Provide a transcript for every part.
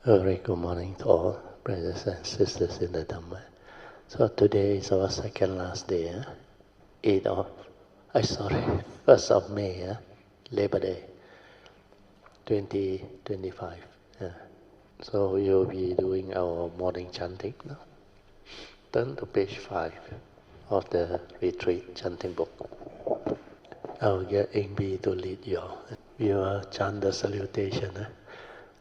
Very good morning to all brothers and sisters in the Dhamma. So today is our second last day, 1st of May, Labor Day, 2025. So we will be doing our morning chanting now. Turn to page 5 of the retreat chanting book. I'll get Ingbi to lead you all. We will chant the salutation.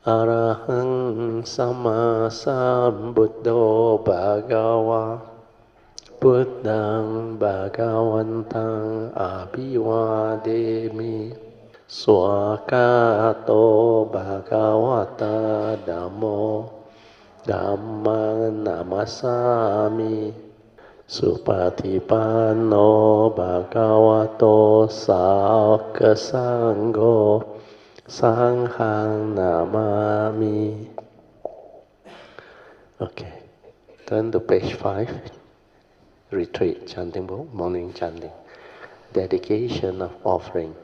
Arahang Sama Sambuddho Bhagava Buddhang Bhagavantang Abhivademi Swakato Bhagavata Dhammo Dhammang Namasami Supatipanno Bhagavato Sākasangho Sanghang Namami. Okay, turn to page 5. Retreat chanting book, morning chanting. Dedication of offering.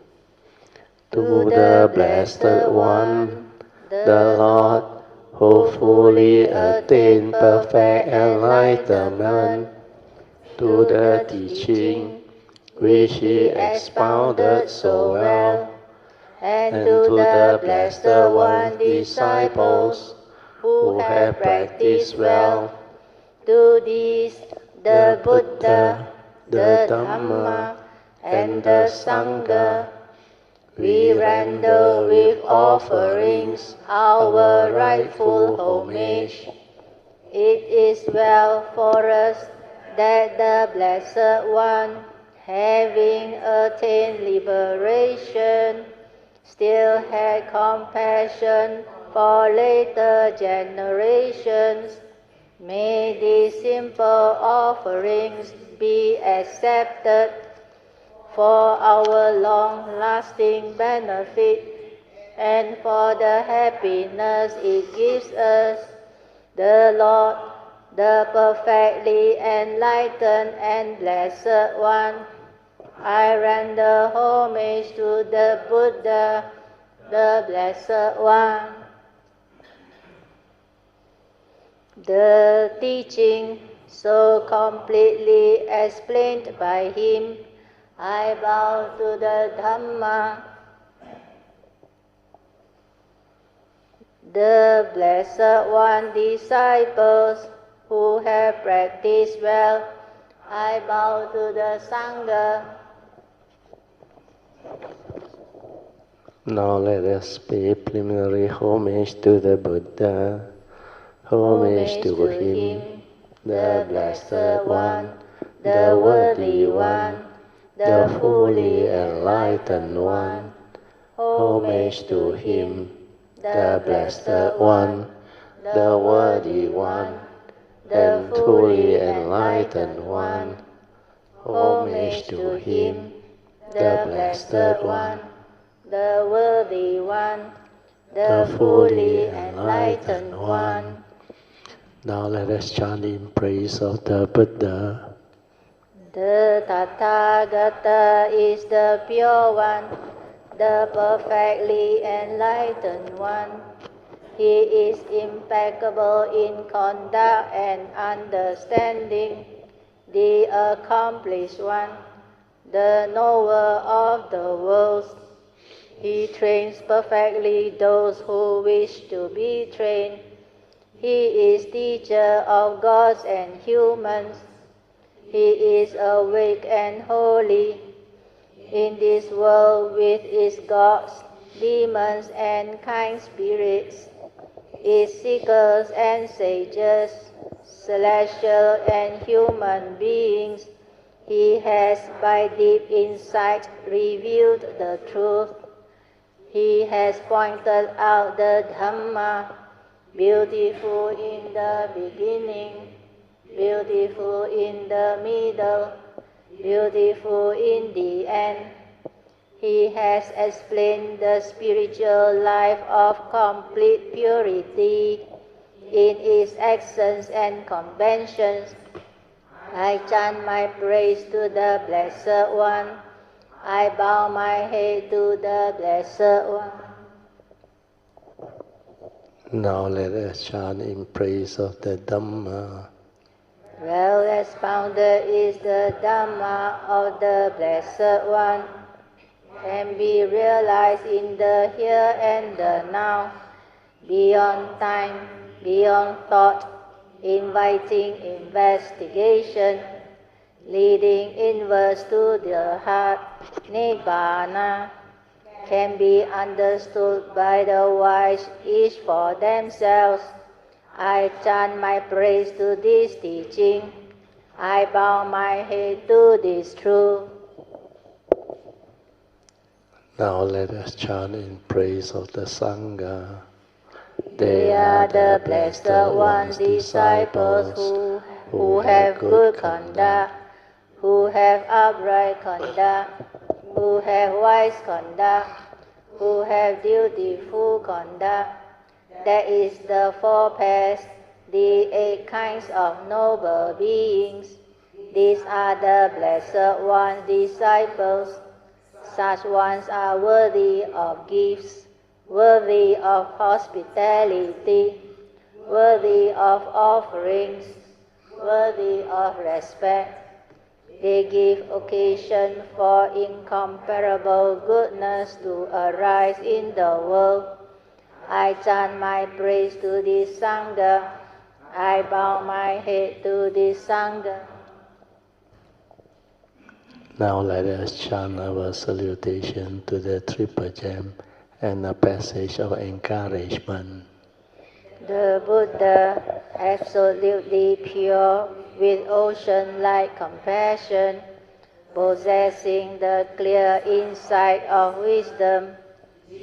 To the Blessed One, the Lord, who fully attained perfect enlightenment, to the teaching which he expounded so well, and to the Blessed One disciples who have practiced well, to these the Buddha, the Dhamma, and the Sangha, we render with offerings our rightful homage. It is well for us that the Blessed One, having attained liberation, still had compassion for later generations. May these simple offerings be accepted for our long-lasting benefit and for the happiness it gives us. The Lord, the perfectly enlightened and Blessed One, I render homage to the Buddha, the Blessed One. The teaching so completely explained by him, I bow to the Dhamma. The Blessed One disciples who have practiced well, I bow to the Sangha. Now let us pay preliminary homage to the Buddha, homage to him, the Blessed One, the Worthy One, the fully enlightened One, homage to him, the Blessed One, the Worthy One, the fully enlightened One, homage to him, the Blessed One, the Worthy One, the fully enlightened One. Now let us chant in praise of the Buddha. The Tathagata is the pure one, the perfectly enlightened one. He is impeccable in conduct and understanding, the accomplished one, the knower of the worlds. He trains perfectly those who wish to be trained. He is teacher of gods and humans. He is awake and holy. In this world with its gods, demons and kind spirits, its seekers and sages, celestial and human beings, he has by deep insight revealed the truth. He has pointed out the Dhamma, beautiful in the beginning, beautiful in the middle, beautiful in the end. He has explained the spiritual life of complete purity in its actions and conventions. I chant my praise to the Blessed One. I bow my head to the Blessed One. Now let us chant in praise of the Dhamma. Well expounded is the Dhamma of the Blessed One, can be realized in the here and the now, beyond time, beyond thought, inviting investigation, leading inwards to the heart, Nibbana, can be understood by the wise each for themselves. I chant my praise to this teaching, I bow my head to this truth. Now let us chant in praise of the Sangha. They are the Blessed One's disciples who have good conduct, who have upright conduct, who have wise conduct, who have dutiful conduct. That is the four pairs, the 8 kinds of noble beings. These are the Blessed One's disciples. Such ones are worthy of gifts, worthy of hospitality, worthy of offerings, worthy of respect. They give occasion for incomparable goodness to arise in the world. I chant my praise to this Sangha, I bow my head to this Sangha. Now let us chant our salutation to the Triple Gem and a passage of encouragement. The Buddha, absolutely pure, with ocean-like compassion, possessing the clear insight of wisdom,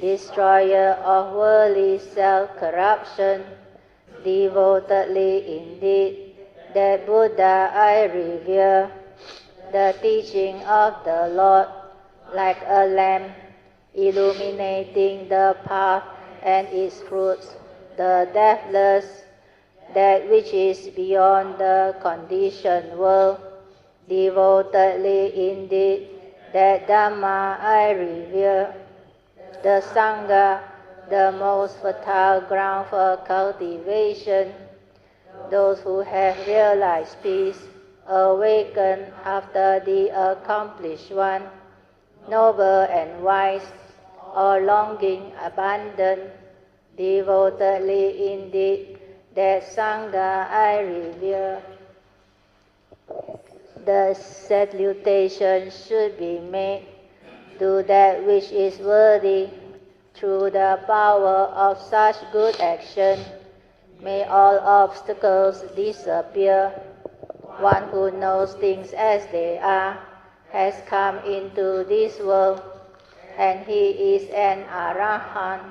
destroyer of worldly self-corruption, devotedly indeed, that Buddha I revere. The teaching of the Lord, like a lamp, illuminating the path and its fruits, the deathless, that which is beyond the conditioned world, devotedly indeed, that Dhamma I revere. The Sangha, the most fertile ground for cultivation, those who have realized peace, awakened after the accomplished one, noble and wise, or longing abandoned, devotedly indeed, that Sangha I revere. The salutation should be made to that which is worthy, through the power of such good action. May all obstacles disappear. One who knows things as they are has come into this world, and he is an Arahant,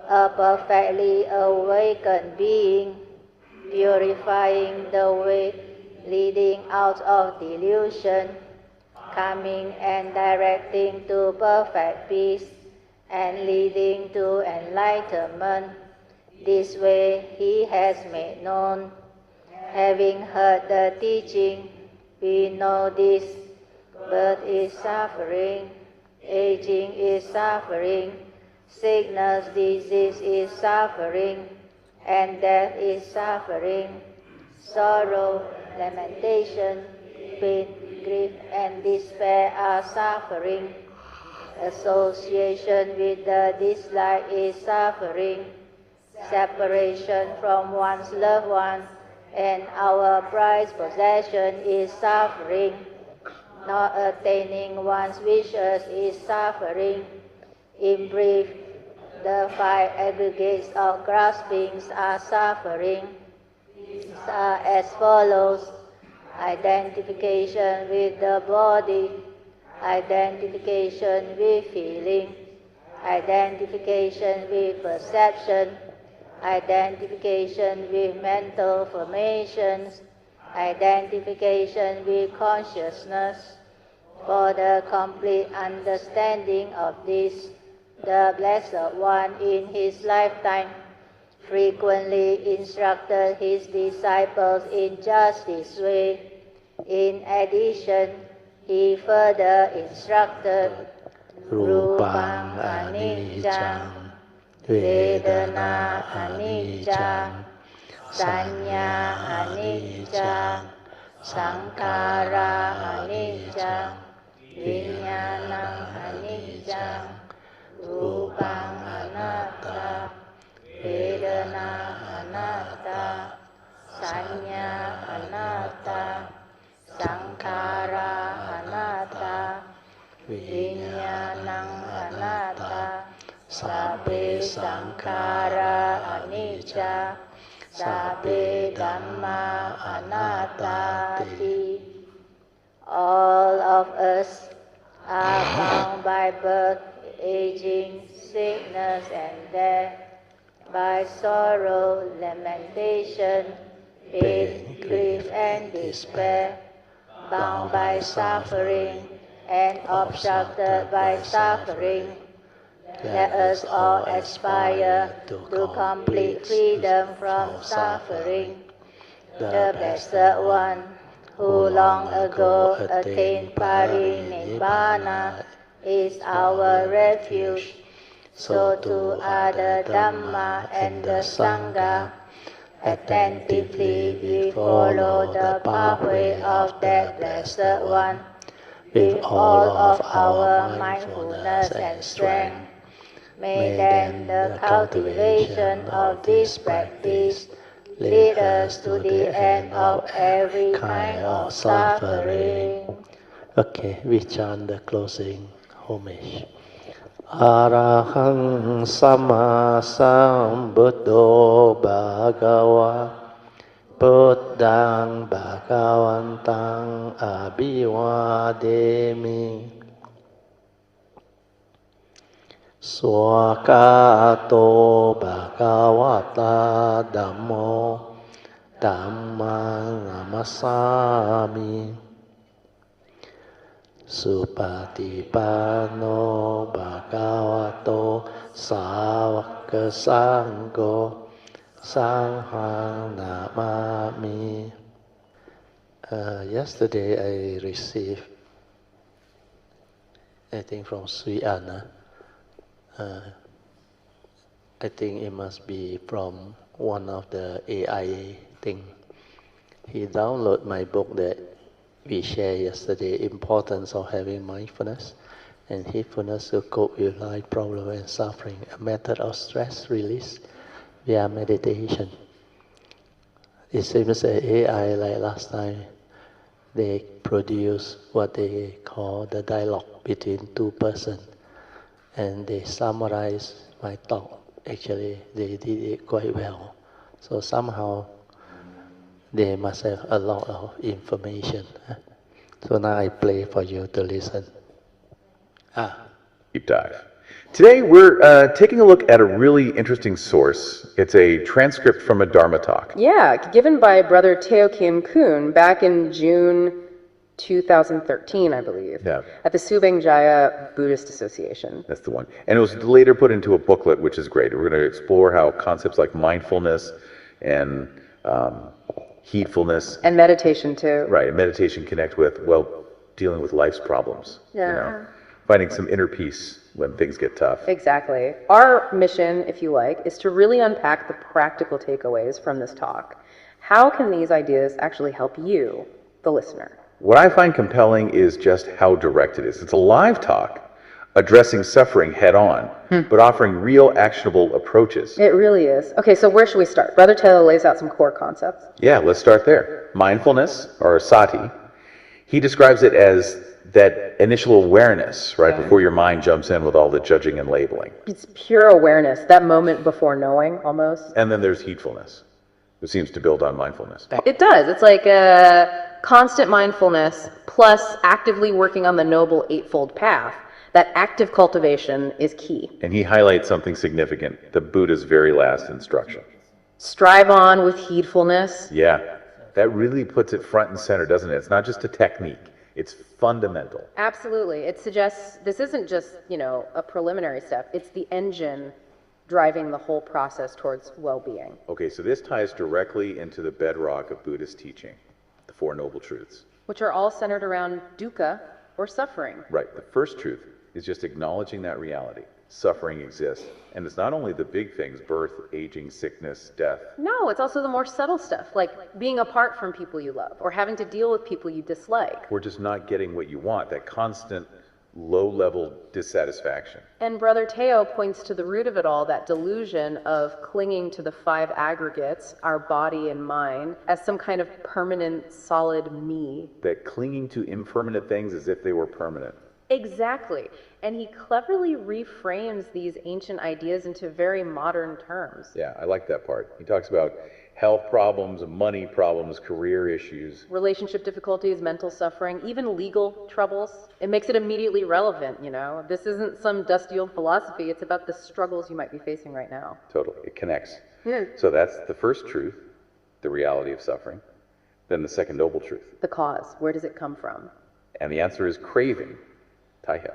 a perfectly awakened being, purifying the way, leading out of delusion, coming and directing to perfect peace, and leading to enlightenment. This way he has made known. Having heard the teaching, we know this: birth is suffering, aging is suffering, sickness, disease is suffering, and death is suffering. Sorrow, lamentation, pain, grief, and despair are suffering. Association with the dislike is suffering. Separation from one's loved one and our prized possession is suffering. Not attaining one's wishes is suffering. In brief, the 5 aggregates of graspings are suffering. These are as follows: identification with the body, identification with feeling, identification with perception, identification with mental formations, identification with consciousness. For the complete understanding of this, the Blessed One in his lifetime frequently instructed his disciples in just this way. In addition, he further instructed Rupang Anicca, Vedana anicca Sanya anicca Sankara anicca Vinyanam anicca Rupang anatta Vedana anatta Sanya anatta Sankara anatta Vinyanam anatta Sabbe Sankara anicca Sabbe Dhamma anattati. All of us are bound by birth, aging, sickness and death, by sorrow, lamentation, pain, grief and despair, bound by suffering and obstructed by suffering. Let us all aspire to complete freedom from suffering. The Blessed One, who long ago attained Parinibbana, is our refuge. So too are the Dhamma and the Sangha. Attentively we follow the pathway of that Blessed One with all of our mindfulness and strength. May then the cultivation of this practice lead us to the end of every kind of suffering. Okay, we chant the closing homage. Arahang Sama Sambuddho Bhagava Buddhang Bhagavantang Abhivademi Swakato Bhagavata Dhammo Dhammang Namasami Supatipano Bhagavato Savaka Sangho Sanghang Namami. Yesterday I received, I think from Sri Anna, I think it must be from one of the AI thing. He downloaded my book that we shared yesterday, Importance of Having Mindfulness and Heedfulness to Cope with Life Problem and Suffering, a method of stress release via meditation. It seems that AI, like last time, they produce what they call the dialogue between two persons, and they summarize my talk. Actually, they did it quite well. So somehow, they must have a lot of information. So now I play for you to listen. Deep dive. Today we're taking a look at a really interesting source. It's a transcript from a Dharma talk. Yeah, given by Brother Teo Kim Kun back in June 2013, I believe, at the Subang Jaya Buddhist Association. That's the one. And it was later put into a booklet, which is great. We're going to explore how concepts like mindfulness and heedfulness and meditation too. Right, and meditation connect with, well, dealing with life's problems. Yeah. You know, finding some inner peace when things get tough. Exactly. Our mission, if you like, is to really unpack the practical takeaways from this talk. How can these ideas actually help you, the listener? What I find compelling is just how direct it is. It's a live talk addressing suffering head on, but offering real actionable approaches. It really is. Okay, so where should we start? Brother Taylor lays out some core concepts. Yeah, let's start there. Mindfulness, or sati, he describes it as that initial awareness, right, before your mind jumps in with all the judging and labeling. It's pure awareness, that moment before knowing, almost. And then there's heedfulness, who seems to build on mindfulness. It does. It's like a constant mindfulness plus actively working on the Noble Eightfold Path. That active cultivation is key. And he highlights something significant, the Buddha's very last instruction. Strive on with heedfulness. Yeah, that really puts it front and center, doesn't it? It's not just a technique, it's fundamental. Absolutely. It suggests this isn't just, a preliminary step. It's the engine driving the whole process towards well-being. Okay, so this ties directly into the bedrock of Buddhist teaching, the Four Noble Truths. Which are all centered around dukkha, or suffering. Right, the first truth is just acknowledging that reality. suffering exists. And it's not only the big things, birth, aging, sickness, death. No, it's also the more subtle stuff, like being apart from people you love or having to deal with people you dislike. We're just not getting what you want, that constant low-level dissatisfaction. And Brother Teo points to the root of it all, that delusion of clinging to the 5 aggregates, our body and mind, as some kind of permanent, solid me. That clinging to impermanent things as if they were permanent. Exactly. And he cleverly reframes these ancient ideas into very modern terms. Yeah, I like that part. He talks about health problems, money problems, career issues. Relationship difficulties, mental suffering, even legal troubles. It makes it immediately relevant, you know? This isn't some dusty old philosophy. It's about the struggles you might be facing right now. Totally. It connects. Yeah. So that's the first truth, the reality of suffering. Then the second noble truth. The cause. Where does it come from? And the answer is craving, taiha,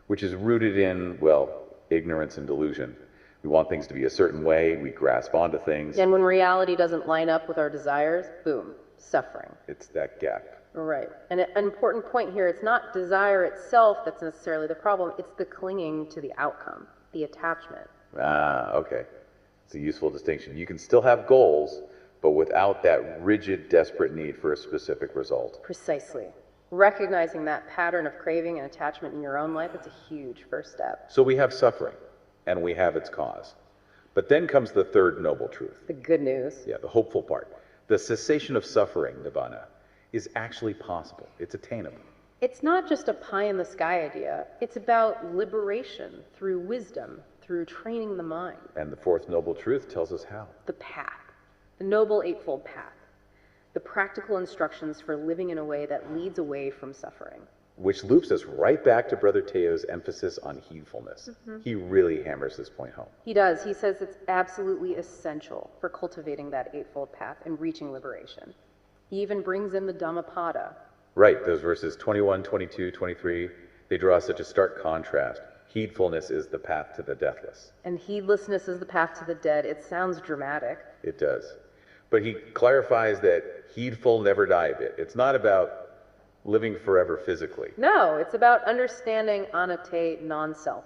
which is rooted in, well, ignorance and delusion. We want things to be a certain way, we grasp onto things. And when reality doesn't line up with our desires, boom, suffering. It's that gap. Right. And an important point here, it's not desire itself that's necessarily the problem, it's the clinging to the outcome, the attachment. Ah, okay. It's a useful distinction. You can still have goals, but without that rigid, desperate need for a specific result. Precisely. Recognizing that pattern of craving and attachment in your own life, it's a huge first step. So we have suffering, and we have its cause. But then comes the third noble truth. The good news. Yeah, the hopeful part. The cessation of suffering, Nibbana, is actually possible. It's attainable. It's not just a pie-in-the-sky idea. It's about liberation through wisdom, through training the mind. And the fourth noble truth tells us how. The path. The Noble Eightfold Path. The practical instructions for living in a way that leads away from suffering. Which loops us right back to Brother Teo's emphasis on heedfulness. He really hammers this point home. He does. He says it's absolutely essential for cultivating that Eightfold Path and reaching liberation. He even brings in the Dhammapada. Right, those verses 21, 22, 23, they draw such a stark contrast. Heedfulness is the path to the deathless. And heedlessness is the path to the dead. It sounds dramatic. It does. But he clarifies that heedful never die bit. It's not about living forever physically. No, it's about understanding anate non-self.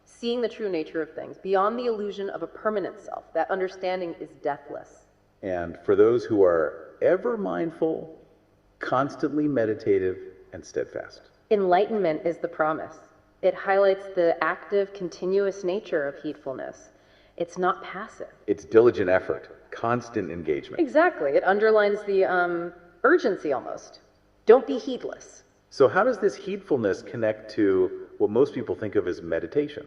Seeing the true nature of things, beyond the illusion of a permanent self. That understanding is deathless. And for those who are ever mindful, constantly meditative, and steadfast. Enlightenment is the promise. It highlights the active, continuous nature of heedfulness. It's not passive. It's diligent effort, constant engagement. Exactly. It underlines the urgency almost. Don't be heedless. So how does this heedfulness connect to what most people think of as meditation?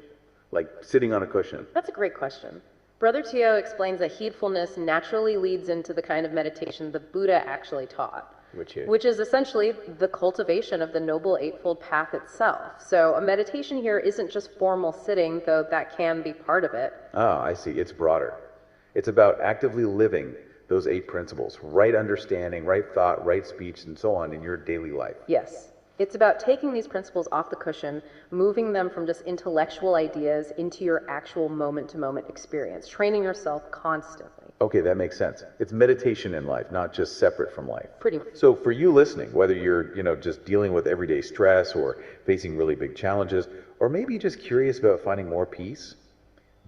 Like sitting on a cushion? That's a great question. Brother Teo explains that heedfulness naturally leads into the kind of meditation the Buddha actually taught. Which is essentially the cultivation of the Noble Eightfold Path itself. So a meditation here isn't just formal sitting, though that can be part of it. Ah, I see. It's broader. It's about actively living those 8 principles, right understanding, right thought, right speech, and so on in your daily life. Yes. It's about taking these principles off the cushion, moving them from just intellectual ideas into your actual moment-to-moment experience, training yourself constantly. Okay, that makes sense. It's meditation in life, not just separate from life. Pretty much. So for you listening, whether you're, just dealing with everyday stress or facing really big challenges, or maybe just curious about finding more peace,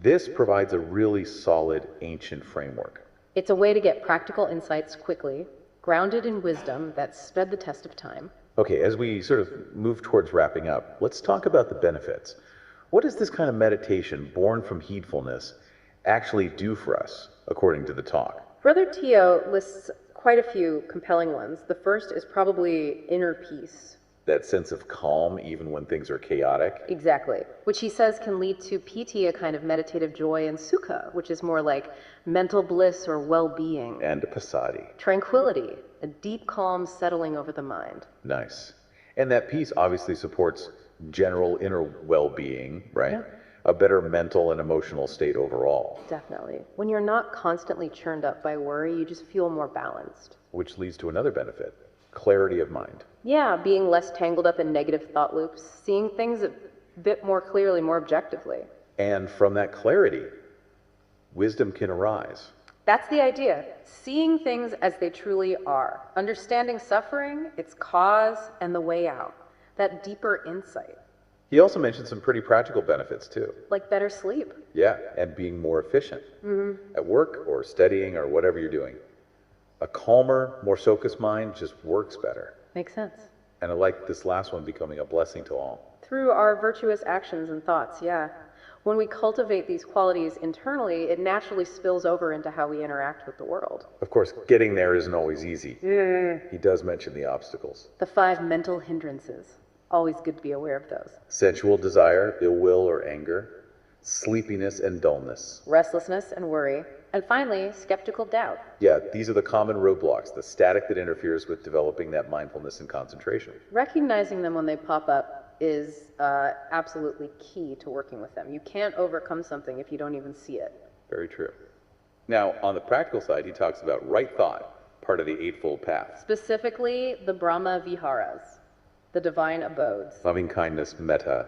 this provides a really solid ancient framework. It's a way to get practical insights quickly, grounded in wisdom that stood the test of time. Okay, as we sort of move towards wrapping up, let's talk about the benefits. What does this kind of meditation, born from heedfulness, actually do for us, according to the talk? Brother Teo lists quite a few compelling ones. The first is probably inner peace. That sense of calm, even when things are chaotic. Exactly. Which he says can lead to piti, a kind of meditative joy, and sukha, which is more like mental bliss or well-being. And passaddhi. Tranquility, a deep calm settling over the mind. Nice. And that peace obviously supports general inner well-being, right? Yeah. A better mental and emotional state overall. Definitely. When you're not constantly churned up by worry, you just feel more balanced. Which leads to another benefit, clarity of mind. Yeah, being less tangled up in negative thought loops, seeing things a bit more clearly, more objectively. And from that clarity, wisdom can arise. That's the idea. Seeing things as they truly are. Understanding suffering, its cause, and the way out. That deeper insight. He also mentioned some pretty practical benefits too. Like better sleep. Yeah, and being more efficient at work or studying or whatever you're doing. A calmer, more focused mind just works better. Makes sense. And I like this last one, becoming a blessing to all. Through our virtuous actions and thoughts, yeah. When we cultivate these qualities internally, it naturally spills over into how we interact with the world. Of course, getting there isn't always easy. He does mention the obstacles. The 5 mental hindrances. Always good to be aware of those. Sensual desire, ill will or anger, sleepiness and dullness. Restlessness and worry. And finally, skeptical doubt. Yeah, these are the common roadblocks, the static that interferes with developing that mindfulness and concentration. Recognizing them when they pop up is absolutely key to working with them. You can't overcome something if you don't even see it. Very true. Now, on the practical side, he talks about right thought, part of the Eightfold Path. Specifically, the Brahma Viharas, the divine abodes. Loving kindness, metta,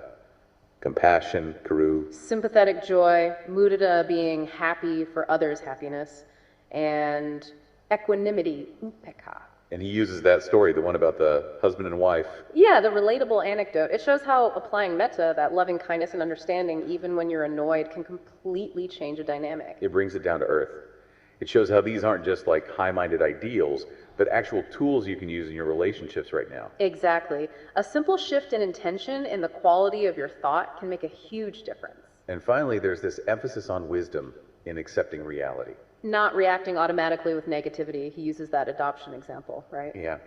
compassion, kuru. Sympathetic joy, mudita being happy for others' happiness, and equanimity, upekkha. And he uses that story, the one about the husband and wife. Yeah, the relatable anecdote. It shows how applying metta, that loving kindness and understanding, even when you're annoyed, can completely change a dynamic. It brings it down to earth. It shows how these aren't just like high-minded ideals, but actual tools you can use in your relationships right now. Exactly. A simple shift in intention in the quality of your thought can make a huge difference. And finally, there's this emphasis on wisdom in accepting reality. Not reacting automatically with negativity. He uses that adoption example, right? Yeah.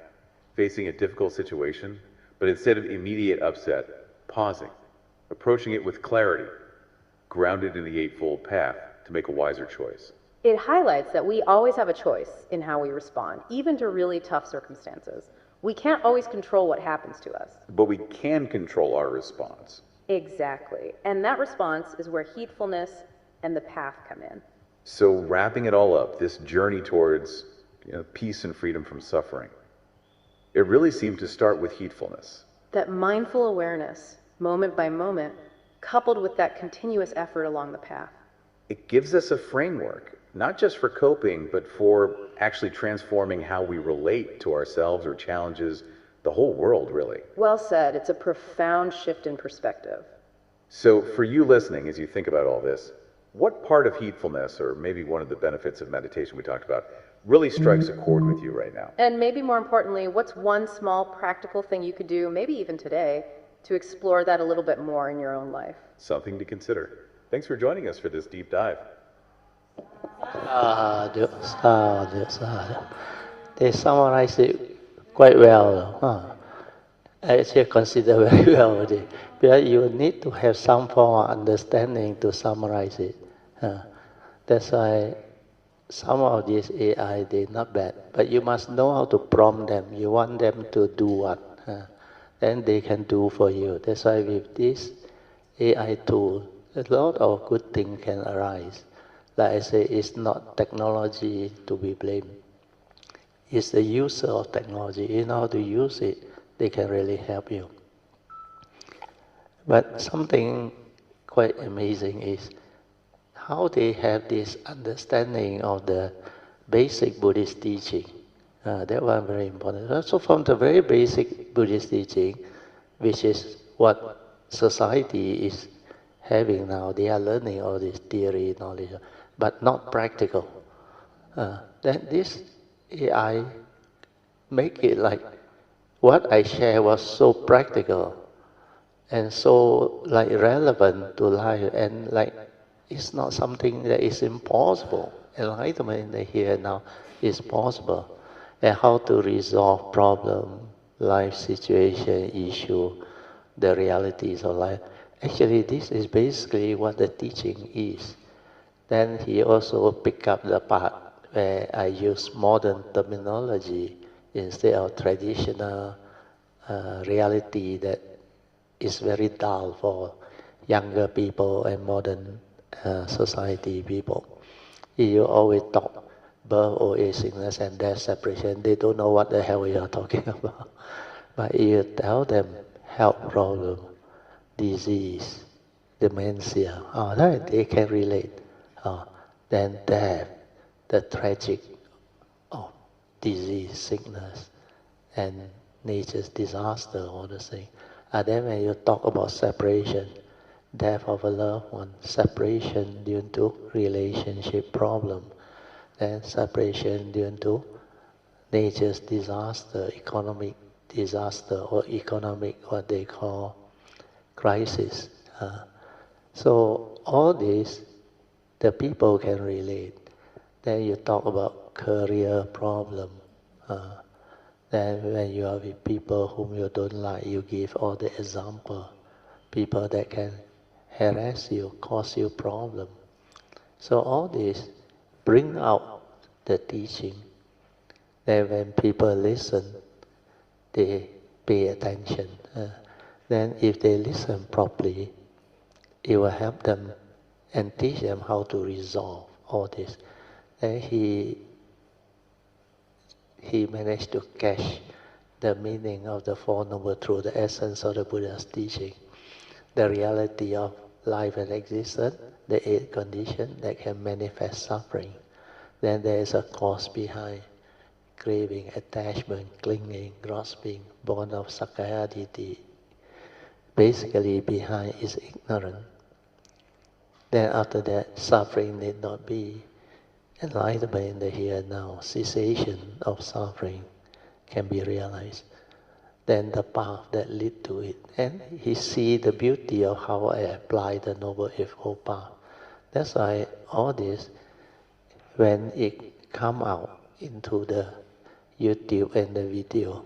Facing a difficult situation, but instead of immediate upset, pausing, approaching it with clarity, grounded in the Eightfold Path to make a wiser choice. It highlights that we always have a choice in how we respond, even to really tough circumstances. We can't always control what happens to us. But we can control our response. Exactly. And that response is where heedfulness and the path come in. So wrapping it all up, this journey towards peace and freedom from suffering, it really seemed to start with heedfulness. That mindful awareness, moment by moment, coupled with that continuous effort along the path. It gives us a framework, not just for coping, but for actually transforming how we relate to ourselves or challenges, the whole world, really. Well said. It's a profound shift in perspective. So for you listening, as you think about all this, what part of heedfulness, or maybe one of the benefits of meditation we talked about, really strikes a chord with you right now? And maybe more importantly, what's one small practical thing you could do, maybe even today, to explore that a little bit more in your own life? Something to consider. Thanks for joining us for this deep dive. They summarize it quite well. I actually consider very well. But you need to have some form of understanding to summarize it. That's why some of these AI, they're not bad. But you must know how to prompt them. You want them to do what? Then they can do for you. That's why with this AI tool, a lot of good things can arise. Like I say, it's not technology to be blamed. It's the user of technology. You know how to use it, they can really help you. But something quite amazing is how they have this understanding of the basic Buddhist teaching. That one very important. Also from the very basic Buddhist teaching, which is what society is having now, they are learning all this theory knowledge, but not practical. Then this AI make it like what I share was so practical and so like relevant to life, and like it's not something that is impossible. Enlightenment in the here and now is possible. And how to resolve problem, life situation, issue, the realities of life. Actually, this is basically what the teaching is. Then he also picked up the part where I use modern terminology instead of traditional reality that is very dull for younger people and modern society people. You always talk birth, old age, sickness, and death, separation. They don't know what the hell you are talking about. But you tell them health problem, disease, dementia, that they can relate. Then death, the tragic disease, sickness, and nature's disaster, all the things. And then when you talk about separation, death of a loved one, separation due to relationship problem, then separation due to nature's disaster, economic disaster, or economic, what they call, crisis. So all this, the people can relate. Then you talk about career problem. Then when you are with people whom you don't like, you give all the example. People that can harass you, cause you problem. So all this bring out the teaching. Then when people listen, they pay attention. Then if they listen properly, it will help them and teach them how to resolve all this. Then he managed to catch the meaning of the Four Noble Truths, the essence of the Buddha's teaching, the reality of life and existence, the 8 conditions that can manifest suffering. Then there is a cause behind: craving, attachment, clinging, grasping, born of Sakkaya Ditthi. Basically behind is ignorance. Then after that, suffering need not be. Enlightenment in the here and now, cessation of suffering can be realized. Then the path that lead to it. And he see the beauty of how I apply the Noble Eightfold Path. That's why all this, when it come out into the YouTube and the video,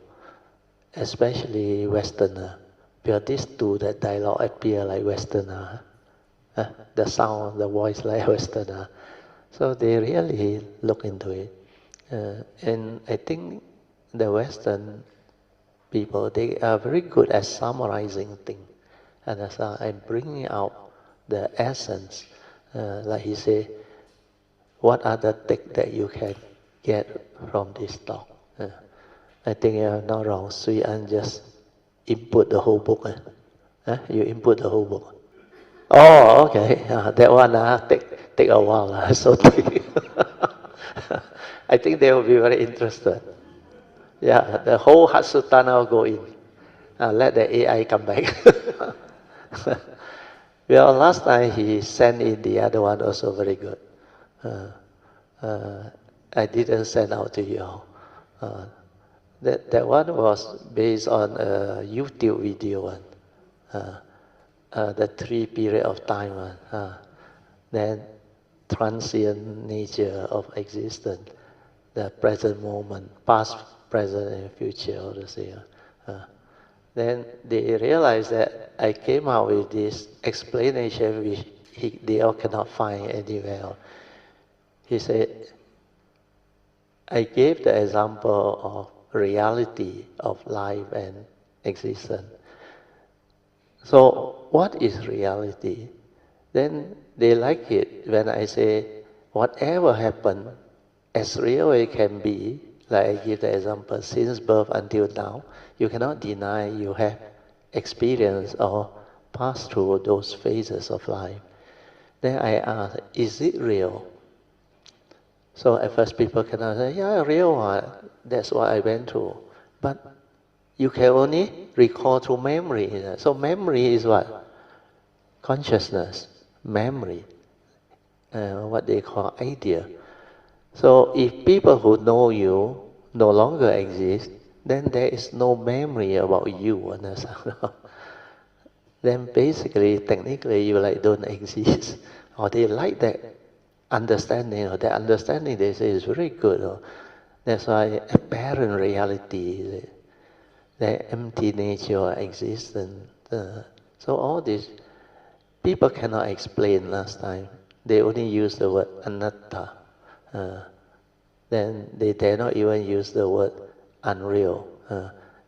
especially Westerner, because these two, that dialogue appear like Westerner. The sound, the voice like Westerner. So they really look into it. And I think the Western people, they are very good at summarizing things. And bringing out the essence. Like he say, what are the things that you can get from this talk? I think I'm not wrong. Sui An just input the whole book. You input the whole book. Oh, okay. That one take a while. So I think they will be very interested. Yeah, the whole Hatsutana will go in. Let the AI come back. Well, last time he sent in the other one, also very good. I didn't send out to you all. That one was based on a YouTube video one. The 3 period of time one. Then transient nature of existence, the present moment, past, present, and future, all the same. Then they realized that I came out with this explanation which they all cannot find anywhere else. He said, I gave the example of reality of life and existence. So what is reality? Then they like it when I say, whatever happened, as real it can be, like I give the example, since birth until now, you cannot deny you have experienced or passed through those phases of life. Then I ask, is it real? So at first people cannot say, yeah, real one. That's what I went through. But you can only recall through memory. So memory is what? Consciousness, memory, what they call idea. So if people who know you no longer exist, then there is no memory about you. Then basically, technically, you like don't exist. Or they like that understanding, or that understanding they say is very good. That's why apparent reality, the empty nature of existence. So all this, people cannot explain last time. They only use the word anatta. Then they dare not even use the word unreal.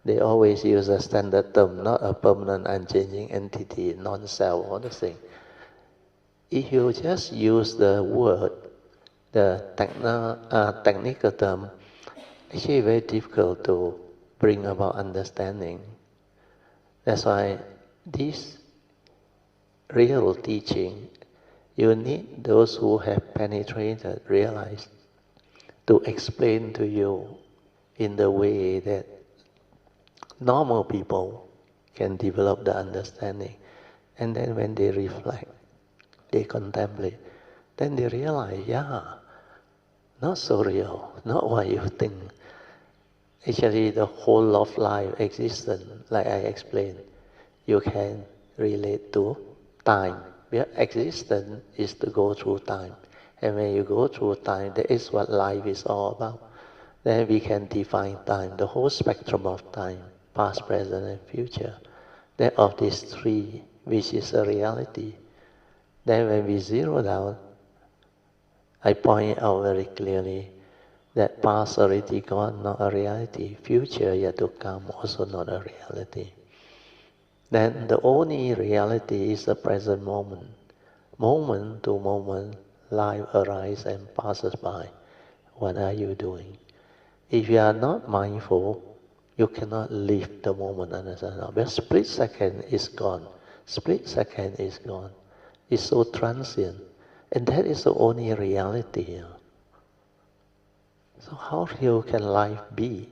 They always use a standard term, not a permanent, unchanging entity, non-self, all the thing. If you just use the word, the technical term, actually very difficult to bring about understanding. That's why this real teaching, you need those who have penetrated, realized, to explain to you in the way that normal people can develop the understanding. And then when they reflect, they contemplate, then they realize, yeah, not so real, not what you think. Actually, the whole of life existence, like I explained, you can relate to time. Where existence is to go through time. And when you go through time, that is what life is all about. Then we can define time, the whole spectrum of time, past, present, and future. Then of these three, which is a reality. Then when we zero down, I point out very clearly that past already gone, not a reality. Future yet to come, also not a reality. Then the only reality is the present moment. Moment to moment, life arises and passes by. What are you doing? If you are not mindful, you cannot live the moment, understand? But split second is gone. Split second is gone. It's so transient. And that is the only reality. So how real can life be?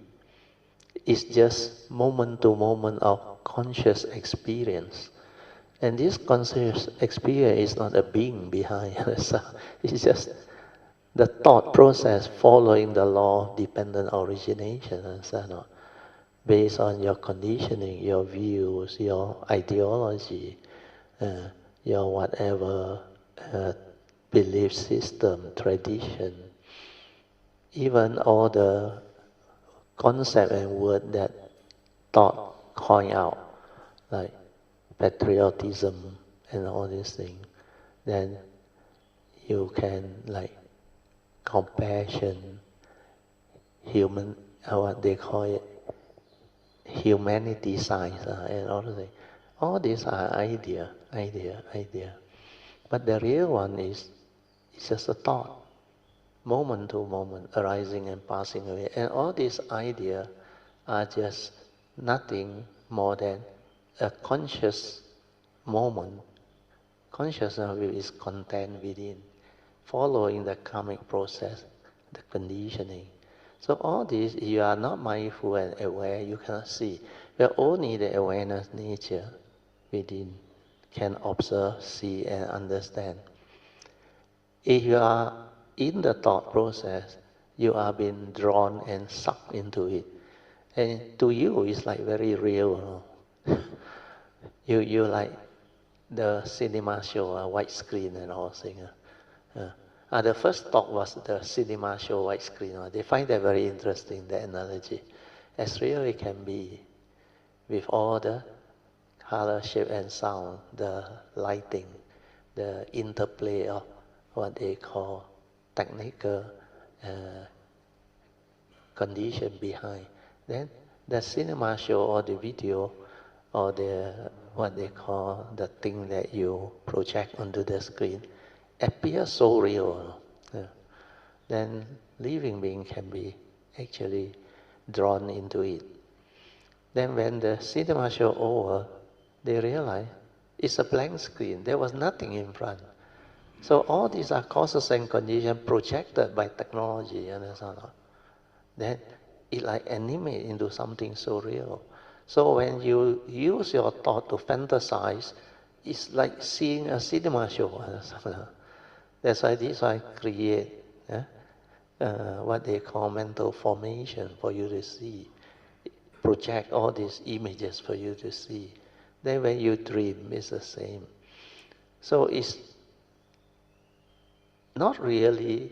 It's just moment to moment of conscious experience. And this conscious experience is not a being behind. It's just the thought process following the law of dependent origination. Based on your conditioning, your views, your ideology, your whatever belief system, tradition, even all the concept and word that thought coin out, like patriotism and all these things, then you can like compassion, human, what they call it, humanity science and all the things. All these are idea. But the real one is just a thought, moment to moment, arising and passing away. And all these ideas are just nothing more than a conscious moment. Consciousness is content within, following the karmic process, the conditioning. So all this, if you are not mindful and aware, you cannot see. But only the awareness nature within can observe, see, and understand. If you are in the thought process, you are being drawn and sucked into it. And to you, it's like very real. You like the cinema show, a white screen and all things. The first talk was the cinema show white screen. They find that very interesting, the analogy. As real it can be, with all the color, shape, and sound, the lighting, the interplay of what they call technical condition behind. Then the cinema show or the video or the what they call the thing that you project onto the screen appears so real. Then living being can be actually drawn into it. Then when the cinema show over, they realize it's a blank screen. There was nothing in front. So all these are causes and conditions projected by technology, understand? Then it like animate into something so real. So when you use your thought to fantasize, it's like seeing a cinema show, understand? That's why this I create what they call mental formation for you to see. Project all these images for you to see. Then when you dream, it's the same. So it's not really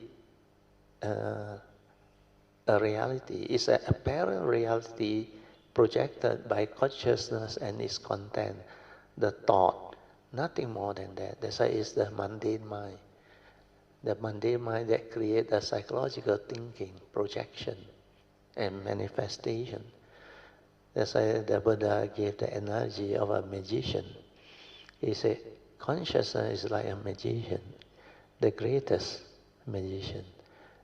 a reality. It's an apparent reality projected by consciousness and its content, the thought, nothing more than that. That's why it's the mundane mind. The mundane mind that creates a psychological thinking, projection, and manifestation. That's why the Buddha gave the analogy of a magician. He said, consciousness is like a magician, the greatest magician.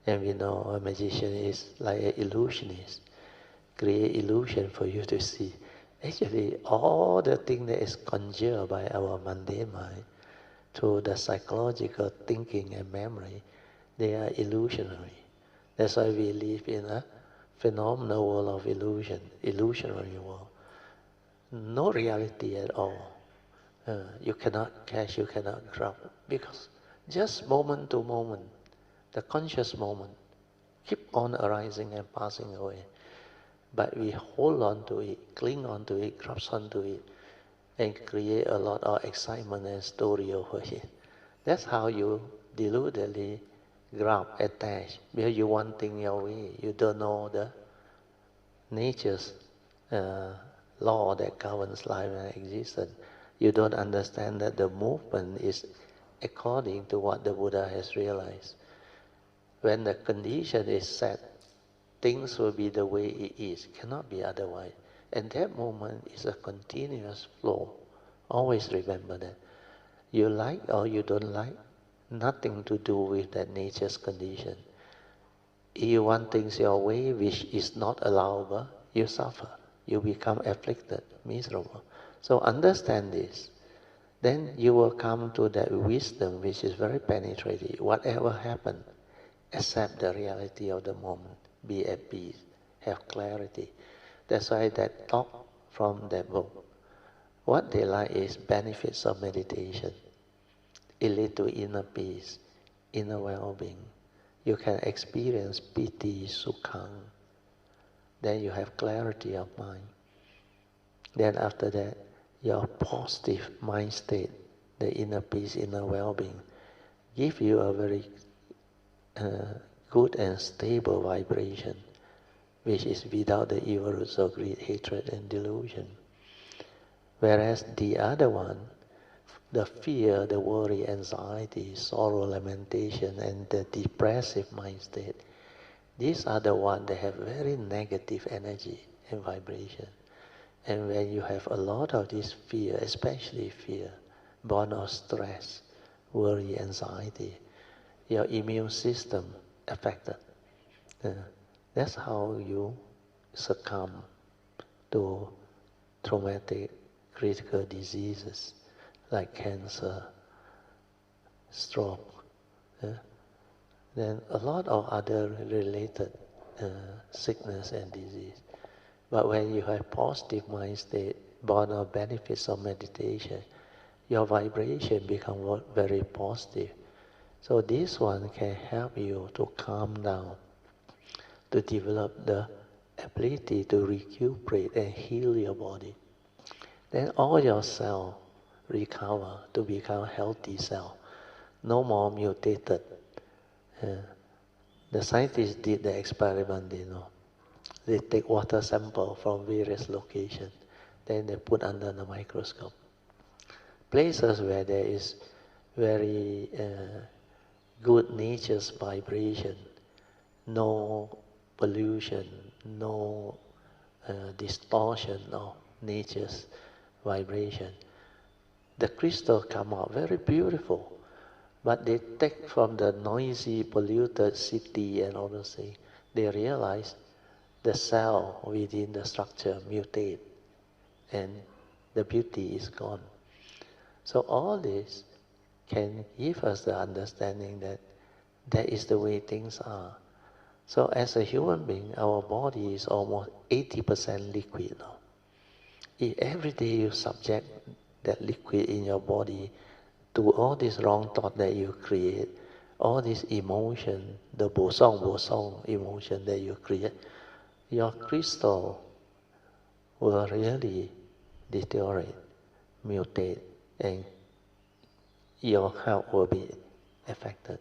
And we know a magician is like an illusionist, create illusion for you to see. Actually, all the things that is conjured by our mundane mind, through the psychological thinking and memory, they are illusionary. That's why we live in a phenomenal world of illusion, illusionary world. no reality at all. You cannot catch, you cannot grab, because just moment to moment, the conscious moment, keep on arising and passing away. But we hold on to it, cling on to it, grasp onto it, and create a lot of excitement and story over it. That's how you deludedly grab, attach, because you want things your way. You don't know the nature's law that governs life and existence. You don't understand that the movement is according to what the Buddha has realized. When the condition is set, things will be the way it is, cannot be otherwise. And that moment is a continuous flow. Always remember that. You like or you don't like, nothing to do with that nature's condition. If you want things your way, which is not allowable, you suffer. You become afflicted, miserable. So understand this. Then you will come to that wisdom which is very penetrating. Whatever happens, accept the reality of the moment. Be at peace. Have clarity. That's why that talk from that book, what they like is benefits of meditation. It leads to inner peace, inner well-being. You can experience piti, sukhang. Then you have clarity of mind. Then after that, your positive mind state, the inner peace, inner well-being, give you a very good and stable vibration, which is without the evil roots of greed, hatred, and delusion. Whereas the other one, the fear, the worry, anxiety, sorrow, lamentation, and the depressive mind state, these are the ones that have very negative energy and vibration. And when you have a lot of this fear, especially fear, born of stress, worry, anxiety, your immune system affected. That's how you succumb to traumatic critical diseases like cancer, stroke, then a lot of other related sickness and disease. But when you have positive mind state, born of benefits of meditation, your vibration becomes very positive. So this one can help you to calm down, to develop the ability to recuperate and heal your body. Then all your cells recover to become healthy cells, no more mutated. The scientists did the experiment, They take water sample from various locations, then they put under the microscope. Places where there is very good nature's vibration, no pollution, no distortion of nature's vibration. The crystal come out very beautiful, but they take from the noisy, polluted city and all those things. They realize the cell within the structure mutate, and the beauty is gone. So all this can give us the understanding that that is the way things are. So as a human being, our body is almost 80% liquid now. If every day you subject that liquid in your body to all this wrong thought that you create, all this emotion, the bosong emotion that you create, your crystal will really deteriorate, mutate, and your health will be affected.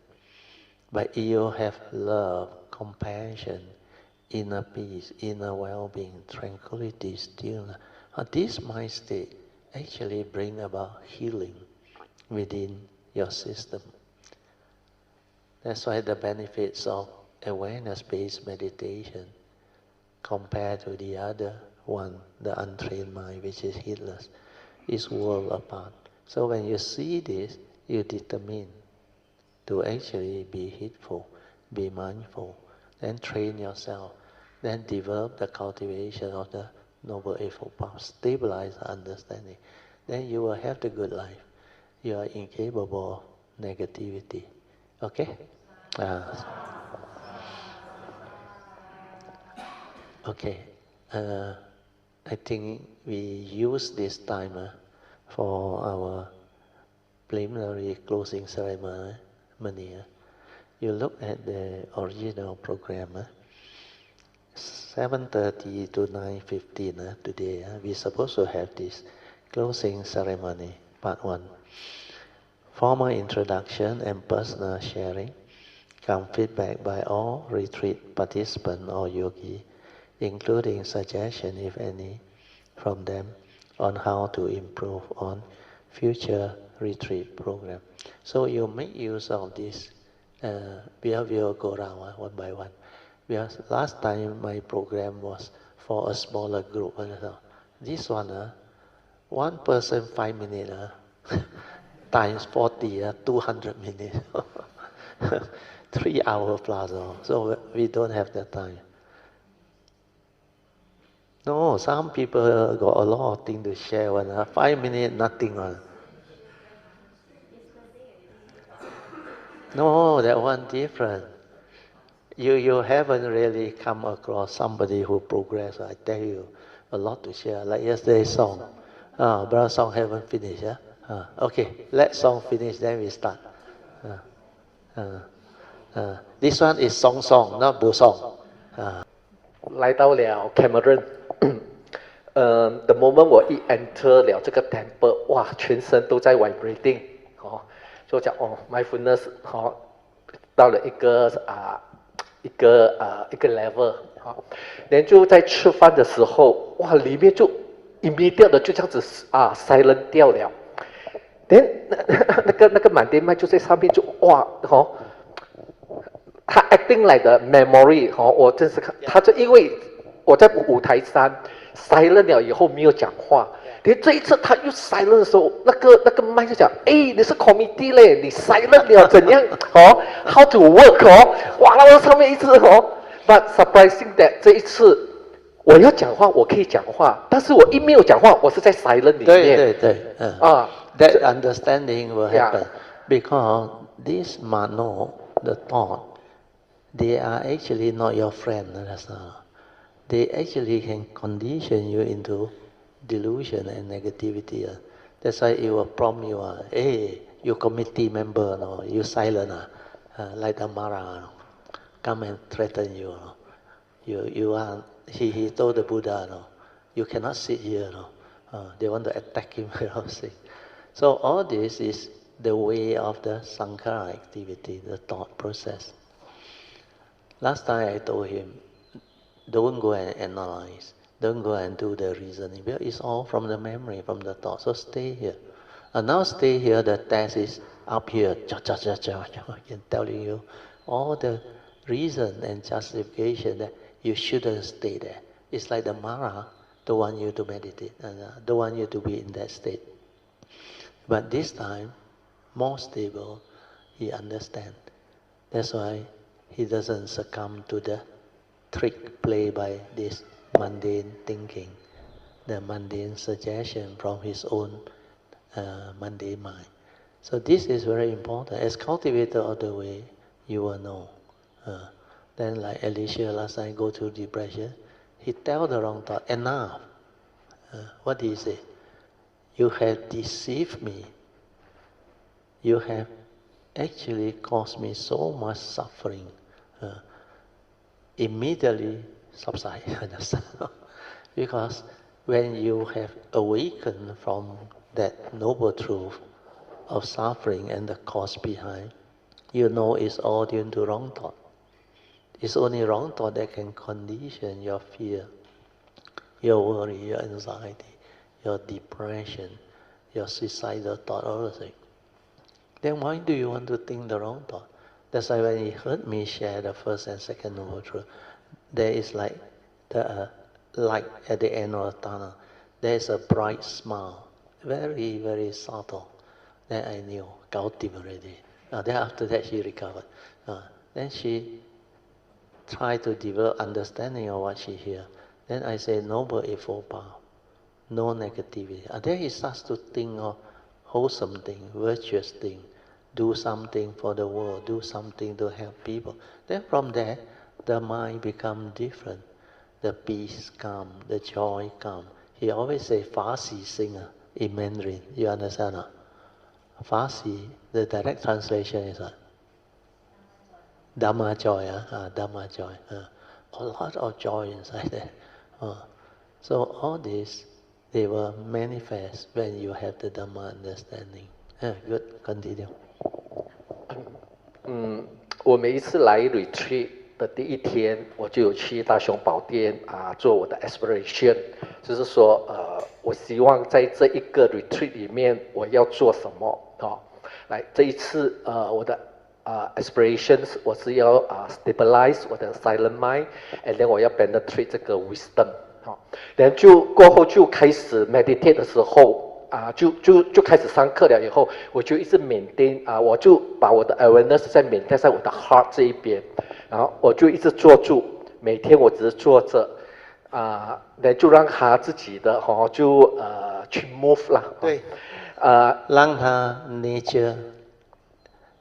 But if you have love, compassion, inner peace, inner well-being, tranquility, stillness, this mind state actually bring about healing within your system. That's why the benefits of awareness-based meditation compared to the other one, the untrained mind, which is heedless, is world apart. So when you see this, you determine to actually be heedful, be mindful, then train yourself, then develop the cultivation of the Noble Eightfold Path, stabilize the understanding. Then you will have the good life. You are incapable of negativity. Okay? Okay. I think we use this time for our preliminary closing ceremony. You look at the original program. 7:30 to 9:15 today. We're supposed to have this closing ceremony, part 1. Formal introduction and personal sharing. Come feedback by all retreat participants or yogi, including suggestion, if any, from them on how to improve on future retreat program. So you make use of this. We'll go around one by one. Because last time my program was for a smaller group. This one, one person 5 minutes, times 40, 200 minutes. 3 hours plus. So we don't have that time. No, some people got a lot of things to share. 5 minutes, nothing. No, that one different. You haven't really come across somebody who progressed. I tell you, a lot to share. Like yesterday's song. Brother Song haven't finished. Okay, let song finish, then we start. This one is song, not bu song. 来到了 Cameron， the moment 我一 enter 了这个 temple， 哇，全身都在 vibrating， 就讲mindfulness， 到了一个 level， 然后就在吃饭的时候，哇，里面就 immediate 的就这样子silent 掉了，那个满天麦就在上面就哇，他 acting like the memory， 我真是看他就因为我在舞台上 silent 了以后没有讲话，这一次他又 silent 的时候，那个麦就讲，你是 committee 嘞，你 silent 了怎样how to work 哇，然后上面一直but surprising that 这一次我要讲话，我可以讲话，但是我一没有讲话，我是在 silent 里面。对，that understanding will happen because this mano, the thought, they are actually not your friend. That's all. They actually can condition you into delusion and negativity. That's why it will prompt you. Hey, you committee member, no, you silent, like the Mara, come and threaten you. You are. He told the Buddha, no, you cannot sit here. No, they want to attack him. So all this is the way of the sankhara activity, the thought process. Last time I told him, don't go and analyze, don't go and do the reasoning. Because it's all from the memory, from the thought. So stay here. And now stay here, the test is up here. I'm telling you all the reason and justification that you shouldn't stay there. It's like the Mara don't want you to meditate, and don't want you to be in that state. But this time, more stable, he understands. That's why he doesn't succumb to the trick played by this mundane thinking, the mundane suggestion from his own mundane mind. So this is very important. As cultivator of the way, you will know. Then like Alicia last time go through depression, he tell the wrong thought, enough. What did he say? You have deceived me. You have actually caused me so much suffering. Immediately subside. Because when you have awakened from that noble truth of suffering and the cause behind, you know it's all due to wrong thought. It's only wrong thought that can condition your fear, your worry, your anxiety, your depression, your suicidal thought, all those things. Then why do you want to think the wrong thought? That's why when he heard me share the first and second noble truth, there is like the light at the end of the tunnel. There is a bright smile, very, very subtle. Then I knew, Gautim already. Then after that she recovered. Then she tried to develop understanding of what she hears. Then I say, Noble Eightfold Path, no negativity. Then he starts to think of wholesome thing, virtuous thing, do something for the world, do something to help people. Then from there, the mind becomes different. The peace comes, the joy comes. he always say Farsi singer in Mandarin. You understand? Farsi, the direct translation is Dhamma joy. Dhamma joy. A lot of joy inside there. So all this, they will manifest when you have the Dhamma understanding. Good, continue. 我每一次来 retreat 的第一天，我就有去大雄宝殿做我的 aspiration， 就是说我希望在这一个 retreat 里面我要做什么来这一次我的aspirations 我是要stabilize 我的 silent mind，and then 我要 penetrate 这个 wisdom，然后就过后就开始 meditate 的时候。就开始上课了以后，我就一直 maintain 我就把我的 awareness 在 maintain 在我的 heart 这一边，然后我就一直坐住，每天我只是坐着，那就让他自己的就去 move 啦，对，让他 nature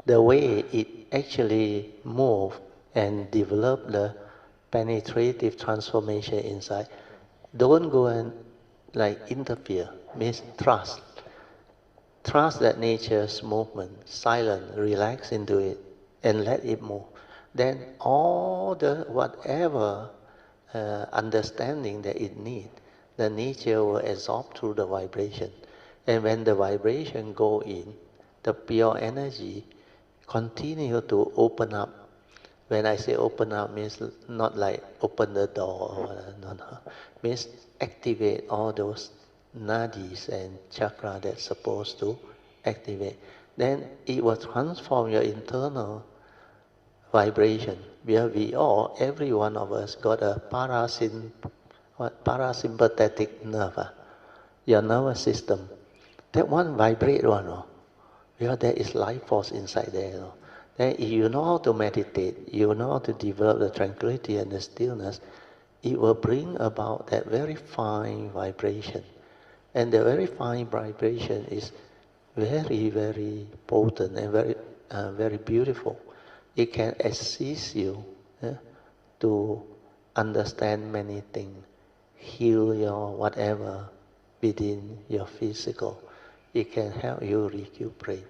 the way it actually move and develop the penetrative transformation inside. Don't go and like interfere. Means trust. Trust that nature's movement, silent, relax into it, and let it move. Then all the whatever understanding that it needs, the nature will absorb through the vibration. And when the vibration go in, the pure energy continue to open up. When I say open up, means not like open the door, no. Means activate all those nadis and chakra that's supposed to activate. Then it will transform your internal vibration. Where we all, every one of us, got a parasympathetic nerve, your nervous system. That one vibrate because there is life force inside there. Then if you know how to meditate, you know how to develop the tranquility and the stillness, it will bring about that very fine vibration. And the very fine vibration is very, very potent and very beautiful. It can assist you to understand many things, heal your whatever within your physical. It can help you recuperate.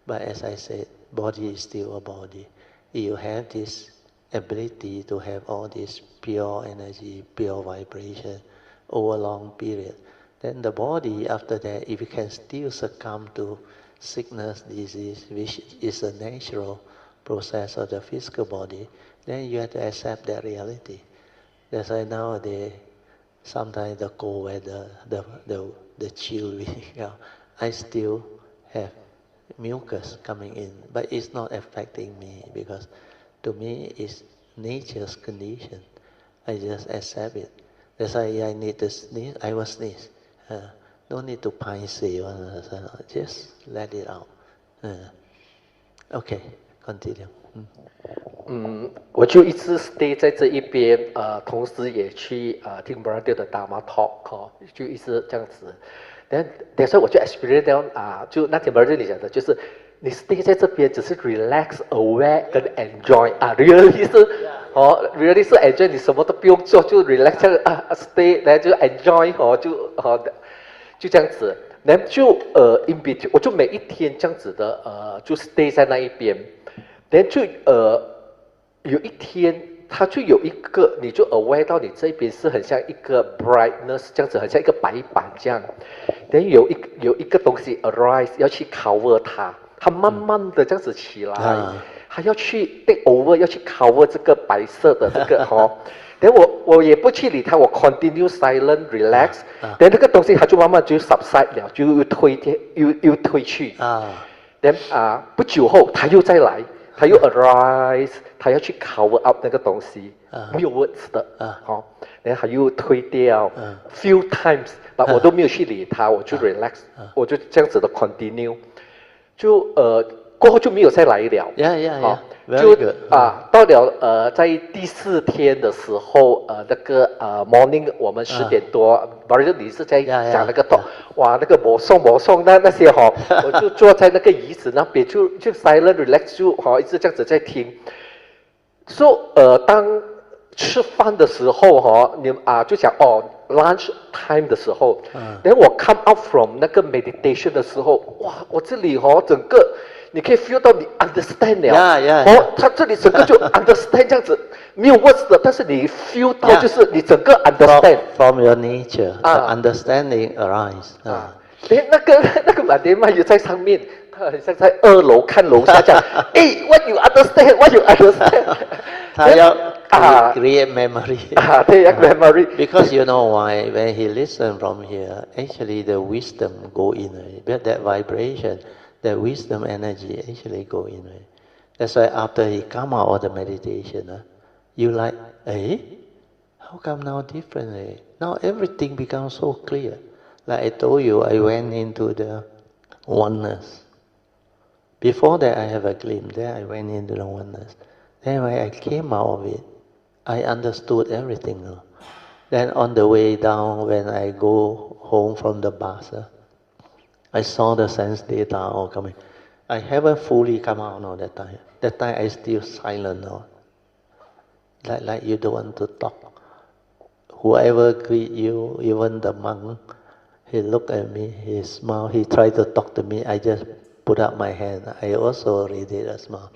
But as I said, body is still a body. You have this ability to have all this pure energy, pure vibration over a long period. Then the body, after that, if it can still succumb to sickness, disease, which is a natural process of the physical body, then you have to accept that reality. That's why nowadays, sometimes the cold weather, the chill, I still have mucus coming in, but it's not affecting me because to me it's nature's condition. I just accept it. That's why I need to sneeze, I will sneeze. No need to say, just let it out. Okay, continue. 我就一直 stay 在这一边，同时也去听 brother 的 Dhamma talk，就一直这样子。所以我就 experience 到就那天 brother 你讲的，就是你 stay 在这边只是 relax、aware 跟 enjoy，really 是really 是 enjoy， 你什么都不用做，就 relax 这样stay， 然后就 enjoy 就这样子，然后就in between， 我就每一天这样子的就 stay 在那一边，然后就有一天它就有一个，你就 aware 到你这边是很像一个 brightness 这样子，很像一个白板这样，然后有一个东西 arise 要去 cover 它，它慢慢的这样子起来，它要去 take over， 要去 cover 这个白色的这个然后我也不去理它，我 continue silent relax， 然后那个东西它就慢慢就 subside 了，就又退去，然后不久后它又再来，它又 arise， 它要去 cover up 那个东西，没有 words 的，然后它又退掉，few times， 我都没有去理它，我就 relax， 我就这样子的 continue， 就过后就没有再来了。就到了在第4天的时候，那个morning 我们10点多，brother 你是在讲那个哇那个魔送那些我就坐在那个椅子那边就 silent relax 就一直这样子在听。当吃饭的时候你就讲 lunch time 的时候，然后我 come out from 那个 meditation 的时候，哇，我这里整个你可以 feel 到你 understand 了，他这里整个就 understand 这样子，没有 words 的，但是你 feel 到就是你整个 understand from your nature, the understanding arise. 那个马爹妈也在上面，他很像在2楼看楼下讲，what you understand, what you understand 他要 create memory. memory. Because you know why? When he listen from here, actually the wisdom go in. But that vibration, the wisdom energy actually go in. That's why after he come out of the meditation, you like, how come now differently? Now everything becomes so clear. Like I told you, I went into the oneness. Before that, I have a glimpse. Then I went into the oneness. Then when I came out of it, I understood everything. Then on the way down, when I go home from the bus, I saw the sense data all coming. I haven't fully come out now that time. That time I still silent now. Like you don't want to talk. Whoever greet you, even the monk, he looked at me, he smiled, he tried to talk to me. I just put up my hand. I also read it a smile.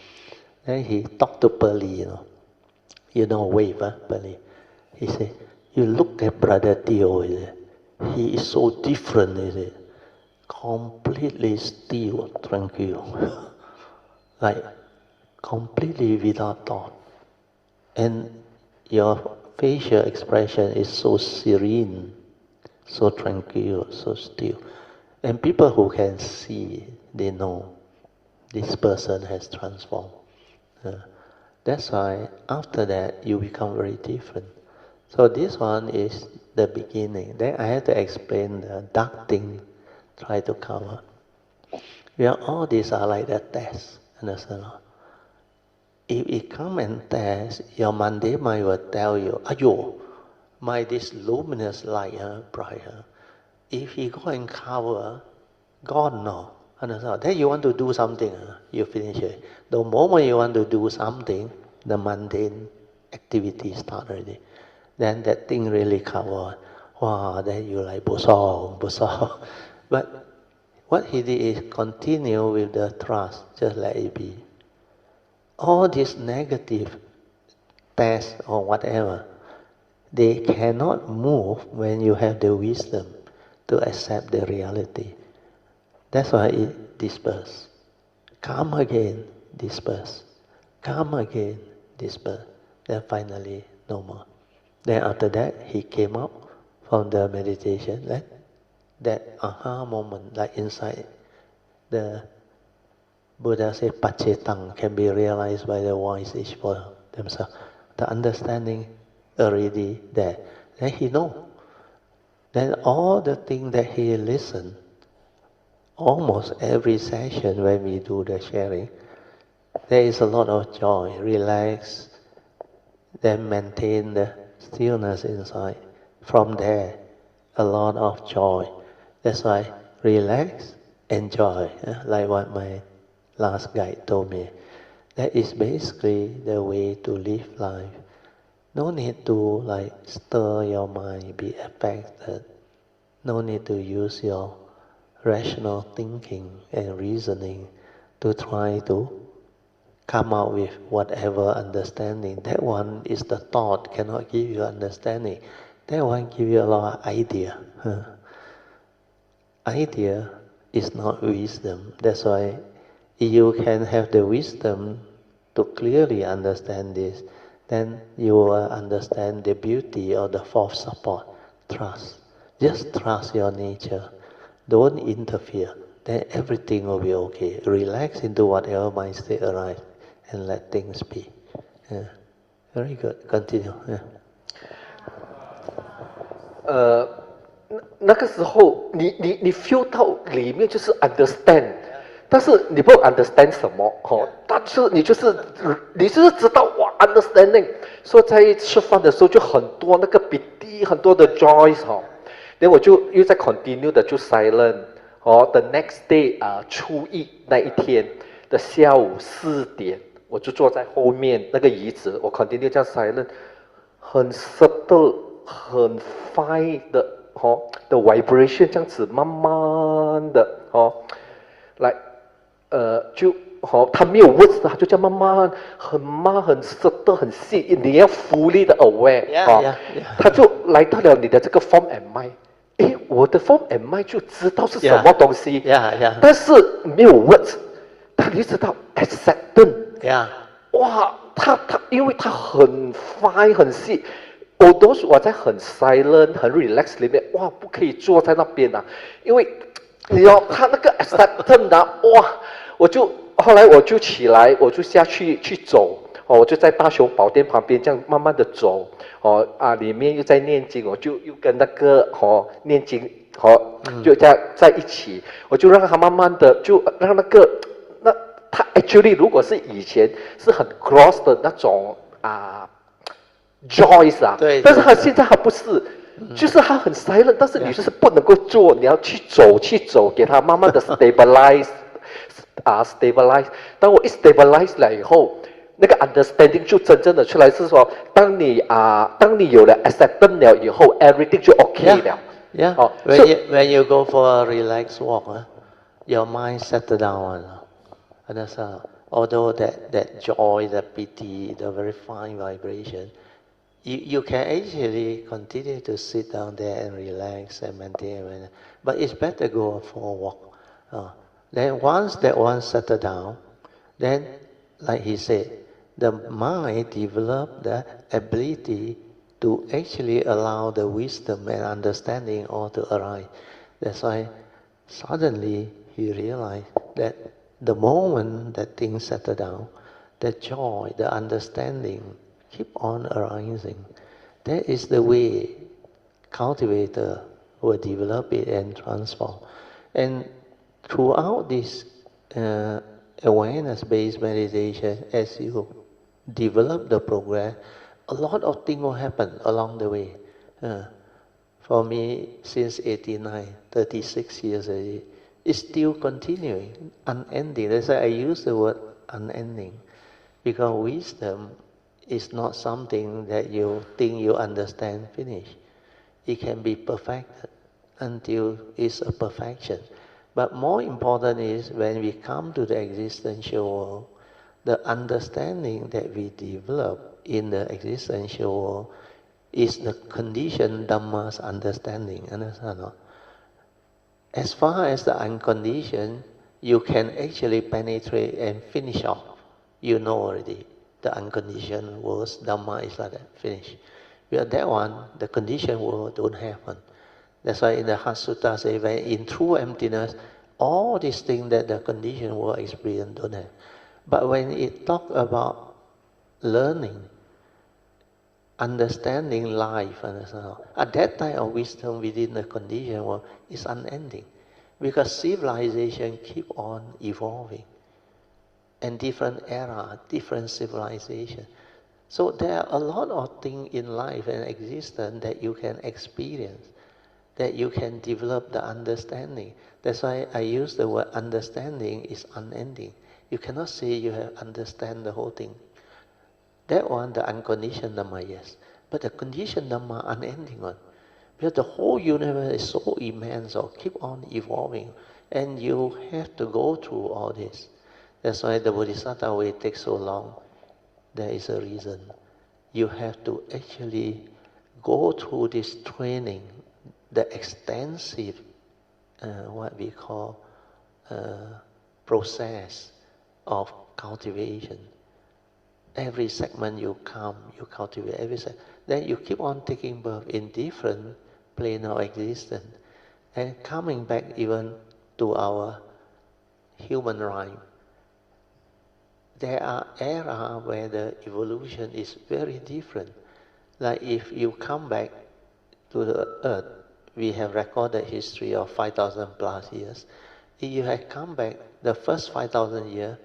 Then he talked to Pali, wave, Pali. He said, you look at Brother Teo, he is so different, is it? Completely still, tranquil. Like, completely without thought. And your facial expression is so serene, so tranquil, so still. And people who can see, they know this person has transformed. That's why after that you become very different. So this one is the beginning. Then I have to explain the dark thing, try to cover. All these are like the test, understand? If it come and test, your Monday mind will tell you, ayo, my this luminous light, brighter. If he go and cover, God no. Understand? Then you want to do something, you finish it. The moment you want to do something, the mundane activity start already. Then that thing really cover. Wow, then you like busong. But what he did is continue with the trust, just let it be. All this negative test or whatever, they cannot move when you have the wisdom to accept the reality. That's why it disperses. Come again, disperse. Come again, disperse. Then finally, no more. Then after that, he came up from the meditation. That aha moment, like inside, the Buddha said, Pachetang can be realized by the wise each for themselves. The understanding already there. Then he know. Then all the things that he listened, almost every session when we do the sharing, there is a lot of joy, relax, then maintain the stillness inside. From there, a lot of joy. That's why relax, enjoy, like what my last guide told me. That is basically the way to live life. No need to stir your mind, be affected. No need to use your rational thinking and reasoning to try to come out with whatever understanding. That one is the thought, cannot give you understanding. That one give you a lot of idea. Idea is not wisdom. That's why you can have the wisdom to clearly understand this, then you will understand the beauty of the fourth support, trust. Just trust your nature. Don't interfere. Then everything will be okay. Relax into whatever mind state arrives and let things be. Very good. Continue. 那个时候你 feel 到里面就是 understand， 但是你不 understand 什么但是你就是知道哇 understanding， 所以在吃饭的时候就很多那个比例，很多的 joys then 我就又在 continue 的就 silent the next day 初一那一天的下午4点，我就坐在后面那个椅子，我 continue 这样 silent， 很 subtle 很 fine 的的 vibration 这样子慢慢的来就它没有 words 的，它就这样慢慢很慢很 subtle 很细，你要 fully 的 aware 它就来到了你的这个 form and mind。诶，我的 form and mind 就知道是什么东西，但是没有 words， 但你知道 acceptance，哇，它因为它很 fine 很细。我在很 silent 很 relax 里面，哇，不可以坐在那边啊，因为你知道他那个 acceptance 哇，后来我就起来，我就下去走，我就在大雄宝殿旁边这样慢慢的走，里面又在念经，我就又跟那个念经，就这样在一起，我就让他慢慢的，就让他 actually 如果是以前是很 gross 的那种joys 但是他现在他不是，就是他很 silent， 但是你就是不能够做，你要去走，给他慢慢的 stabilize， 当我一 stabilize 了以后，那个 understanding 就真正的出来，是说，当你有了 acceptance 了以后 ，everything 就 OK 了。When you go for a relaxed walk, your mind settle down. Understand? Although that joy, that pity, the very fine vibration, you can actually continue to sit down there and relax and maintain. But it's better go for a walk. Then once that one settle down, then, like he said, the mind develop the ability to actually allow the wisdom and understanding all to arise. That's why suddenly he realized that the moment that things settle down, the joy, the understanding keep on arising. That is the way cultivator will develop it and transform. And throughout this awareness-based meditation, as you develop the progress, a lot of things will happen along the way. For me, since 89, 36 years already, it's still continuing, unending. That's why I use the word unending, because wisdom is not something that you think you understand, finish. It can be perfected until it's a perfection. But more important is when we come to the existential world, the understanding that we develop in the existential world is the conditioned Dhamma's understanding. Understand? No? As far as the unconditioned, you can actually penetrate and finish off. You know already. The unconditioned words, Dhamma is like that, finish. But that one, the conditioned world don't happen. That's why in the Heart Sutta say, when in true emptiness, all these things that the conditioned world experience don't have. But when it talk about learning, understanding life, at that type of wisdom within the conditioned world is unending. Because civilization keep on evolving. And different era, different civilization. So there are a lot of things in life and existence that you can experience, that you can develop the understanding. That's why I use the word understanding is unending. You cannot say you have understand the whole thing. That one, the unconditioned Dhamma, yes. But the conditioned Dhamma, unending one. Because the whole universe is so immense or keep on evolving. And you have to go through all this. That's why the Bodhisattva way takes so long. There is a reason. You have to actually go through this training, the extensive, what we call, process of cultivation. Every segment you come, you cultivate every segment. Then you keep on taking birth in different plane of existence. And coming back even to our human rhyme. There are eras where the evolution is very different. Like if you come back to the earth, we have recorded history of 5,000 plus years. If you had come back, the first 5,000 years,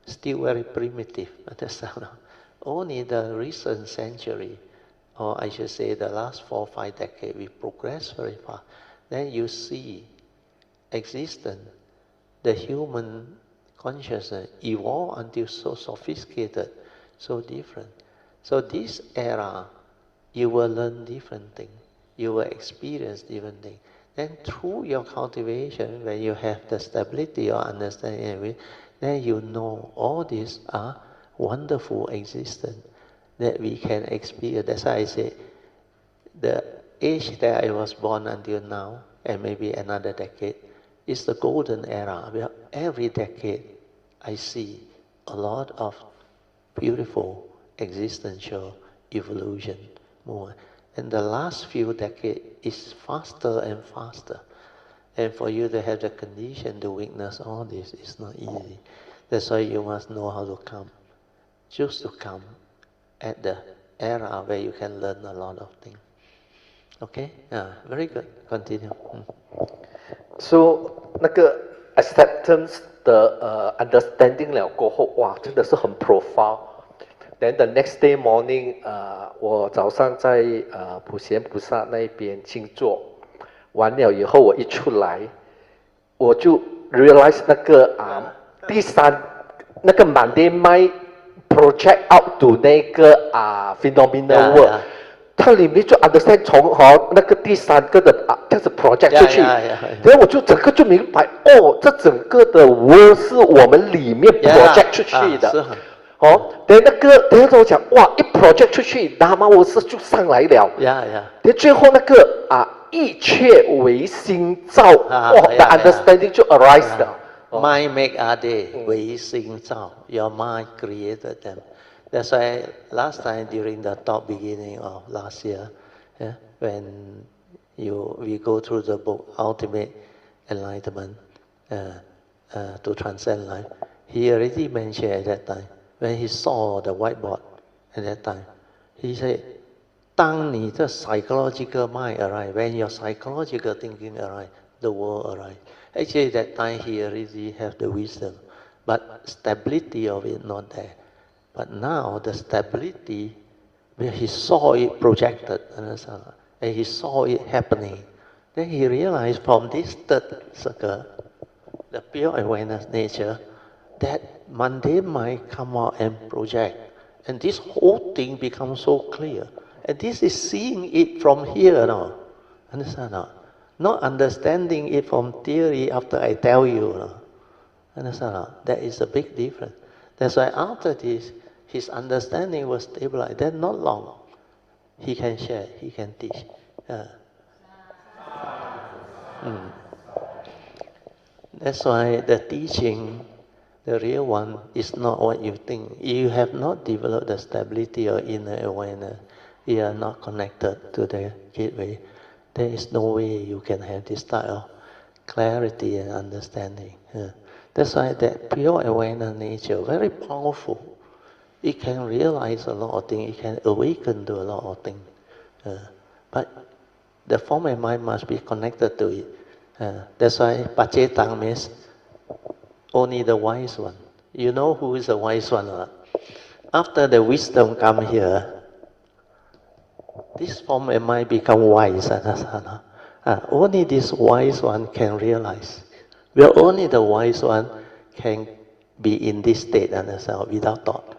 still very primitive. Only the recent century, or I should say the last 4 or 5 decades, we progress very fast. Then you see existence, the human consciousness evolved until so sophisticated, so different. So this era you will learn different things. You will experience different things. Then through your cultivation, when you have the stability or understanding of it, then you know all these are wonderful existence that we can experience. That's why I say, the age that I was born until now, and maybe another decade, is the golden era, where every decade I see a lot of beautiful existential evolution movement. And the last few decades is faster and faster. And for you to have the condition to witness all this is not easy. That's why you must know how to come. Choose to come at the era where you can learn a lot of things. Okay? Very good. Continue. So 那个 acceptance 的understanding 了过后，哇，真的是很 profound。Then the next day morning，我早上在普贤菩萨那边静坐，完了以后我一出来，我就 realize 那个第三那个 Monday mind project out to 那个phenomenal world。它里面就 understand 从那个第三个的这样子 project 出去，然后我就整个就明白，哦，这整个的 world 是我们里面 project 出去的，等那个等下我讲，哇，一 project 出去，Dhamma 我是就上来了，等最后那个一切唯心造，哇，the understanding 就 arise 了。Mind make a day， 唯心造 ，your mind created them。That's why last time during the talk beginning of last year, when we go through the book Ultimate Enlightenment to Transcend Life, he already mentioned at that time, when he saw the whiteboard at that time, he said, 当你的 psychological mind arrive, when your psychological thinking arrive, the world arrive. Actually, that time he already have the wisdom, but stability of it not there. But now the stability, where he saw it projected, and he saw it happening, then he realized from this third circle, the pure awareness nature, that mundane mind come out and project, and this whole thing becomes so clear. And this is seeing it from here now, understand now? Not understanding it from theory after I tell you now, understand now? That is a big difference. That's why after this, his understanding was stabilized. Then not long, he can share, he can teach. That's why the teaching, the real one, is not what you think. You have not developed the stability or inner awareness. You are not connected to the gateway. There is no way you can have this type of clarity and understanding. That's why that pure awareness nature, very powerful. It can realize a lot of things. It can awaken to a lot of things. But the form and mind must be connected to it. That's why Pacetang means only the wise one. You know who is the wise one? After the wisdom come here, this form and mind become wise. Only this wise one can realize. Well, only the wise one can be in this state without thought.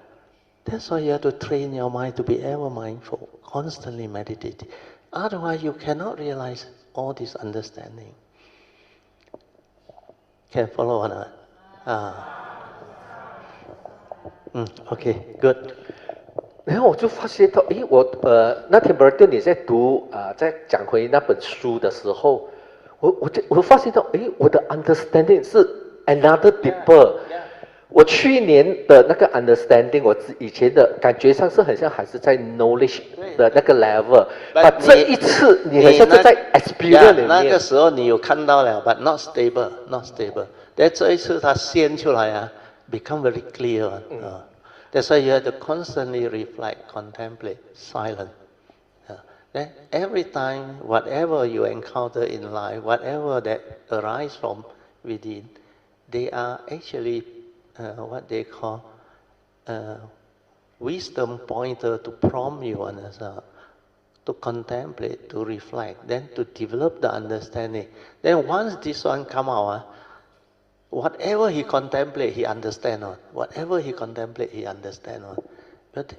That's why you have to train your mind to be ever mindful, constantly meditating. Otherwise, you cannot realize all this understanding. Can follow or not? Okay, good. 然后我就发现到，我那天 birthday 你在读在讲回那本书的时候，我发现到，我的 understanding 是 another deeper。我去年的那个 understanding， 我以前的感觉上是很像还是在 knowledge 的那个 level， 但这一次你很像是在 experience 里面。那个时候你有看到了 ，but not stable, not stable。但这一次它现出来become very clear。That's why you have to constantly reflect, contemplate, silent. Then every time, whatever you encounter in life, whatever that arises from within, they are actually what they call wisdom pointer to prompt you to contemplate, to reflect, then to develop the understanding. Then once this one come out, whatever he contemplate, he understand on. Whatever he contemplate, he understand on. But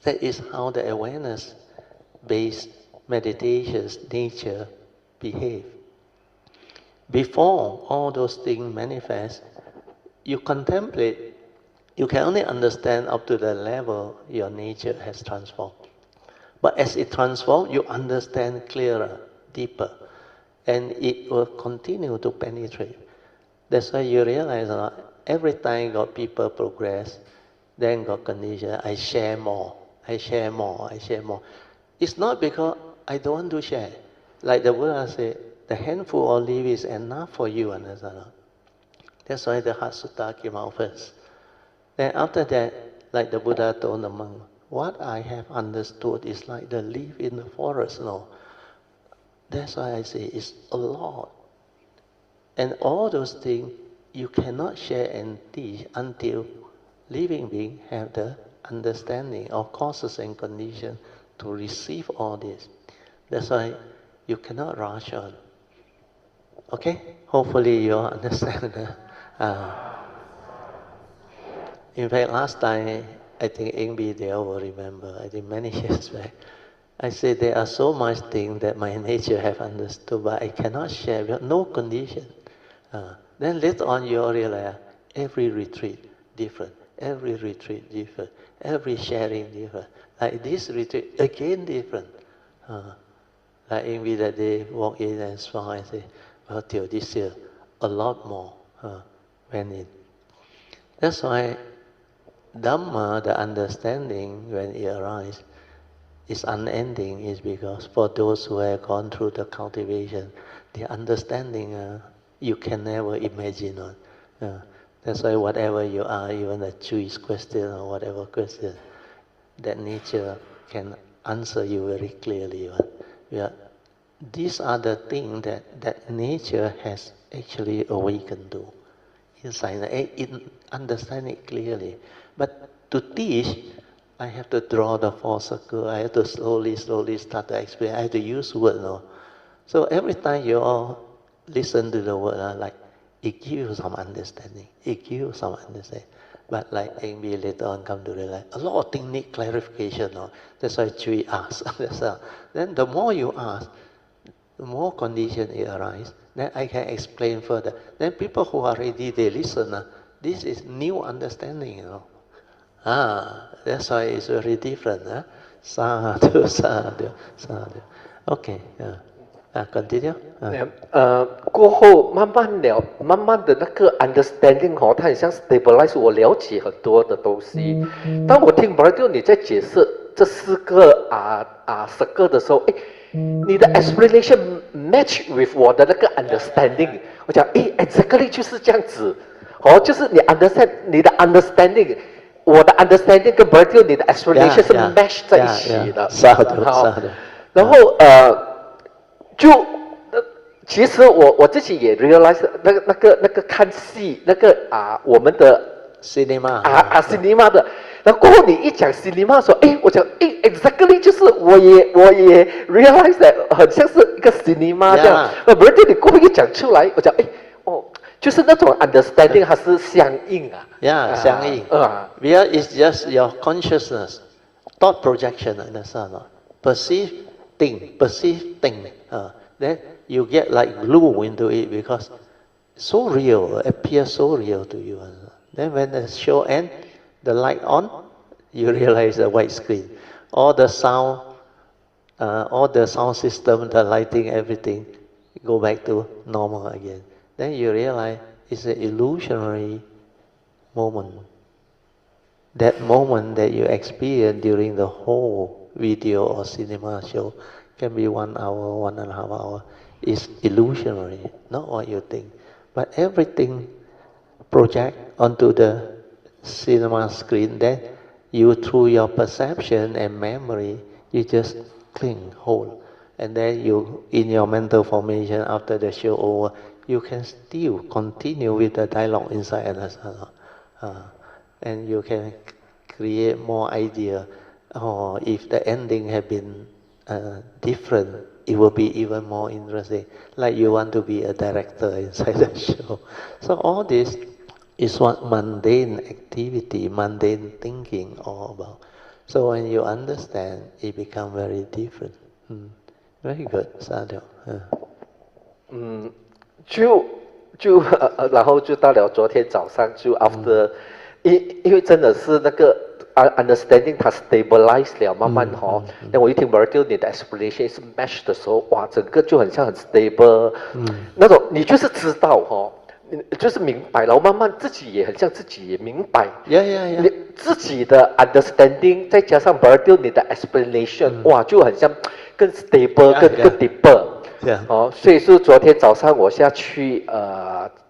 that is how the awareness based meditations, nature, behave. Before all those things manifest, you contemplate, you can only understand up to the level your nature has transformed. But as it transforms, you understand clearer, deeper, and it will continue to penetrate. That's why you realize every time got people progress, then got condition, I share more, I share more, I share more. It's not because I don't want to share. Like the Buddha said, the handful of leaf is enough for you, understand? That's why the Heart Sutta came out first. Then after that, like the Buddha told the monk, what I have understood is like the leaf in the forest, no. That's why I say it's a lot. And all those things you cannot share and teach until living beings have the understanding of causes and conditions to receive all this. That's why you cannot rush on. Okay? Hopefully you understand. In fact, last time, I think Ingbi there will remember, I think many years back, I said there are so much things that my nature have understood, but I cannot share, with no condition. Then later on you realize every retreat different, every retreat different, every sharing different. Like this retreat, again different. Like Ingbi that day walk in and smile and say, well, till this year, a lot more went in. That's why Dhamma, the understanding, when it arises, is unending, is because for those who have gone through the cultivation, the understanding you can never imagine on. That's why whatever you are, even a Jewish question or whatever question, that nature can answer you very clearly. These are the things that nature has actually awakened to inside. It understand it clearly. But to teach, I have to draw the four circles. I have to slowly start to explain. I have to use words. No? So every time you all listen to the word, like it gives you some understanding. It gives you some understanding. But like Amy later on come to realize, a lot of things need clarification. No? That's why Chui asks. Then the more you ask, the more condition it arises, then I can explain further. Then people who are ready, they listen. This is new understanding, that's why it's very different. Sadhu, sadhu, sadhu. Okay, continue. 过后慢慢的那个 understanding 它很像 stabilize 我了解很多的东西。当我听 Brother 你在解释这4个circle 的时候，你的 explanation match with 我的那个 understanding， 我讲exactly 就是这样子，就是你 understand 你的 understanding， 我的 understanding 跟 Brother 你的 explanation 是 match 在一起的。然后就其实我自己也 realize 那个看戏我们的 cinema cinema 的。然后过后你一讲 cinema 的时候，我讲exactly 就是我也 realize that 很像是一个 cinema 这样。那不是你过后一讲出来，我讲就是那种 understanding 它是相应相应。Because it's just your consciousness, thought projection, understand? Perceive thing. Then you get like glue into it because so real, appears so real to you. Then when the show ends, the light on, you realize the white screen. All the sound system, the lighting, everything, go back to normal again. Then you realize it's an illusionary moment. That moment that you experience during the whole video or cinema show can be 1 hour, 1.5 hours. Is illusionary, not what you think. But everything project onto the cinema screen, then you, through your perception and memory, you just cling, hold. And then you, in your mental formation after the show over, you can still continue with the dialogue inside another. And you can create more idea. If the ending had been different, it will be even more interesting. Like you want to be a director inside the show. So all this is what mundane activity, mundane thinking all about. So when you understand, it becomes very different. Very good, Sadhu. 然后就到了昨天早上就 after，因为真的是那个understanding 它 stabilize 了，慢慢那我一听 Virgil 你的 explanation 是 match 的时候，哇，整个就很像很 stable，那种你就是知道你就是明白，然后慢慢自己也很像自己也明白，你自己的 understanding 再加上 Virgil 你的 explanation，哇，就很像更 stable，更 deeper。所以是昨天早上我下去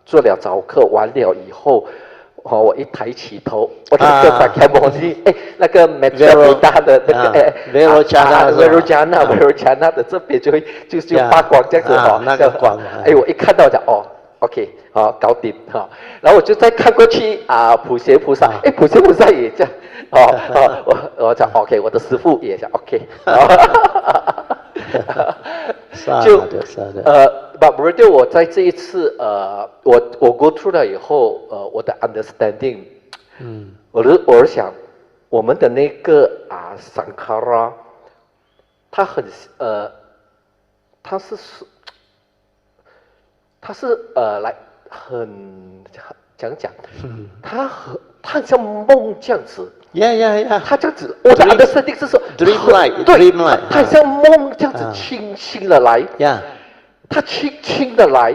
做了早课完了以后，我一抬起头，我那个萨卡摩尼，那个 Metropolitan 的那个Verojana 的这边就发光这样子那个光，我一看到就OK， 搞定然后我就再看过去普贤菩萨，普贤菩萨也这样，我讲 OK， 我的师父也讲 OK， 就but Virgil 我在这一次我 go through 了以后我的 understanding，我想我们的那个Sankara， 他很他是来很讲，他很像梦这样子。他这样子，我的 understanding 是说 dreamlike， 对，他很像梦这样子轻轻的来，他轻轻的来，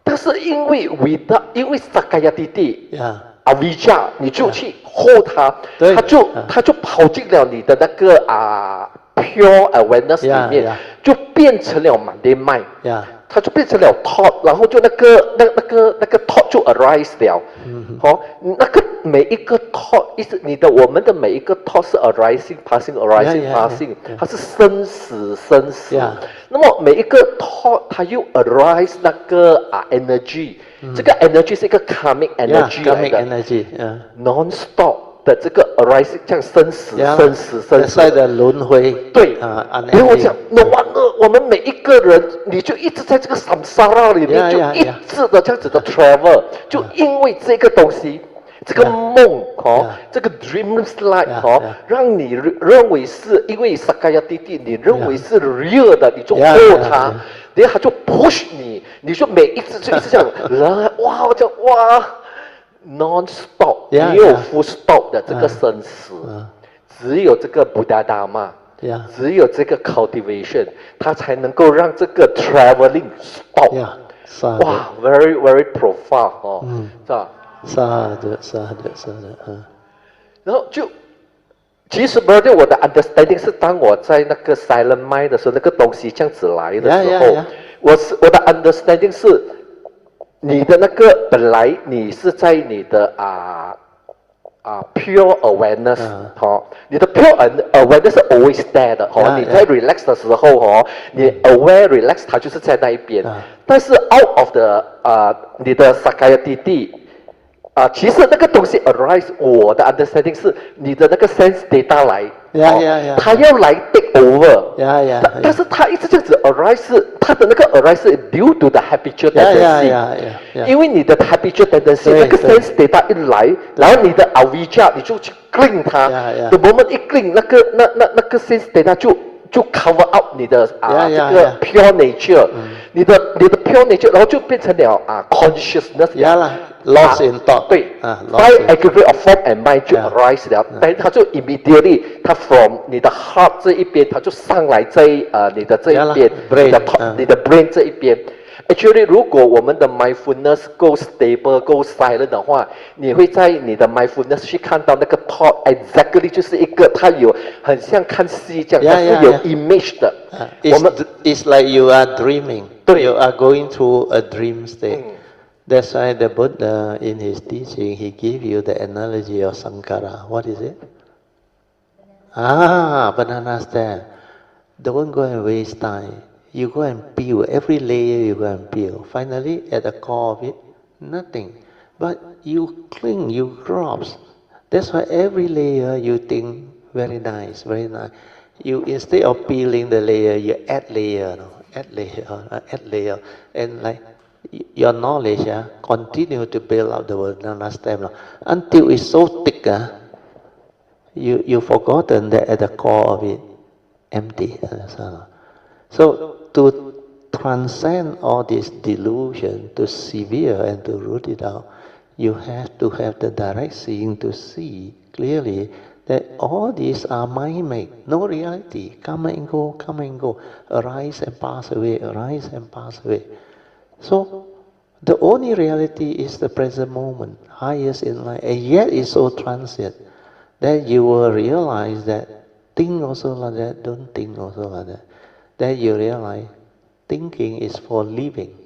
但是因为Sakaya Didi，Avijja， 你就去 hold 他就跑进了你的那个pure awareness 里面，就变成了 Monday mind，它就变成了 thought， 然后就那个 thought 就 arise 了，那个每一个 thought， 我们的每一个 thought 是 arising passing， 它是生死。那么每一个 thought 它又 arise 那个energy，这个 energy 是一个 karmic energy 来的，non stop 的这个 arising， 这样生死，在的轮回。对，因为我讲，那完了，我们每一个人，你就一直在这个 samsara 里面，就一直的这样子的 travel， 就因为这个东西，这个梦这个 dreams life 让你认为是因为 Sakaya Didi， 你认为是 real 的，你就 hold 它，然后它就 push 你，你就每一次就一直这样，哇，我讲哇。non stop， 没有 full stop 的这个生死，只有这个 Buddha Dhamma， 只有这个 cultivation， 它才能够让这个 traveling stop。哇 ，very very profound 是吧？是的。然后其实 Brother， 我的 understanding 是当我在那个 silent mind 的时候，那个东西这样子来的时候，我的 understanding 是。你的那个本来你是在你的pure awareness， 你的 pure awareness 是 always there 的，你在 relax 的时候你 aware relax 它就是在那一边，但是 out of the 你的 Sakaya Didi，其实那个东西 arise， 我的 understanding 是你的那个 sense data 来，它要来 take over， 但是它一直这样子 arise， 它的那个 arise 是 due to the habitual tendency， 因为你的 habitual tendency， 那个 sense data 一来，然后你的 avijja 你就去 clean 它，the moment 一 clean， 那个 sense data 就 cover up 你的这个 pure nature， 你的 pure nature， 然后就变成了consciousness， lost in thought， 对，by aggregate of form and mind 就 arise 了，但它就 immediately 它 from 你的 heart 这一边，它就上来你的这一边，你的 brain 这一边。Actually， 如果我们的 mindfulness 够 stable 够 silent 的话，你会在你的 mindfulness 去看到那个 thought exactly 就是一个它有很像看戏这样，它是有 image 的。It's like you are dreaming. You are going through a dream state. That's why the Buddha in his teaching he give you the analogy of Sankara. What is it? Banana stem. Don't go and waste time. You go and peel. Every layer you go and peel. Finally, at the core of it, nothing. But you cling, you grasp. That's why every layer you think very nice, very nice. You instead of peeling the layer, you add layer, add layer, and like your knowledge continue to build up the banana stem until it's so thick. You've forgotten that at the core of it, empty. So to transcend all this delusion, to severe and to root it out, you have to have the direct seeing to see clearly that all these are mind-made, no reality. Come and go, come and go. Arise and pass away, arise and pass away. So the only reality is the present moment, highest in life, and yet it's so transient that you will realize that think also like that, don't think also like that. Then you realize thinking is for living.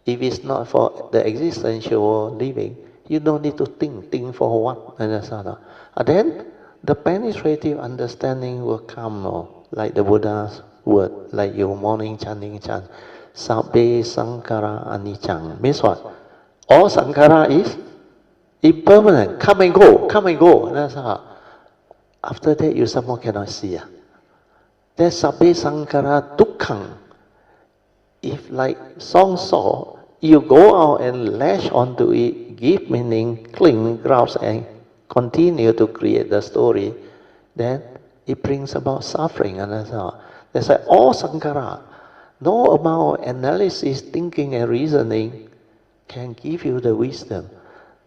If it's not for the existential living, you don't need to think. Think for what? And then the penetrative understanding will come, like the Buddha's word, like your morning chanting chant. Sabbe Sankara Anicang. Means what? All Sankara is impermanent. Come and go, come and go. That's how. After that, you somehow cannot see. That Sabbe Sankara Dukkhang. If like song saw, you go out and lash onto it, give meaning, cling, grasp, and continue to create the story, then it brings about suffering. And that's how. That's why all Sankara, no amount of analysis, thinking, and reasoning can give you the wisdom.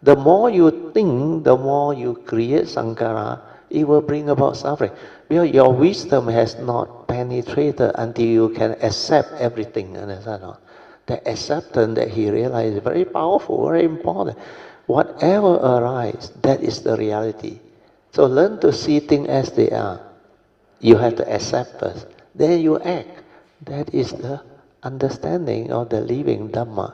The more you think, the more you create Sankara, it will bring about suffering. Because your wisdom has not penetrated until you can accept everything. Understand? The acceptance that he realized is very powerful, very important. Whatever arises, that is the reality. So learn to see things as they are. You have to accept first. Then you act. That is the understanding of the living Dhamma.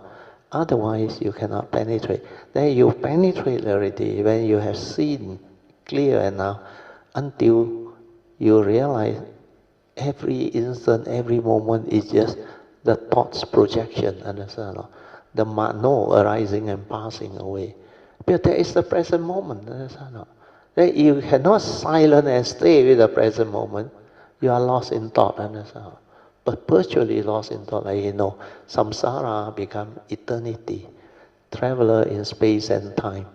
Otherwise, you cannot penetrate. Then you penetrate already when you have seen clear enough until you realize every instant, every moment is just the thought's projection. Understand? The mano arising and passing away. But that is the present moment. Understand? Then you cannot silent and stay with the present moment. You are lost in thought. Understand? Perpetually lost in thought. Like samsara become eternity, traveler in space and time.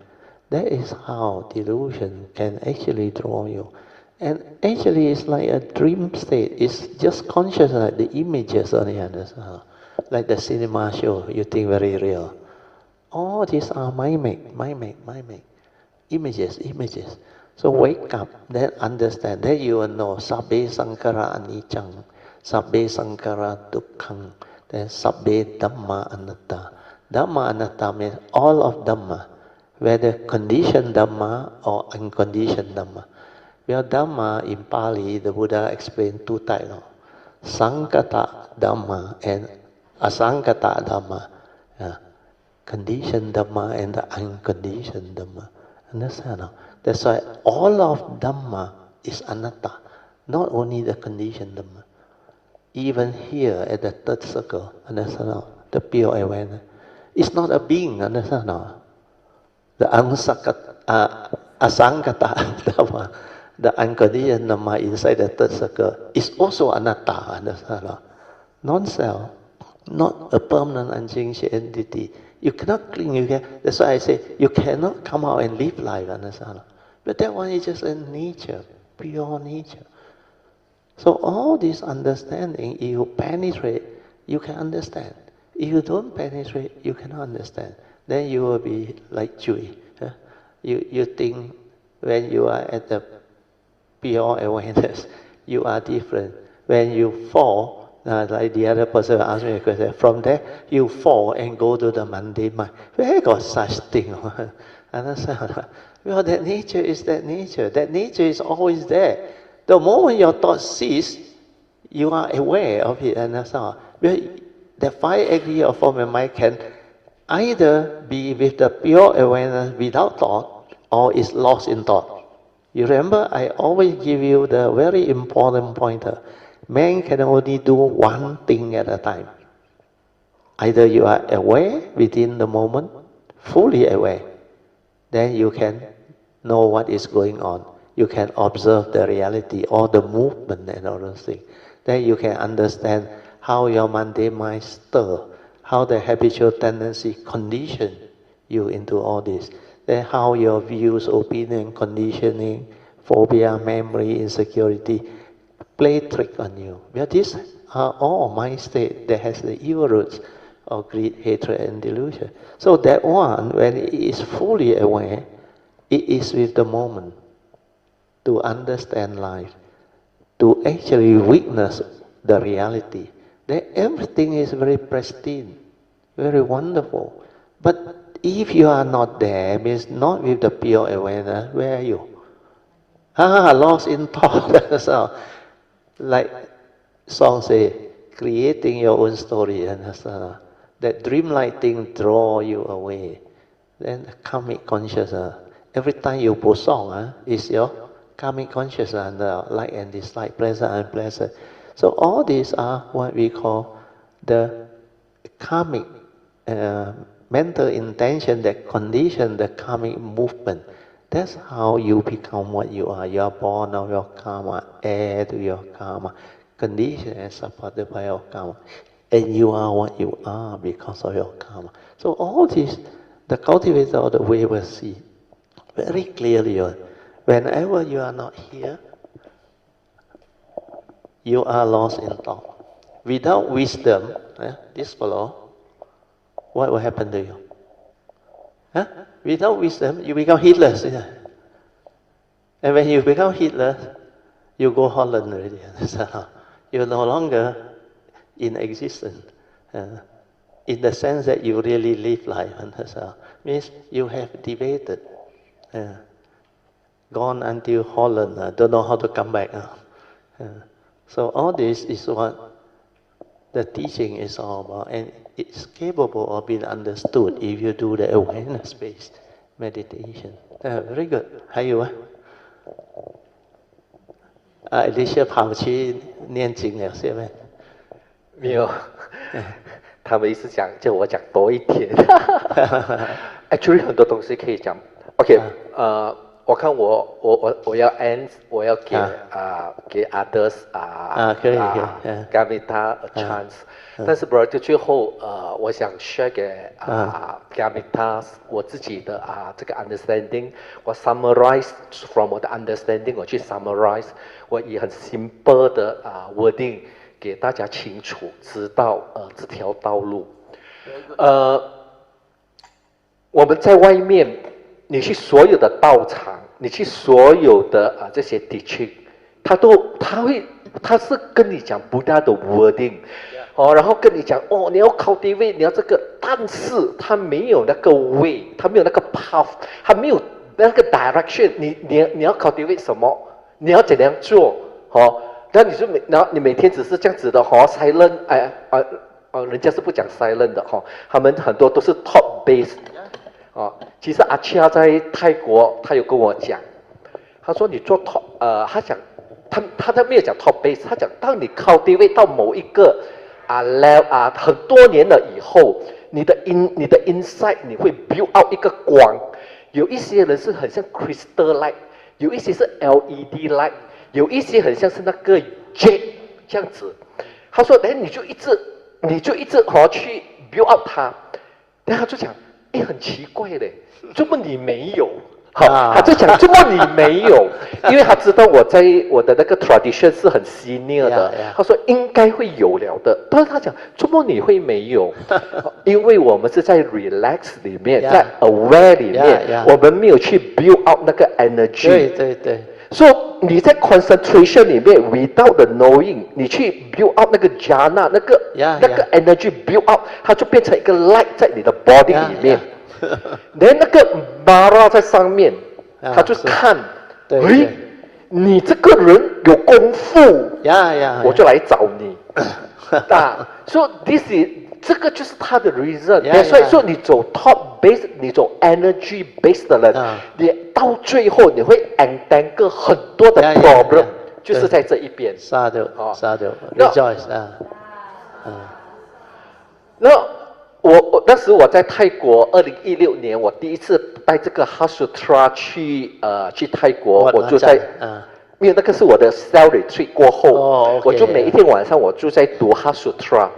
That is how delusion can actually draw you. And actually it's like a dream state. It's just conscious, like the images on the other side. Like the cinema show, you think very real. All these are mind-made. Images. So wake up, then understand, then you will know, Sabbe Sankara Anicang, Sabbe Sankara Dukkhang, then Sabbe Dhamma Anatta. Dhamma Anatta means all of Dhamma, whether conditioned Dhamma or unconditioned Dhamma. Well, Dhamma in Pali, the Buddha explained two types, Sankata Dhamma and Asankata Dhamma. Conditioned Dhamma and the unconditioned Dhamma. Understand? That's why all of Dhamma is anatta, not only the conditioned Dhamma. Even here at the third circle, understand? The pure awareness. It's not a being, understand? The asankata Dhamma, the unconditioned Dhamma inside the third circle is also anatta, understand? Non-self, not a permanent unchanged entity. You cannot cling, that's why I say you cannot come out and live life, understand? But that one is just a nature, pure nature. So all this understanding, if you penetrate, you can understand. If you don't penetrate, you cannot understand. Then you will be like Chui. You think when you are at the pure awareness, you are different. When you fall, like the other person asked me a question, from there you fall and go to the mundane mind. Where got such thing? Understand? Well, that nature is that nature. That nature is always there. The moment your thoughts cease, you are aware of it. Understand? The 5 aggregate of form and mind can either be with the pure awareness without thought, or is lost in thought. You remember, I always give you the very important pointer. Man can only do one thing at a time. Either you are aware within the moment, fully aware, then you can know what is going on. You can observe the reality or the movement and all those things. Then you can understand how your mundane mind stirs, how the habitual tendency condition you into all this. Then how your views, opinion, conditioning phobia, memory, insecurity, play trick on you. Because these are all mind state that has the evil roots of greed, hatred, and delusion. So that one, when it is fully aware, it is with the moment to understand life, to actually witness the reality, that everything is very pristine, very wonderful. But if you are not there, means not with the pure awareness, where are you? Lost in thought. So, like song say, creating your own story, and that dreamlike thing draw you away. Then karmic consciousness. Every time you put song, is your karmic consciousness and like and dislike, pleasant and unpleasant. So all these are what we call the karmic mental intention that condition the karmic movement. That's how you become what you are. You are born of your karma, heir to your karma, conditioned and supported by your karma. And you are what you are because of your karma. So all this, the cultivator of the way will see very clearly. Whenever you are not here, you are lost in thought. Without wisdom, this fellow, what will happen to you? Without wisdom, you become heedless. And when you become heedless, you go Holland already. You're no longer in existence. In the sense that you really live life. Means you have debated. Gone until Holland, don't know how to come back. So all this is what the teaching is all about, and it's capable of being understood if you do the awareness-based meditation. Very good. 还有啊，Alicia 跑去念经了，是吗？没有，他们一直讲叫我讲多一点。Actually 很多东西可以讲。OK，我看我要 end， 我要给给 others 可以给他 a chance。但是 brother 最后我想 share 给Kalyanamittas 我自己的这个 understanding， 我 summarize from 我的 understanding， 我去 summarize， 我以很 simple 的wording 给大家清楚知道这条道路。我们在外面。你去所有的道场，你去所有的这些 teaching， 他是跟你讲 Buddha 的 wording， 然后跟你讲你要 cultivate， 你要这个，但是他没有那个 way， 他没有那个 path， 他没有那个 direction， 你要 cultivate 什么，你要怎样做，那你每天只是这样子的silent， 人家是不讲 silent 的他们很多都是 thought based。其实阿恰在泰国，他有跟我讲，他说你做 top， 他讲他没有讲 top base， 他讲当你 cultivate 到某一个很多年了以后，你的 inside 你会 build out 一个光，有一些人是很像 crystal light， 有一些是 LED light， 有一些很像是那个 jet 这样子。他说，你就一直去 build up 它，然后他就讲。很奇怪的，怎么你没有？他就讲怎么你没有？因为他知道我在我的那个 tradition 是很 senior 的，他说应该会有了的，但是他讲怎么你会没有？因为我们是在 relax 里面，在 aware 里面，我们没有去 build up 那个 energy。对。所以你在 concentration 里面 without the knowing， 你去 build up 那个 jhana， 那个 energy build up， 它就变成一个 light 在你的 body 里面。连那个 Mara 在上面，他就看，你这个人有功夫，我就来找你。所以这个就是他的 reason。所以说你走 top base， 你走 energy base 的人，你到最后你会 entangle 很多的 problem， 就是在这一边。杀掉 ，rejoice 那我那时我在泰国，2016年我第一次带这个 Hasutra 去泰国，我就在因为那个是我的 self retreat 过后，我就每一天晚上我就在读 Heart Sutra。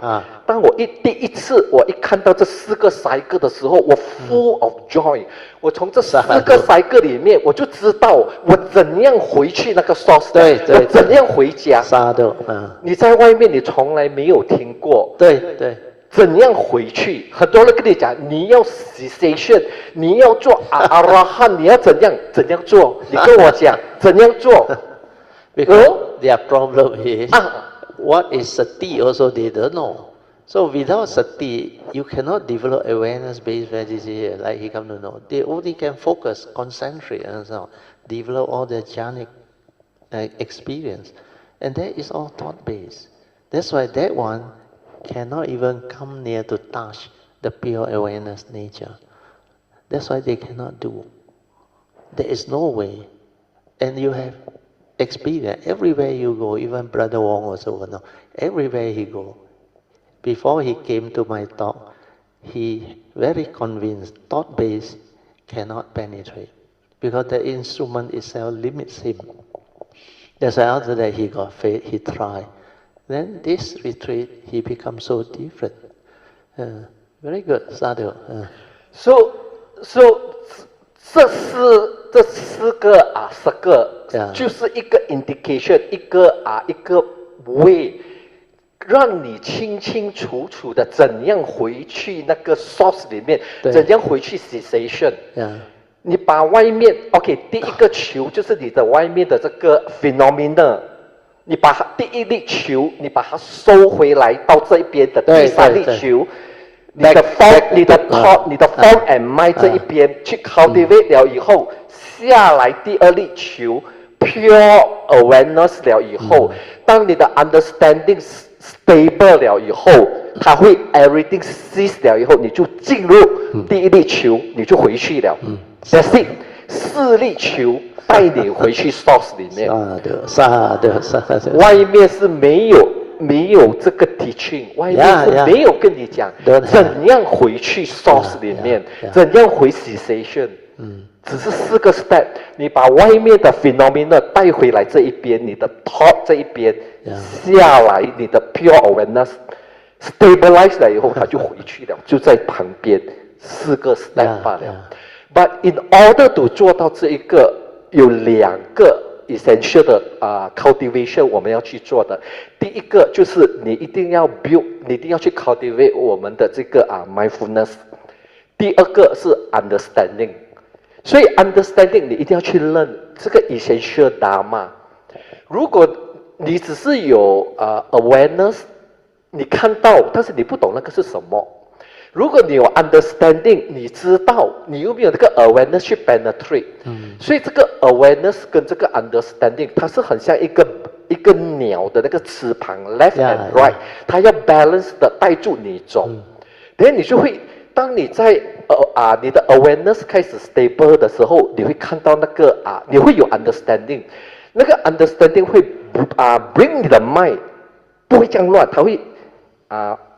当我第一次我一看到这4个 cycle 的时候，我 full of joy。我从这4个 cycle 里面，我就知道我怎样回去那个 source， 我怎样回家。你在外面你从来没有听过。对。怎样回去？很多人跟你讲，你要 cessation， 你要做阿拉汉，你要怎样做？你跟我讲怎样做？Because their problem is what is sati also they don't know. So without sati, you cannot develop awareness-based meditation like he come to know. They only can focus, concentrate, and so on, develop all the jhanic experience, and that is all thought-based. That's why that one cannot even come near to touch the pure awareness nature. That's why they cannot do. There is no way. And you have experience. Everywhere you go, even Brother Wong also will know. Everywhere he go. Before he came to my talk, he very convinced thought-based cannot penetrate. Because the instrument itself limits him. That's why after that he got faith, he tried. Then this retreat, he becomes so different. Very good, Sadhu. So 这4个10个就是一个 indication， 一个 way， 让你清清楚楚的怎样回去那个 source 里面，怎样回去 cessation。你把外面 OK， 第一个球就是你的外面的这个 phenomena。你把第一粒球，你把它收回来到这边的第3粒球，你的 thought， 你的 form and mind 这一边去 cultivate 了以后，下来第2粒球 pure awareness 了以后，当你的 understanding stable 了以后，它会 everything cease 了以后，你就进入第1粒球，你就回去了。That's it， 4粒球。带你回去 source 里面，外面是没有这个 teaching， 外面是没有跟你讲怎样回去 source 里面，怎样回 cessation， 只是4个 step， 你把外面的 phenomena 带回来这一边，你的 thought 这一边下来，你的 pure awareness stabilize 了以后，它就回去了，就在旁边4个 step 罢了。But in order to 做到这一个。有2个 essential 的cultivation 我们要去做的。第一个就是你一定要 build， 你一定要去 cultivate 我们的这个mindfulness。第二个是 understanding， 所以 understanding 你一定要去认这个 essential Dhamma。如果你只是有awareness， 你看到，但是你不懂那个是什么。如果你有 understanding， 你知道，你又没有那个 awareness 去 penetrate，所以这个 awareness 跟这个 understanding， 它是很像一个鸟的那个翅膀 left and right， 它要 balance 的带住你走，然后你就会，当你在你的 awareness 开始 stable 的时候，你会看到那个你会有 understanding， 那个 understanding 会bring 你的 mind 不会这样乱，它会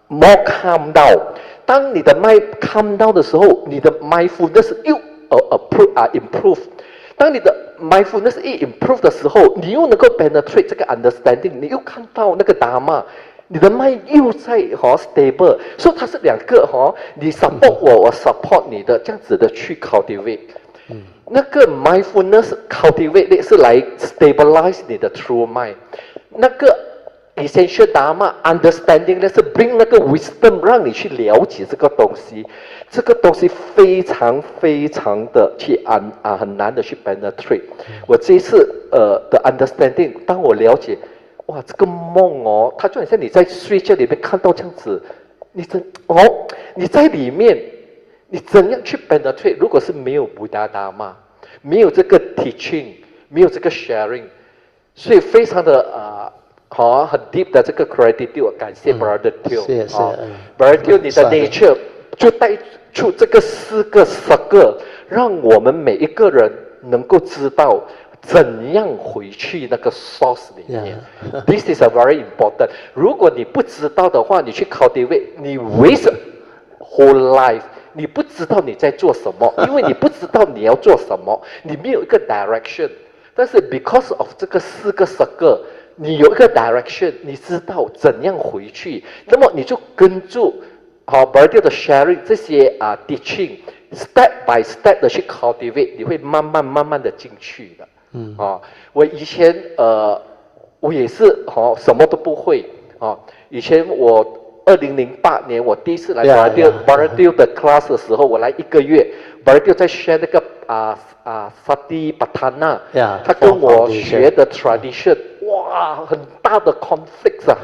more calm down。当你的 mind calm down 的时候，你的 mindfulness 又improve。当你的 mindfulness 一 improve 的时候，你又能够 penetrate 这个 understanding， 你又看到那个 Dhamma， 你的 mind 又在stable， 所以它是2个你 support 我 support 你的这样子的去 cultivate。那个 mindfulness cultivate 是来 stabilize 你的 true mind， 那个essential Dhamma understanding 呢是 bring 那个 wisdom 让你去了解这个东西，这个东西非常非常的去很难的去 penetrate。我这一次的 understanding， 当我了解，哇，这个梦它就好像你在睡觉里面看到这样子，你在里面，你怎样去 penetrate？ 如果是没有 Buddha Dhamma， 没有这个 teaching， 没有这个 sharing， 所以非常的很 deep 的这个 gratitude， 感谢 Brother Teo。Brother Teo， 你的 nature 就带出这个4个 circle， 让我们每一个人能够知道怎样回去那个 source 里面。This is a very important。如果你不知道的话，你去 cultivate， 你 waste whole life， 你不知道你在做什么，因为你不知道你要做什么，你没有一个 direction。但是 because of 这个4个 circle， 你有一个 direction， 你知道怎样回去，那么你就跟住Baratil 的 sharing 这些teaching。Step by step 的去 cultivate， 你会慢慢的进去的。我以前我也是什么都不会以前我2008年我第一次来 Baratil 的 class 的时候，我来1个月 ，Baratil 在 share 那个Satipatthana， 他跟我学的 tradition， 哇，很大的 conflict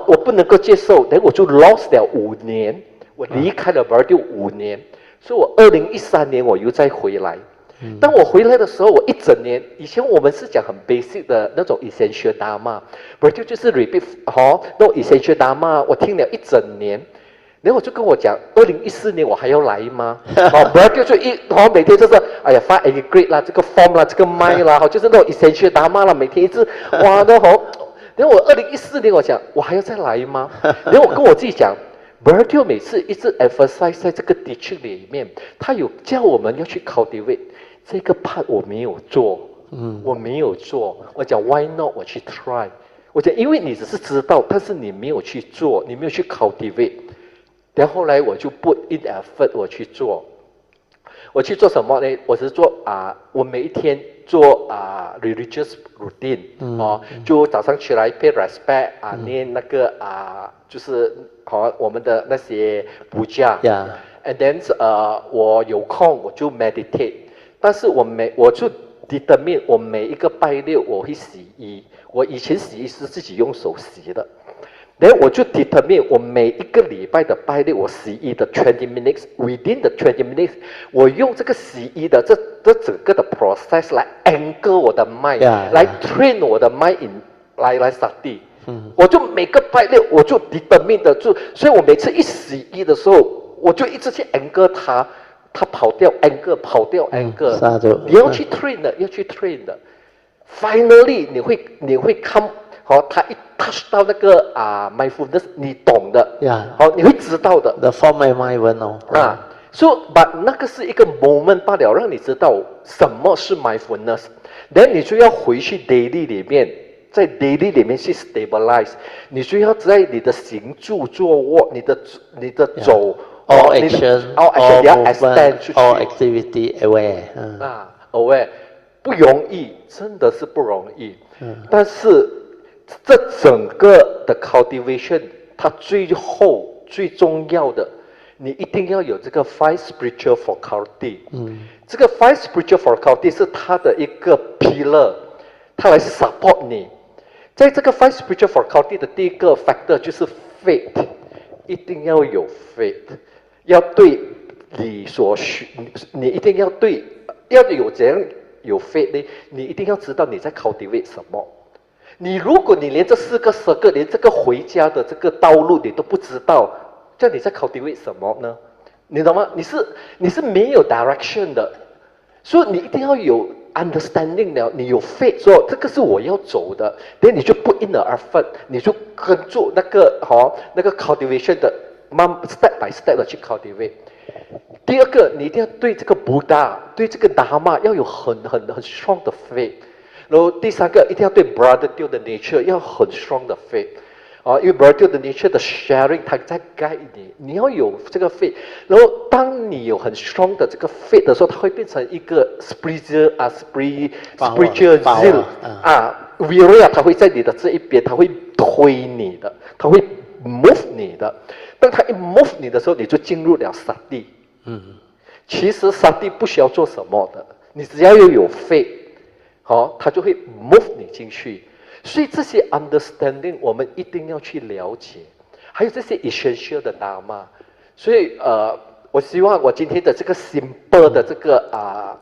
我不能够接受，然后我就 lost 了5年，我离开了 Baratil 5年。所以我2013年我又再回来。当我回来的时候，我1整年，以前我们是讲很 basic 的那种 essential Dhamma， Baratil 就是 repeat 那种 essential Dhamma， 我听了1整年，然后我就跟我讲，2014年我还要来吗？Baratil 就每天就是哎呀发 aggregate 啦，这个 form 啦，这个 mind 啦，就是那种 essential Dhamma 啦，每天一直哇那然后我2014年我讲，我还要再来吗？然后我跟我自己讲。Baratil 每次一直 emphasize 在这个 teaching 里面，他有叫我们要去 cultivate 这个 part， 我没有做，我没有做。我讲 why not？ 我去 try。我讲因为你只是知道，但是你没有去做，你没有去 cultivate。然后后来我就 put in effort， 我去做。我去做什么呢？我是做我每一天做religious routine，就早上起来 pay respect 念那个就是我们的那些puja， and then 我有空我就 meditate， 但是我就 determine 我每一个拜六我会洗衣，我以前洗衣是自己用手洗的。然后我就 determine 我每一个礼拜的拜六我洗衣的20 minutes within the 20 minutes， 我用这个洗衣的这整个的 process 来 anchor 我的 mind， 来 train 我的 mind in 来 study。我就每个拜六我就 determine 的所以我每次一洗衣的时候，我就一直去 anchor 它跑掉 anchor 跑掉 anchor，你要去 train 的，要去 train 的。Finally 你会come。他一 touch 到那个mindfulness， 你懂的，你会知道的。The form my mind will know。So but 那个是一个 moment 罢了，让你知道什么是 mindfulness。Then 你就要回去 daily 里面，在 daily 里面去 stabilize， 你就要在你的行住坐卧，你的走 all action， 你要 extend 出去 all activity aware。aware 不容易，真的是不容易。但是这整个的 cultivation， 它最后最重要的，你一定要有这个 5 spiritual faculty。这个5 spiritual faculty 是它的一个 pillar， 它来 support 你。在这个5 spiritual faculty 的第一个 factor 就是 faith， 一定要有 faith， 要对你所需，你一定要有怎样有 faith 呢？你一定要知道你在 cultivate 什么。如果你连这4个 circle， 连这个回家的这个道路你都不知道，这样你在 cultivate 什么呢？你懂吗？你是没有 direction 的，所以你一定要有 understanding 了，你有 faith 说这个是我要走的，然后你就 put in the effort， 你就跟住那个 cultivation 的step by step 的去 cultivate。第二个，你一定要对这个 Buddha， 对这个 Dhamma 要有很 strong 的 faith。然后第三个，一定要对 Baratil 的 nature 要很 strong 的 faith， 因为 Baratil 的 nature 的 sharing， 它在 guide 你要有这个 faith。然后当你有很 strong 的这个 faith 的时候，它会变成一个 spiritual zeal Virya， 它会在你的这一边，它会推你的，它会 move 你的。当它一 move 你的时候，你就进入了 sati。其实 sati 不需要做什么的，你只要有 faith。它就会 move 你进去，所以这些 understanding 我们一定要去了解，还有这些 essential 的 Dhamma。所以我希望我今天的这个 simple 的这个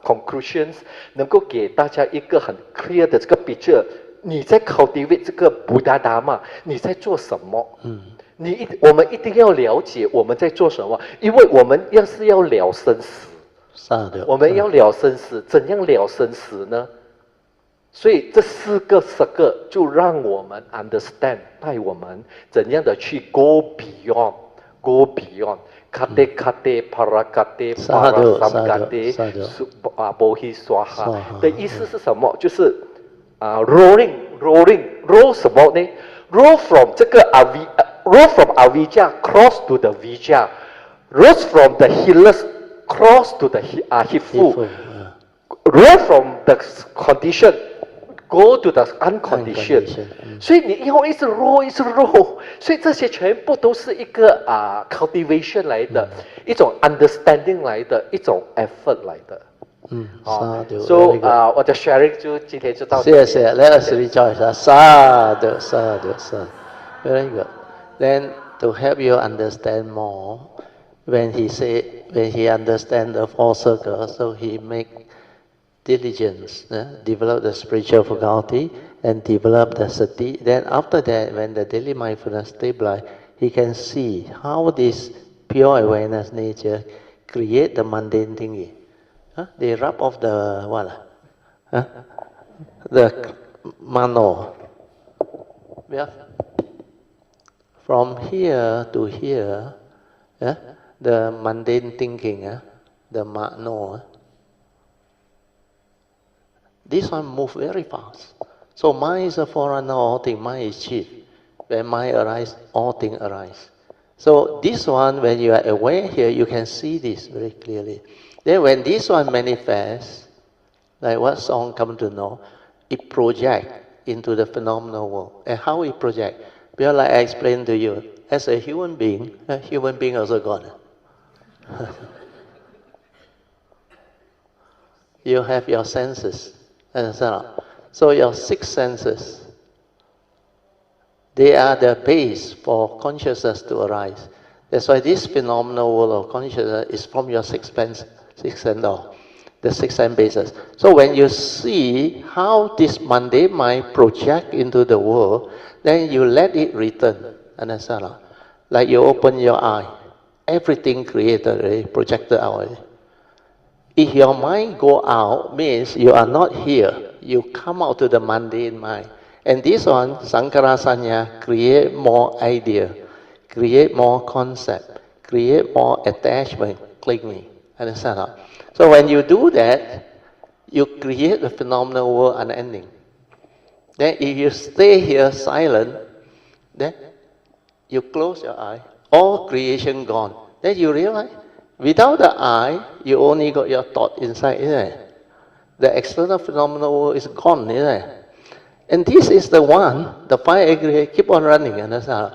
conclusions 能够给大家一个很 clear 的这个 picture。你在 cultivate 这个 Buddha Dhamma， 你在做什么？我们一定要了解我们在做什么，因为我们要了生死，我们要了生死，怎样了生死呢？所以这4个 circle 就让我们 understand， 带我们怎样的去 go beyond， Kate kate parakate Sadhu, parasamkate sadhu. bohi swaha Swaha， 的意思是什么？就是roll 什么呢 ？roll from 这个roll from avijja cross to the vijja, roll from the heedless cross to the heedful, roll from the condition go to the unconditioned。所以你以后一直 roll， 所以这些全部都是一个cultivation 来的，一种 understanding 来的，一种 effort 来的。So 我的 sharing 就今天就到这里。谢谢 ，Let us rejoice. Sadhu, sadhu, sadhu. Very good. Then to help you understand more, when he understand the four circles, so he make diligence, develop the spiritual faculty, and develop the sati. Then after that, when the daily mindfulness stabilize, he can see how this pure awareness nature create the mundane thingy. They rub off the what? The mano. Yeah. From here to here, the mundane thinking, the mano. This one move very fast. So mind is a foreigner, all things, mind is chief. When mind arises, all things arise. So this one, when you are aware here, you can see this very clearly. Then when this one manifests, like what song come to know, it projects into the phenomenal world. And how it projects? Because like I explained to you, as a human being also gone. You have your senses. So your six senses, they are the base for consciousness to arise. That's why this phenomenal world of consciousness is from your six sense bases. So when you see how this mundane mind project into the world, then you let it return. Understand? Like you open your eye, everything created, projected out. If your mind go out, means you are not here. You come out to the mundane mind. And this one, Sankara Sanya, create more idea, create more concept, create more attachment, clinging. Understand? So when you do that, you create the phenomenal world unending. Then if you stay here silent, then you close your eye, all creation gone. Then you realize, without the eye, you only got your thought inside, isn't it? The external phenomenal world is gone, isn't it? And this is the one, the five aggregate keep on running, understand?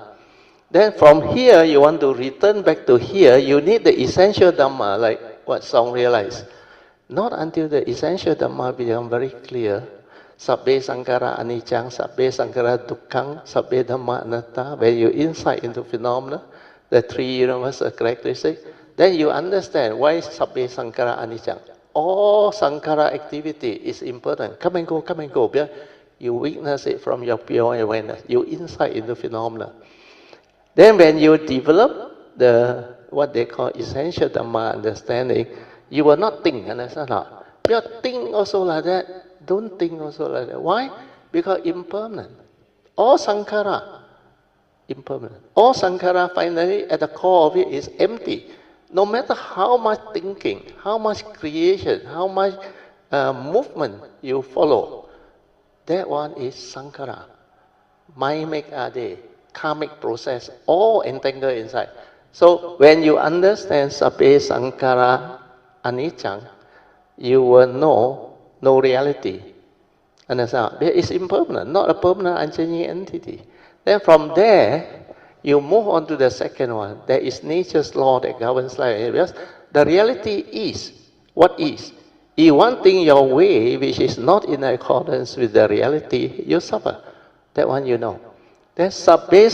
Then from here, you want to return back to here, you need the essential Dhamma, like what Song realized. Not until the essential Dhamma become very clear, Sabbe Sankara Anicang, Sabbe Sankara Dukkhang, Sabbe Dhamma Anatta, when you insight into phenomena, the three universal characteristics, then you understand why Sabbe Sankara Anicang. All Sankara activity is important. Come and go. Yeah? You witness it from your pure awareness. You insight into phenomena. Then when you develop the, what they call essential Dhamma understanding, you will not think, understand? You think also like that, don't think also like that. Why? Because impermanent. All Sankara, impermanent. All Sankara finally at the core of it is empty. No matter how much thinking, how much creation, how much movement you follow, that one is Sankara. Mind make ade, karmic process, all entangled inside. So when you understand Sabbe Sankara Anicang, you will know no reality. Understand? It's impermanent, not a permanent unchanging entity. Then from there, you move on to the second one. There is nature's law that governs life. Because the reality is what is. If one thing your way, which is not in accordance with the reality, you suffer. That one you know. Then Sabbe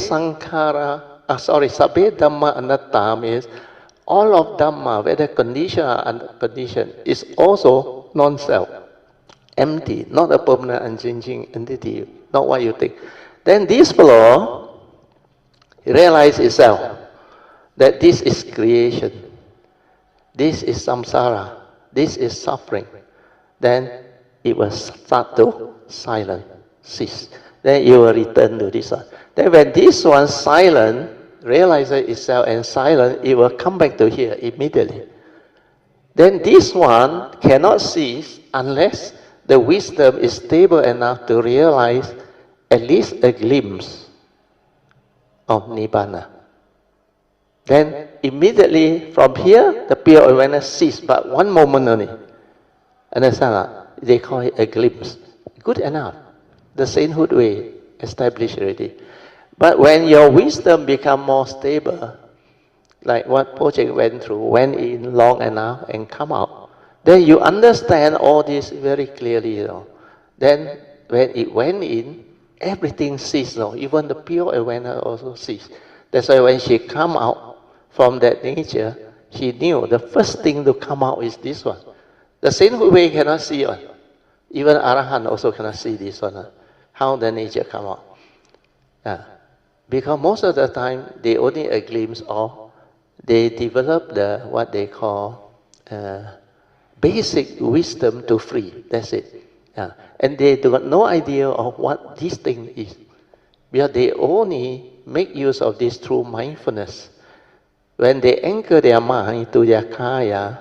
Dhamma Anatta means all of Dhamma, whether condition or unconditioned, is also non-self. Empty, not a permanent unchanging entity, not what you think. Then this fellow realize itself that this is creation, this is samsara, this is suffering. Then it will start to silent, cease. Then you will return to this one. Then when this one silent, realizes itself and silent, it will come back to here immediately. Then this one cannot cease unless the wisdom is stable enough to realize at least a glimpse of Nibbana. Then immediately from here, the pure awareness ceases, but one moment only. Understand? They call it a glimpse. Good enough. The sainthood way established already. But when your wisdom becomes more stable, like what Project went through, went in long enough and come out, then you understand all this very clearly. Then when it went in, everything ceased. Even the pure awareness also ceased. That's why when she come out from that nature, she knew the first thing to come out is this one. The sainthood way cannot see it. Even Arahant also cannot see this one. How the nature come out. Because most of the time, they only a glimpse of, they develop the, what they call, basic wisdom to free. That's it. And they do got no idea of what this thing is. Because they only make use of this through mindfulness. When they anchor their mind to their kaya,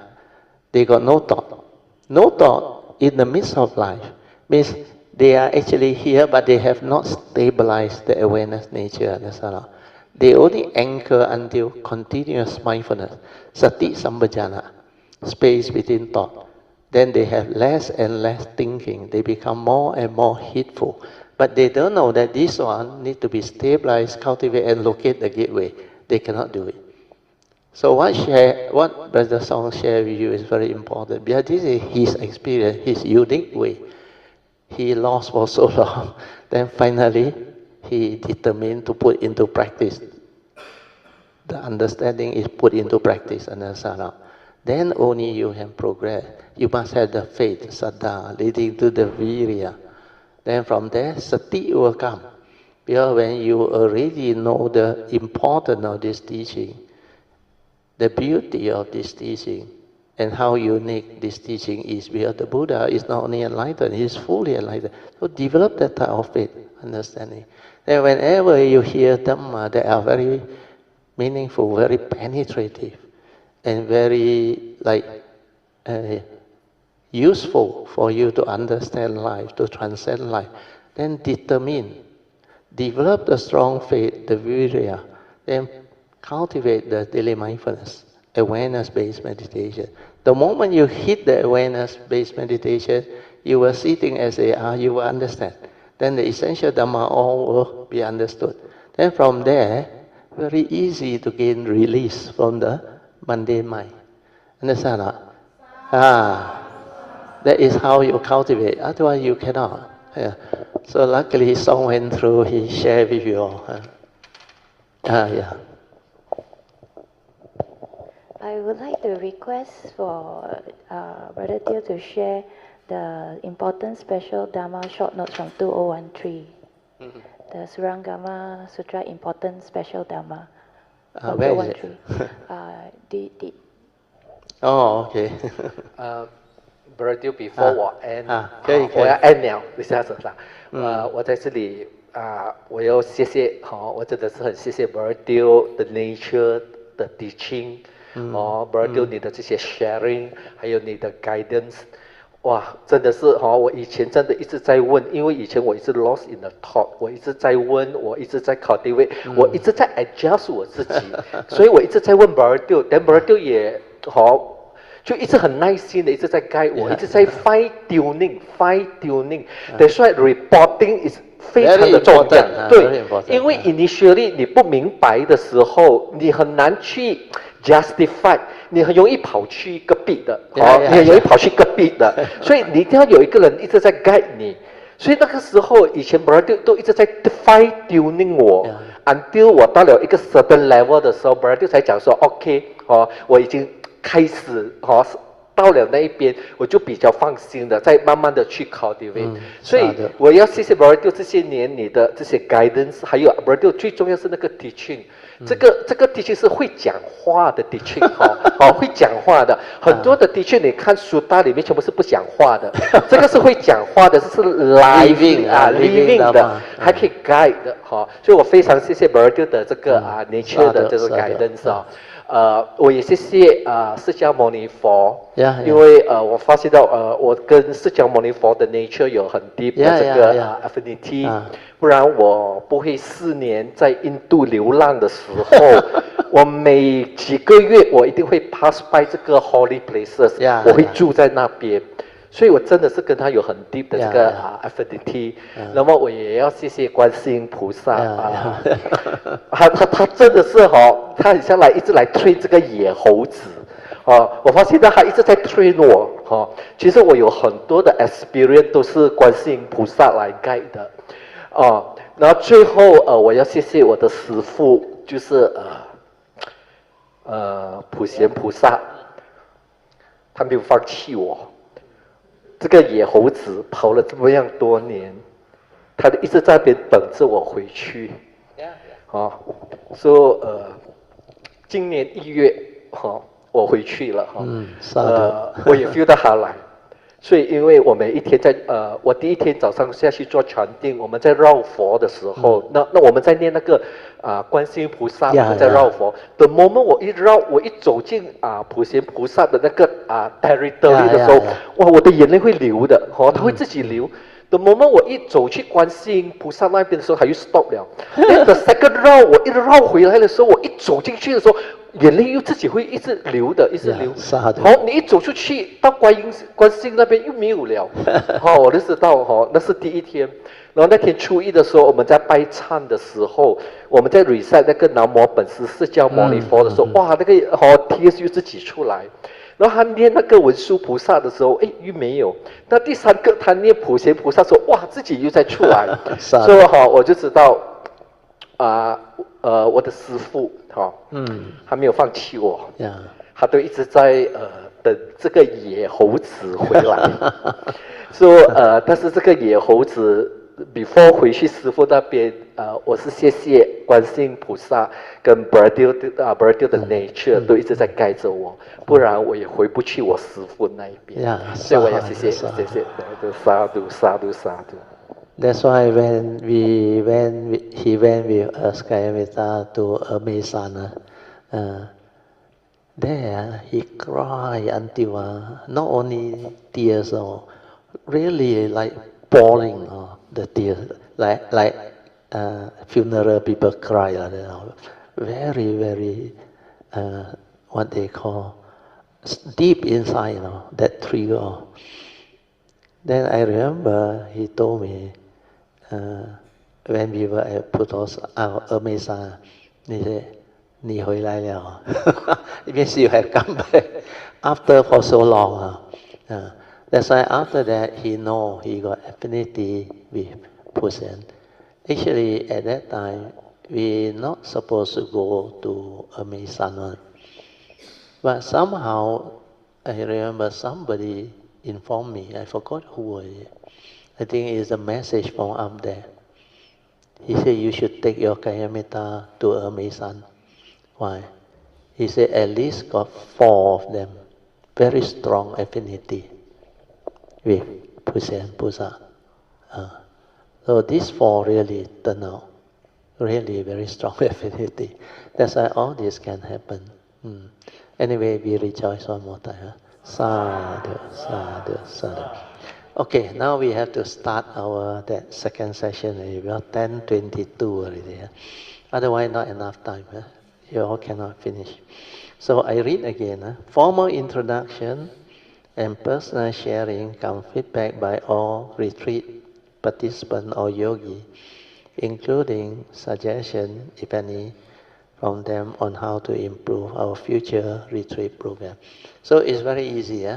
they got no thought. No thought in the midst of life means they are actually here, but they have not stabilized the awareness nature. They only anchor until continuous mindfulness, sati sambhajana, space between thought. Then they have less and less thinking. They become more and more heedful. But they don't know that this one needs to be stabilized, cultivate, and locate the gateway. They cannot do it. So what Brother Song shared with you is very important, because this is his experience, his unique way. He lost for so long. Then finally, he determined to put into practice. The understanding is put into practice, understand? Then only you can progress. You must have the faith, saddha, leading to the virya. Then from there, sati will come. Because when you already know the importance of this teaching, the beauty of this teaching, and how unique this teaching is, because the Buddha is not only enlightened, he is fully enlightened. So develop that type of faith, understanding. Then whenever you hear Dhamma, they are very meaningful, very penetrative, and very useful for you to understand life, to transcend life. Then develop the strong faith, the virya, then cultivate the daily mindfulness, awareness-based meditation. The moment you hit the awareness-based meditation, you were sitting as they are, you will understand. Then the essential Dhamma all will be understood. Then from there, very easy to gain release from the mundane mind. Understand? That is how you cultivate. Otherwise, you cannot. So luckily, Song went through. He shared with you all. I would like to request for Brother Teo to share the important special Dhamma short notes from 2013. The Surangama Sutra important special Dhamma. Where is it? Oh, okay. Brother Teo before 我 end， 我要 end 了，一下子啦。我在这里我要谢谢我真的是很谢谢 Brother Teo 的 nature 的 teaching。Brother Teo 你的这些 sharing， 还有你的 guidance， 哇，真的是我以前真的一直在问，因为以前我一直 lost in the thought， 我一直在问，我一直在 cultivate， 我一直在 adjust 我自己，所以我一直在问 Brother Teo， 但 Brother Teo 也就一直很耐心的一直在 guide 我，一直在 fine tuning。That's why reporting is 非常的重要，对，因为 initially 你不明白的时候，你很难去 justify， 你很容易跑去隔壁的，你很容易跑去隔壁的，所以你一定要有一个人一直在 guide 你。所以那个时候，以前 Brother 都一直在 fine tuning 我 ，until 我到了一个 certain level 的时候 ，Brother 才讲说 ，OK， 我已经开始到了那一边，我就比较放心的，再慢慢的去 cultivate。所以我要谢谢 Brother 这些年你的这些 guidance， 还有 Brother 最重要是那个 teaching。这个的确是会讲话的的确会讲话的。很多的的确你看书大里面全部是不讲话的，这个是会讲话的，是 living 的，还可以 guide 的所以我非常谢谢 Bertil 的这个nature 的这个 guidance 我也谢谢释迦牟尼佛，因为我发现到我跟释迦牟尼佛的 nature 有很 deep 的这个affinity，不然我不会4年在印度流浪的时候，我每几个月我一定会 pass by 这个 holy places，我会住在那边。所以我真的是跟他有很 deep 的这个affinity，那么我也要谢谢观世音菩萨他真的是他很像一直来推这个野猴子我发现到他一直在推我其实我有很多的 experience 都是观世音菩萨来 guide 的然后最后我要谢谢我的师父，就是普贤菩萨，他没有放弃我。这个野猴子跑了这么样多年，他一直在那边等着我回去。说今年1月我回去了我也 feel 到他来。所以因为我每一天在我第一天早上下去做Chanting，我们在绕佛的时候，那我们在念那个观世音菩萨，我们在绕佛。The moment 我一绕，我一走进普贤菩萨的那个territory 的时候，哇，我的眼泪会流的它会自己流。The moment 我一走去观世音菩萨那边的时候，它又 stop 了。Then the second round 我一绕回来的时候，我一走进去的时候，眼泪又自己会一直流的，一直流。你一走出去到观世音那边又没有了。我就知道那是第一天。然后那天初1的时候，我们在拜忏的时候，我们在 recite 那个南无本师释迦牟尼佛的时候，哇，那个tears 又自己出来。然后他念那个文殊菩萨的时候，又没有。那第3个他念普贤菩萨的时候，哇，自己又在出来。所以我就知道我的师父他没有放弃我，他都一直在等这个野猴子回来。但是这个野猴子 before 回去师父那边，我是谢谢观世音菩萨跟 Bertil 的 nature 都一直在guide着我，不然我也回不去我师父那一边。所以我要谢谢萨度。That's why when he went with us Kalyanamittas to Amesana, there he cried until not only tears really like pouring the tears, like funeral people cry, very, very what they call deep inside, that trigger. Then I remember he told me when we were at Putos Amesa, he said, 你回来了 It means you have come back after for so long. That's why after that he know he got affinity with Pusen. Actually at that time we not supposed to go to Amesana. But somehow I remember somebody informed me, I forgot who was it. I think it's a message from up there. He said you should take your Kalyanamittas to Amesana. Why? He said at least got 4 of them, very strong affinity with Pusen Pusa. So these 4 really turn out really very strong affinity. That's why all this can happen. Anyway, we rejoice one more time. Sadhu, sadhu, sadhu. Okay, now we have to start that second session. We are 10:22 already. Otherwise, not enough time. You all cannot finish. So I read again. Formal introduction and personal sharing come feedback by all retreat participants or yogi, including suggestion, if any, from them on how to improve our future retreat program. So it's very easy.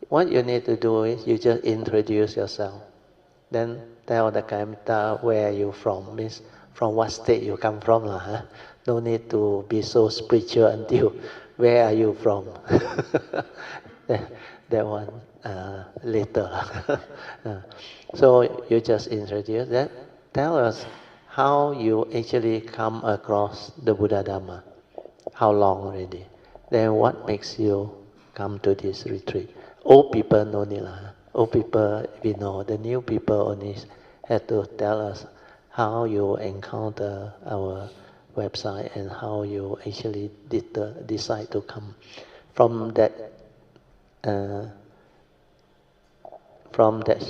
What you need to do is you just introduce yourself. Then tell the Kalyanamittas where you from, means from what state you come from. No need to be so spiritual until where are you from. That one later. So you just introduce that. Tell us how you actually come across the Buddha Dhamma. How long already? Then what makes you come to this retreat? Old people no need lah. Old people we know. The new people only have to tell us how you encounter our website and how you actually decide to come. From that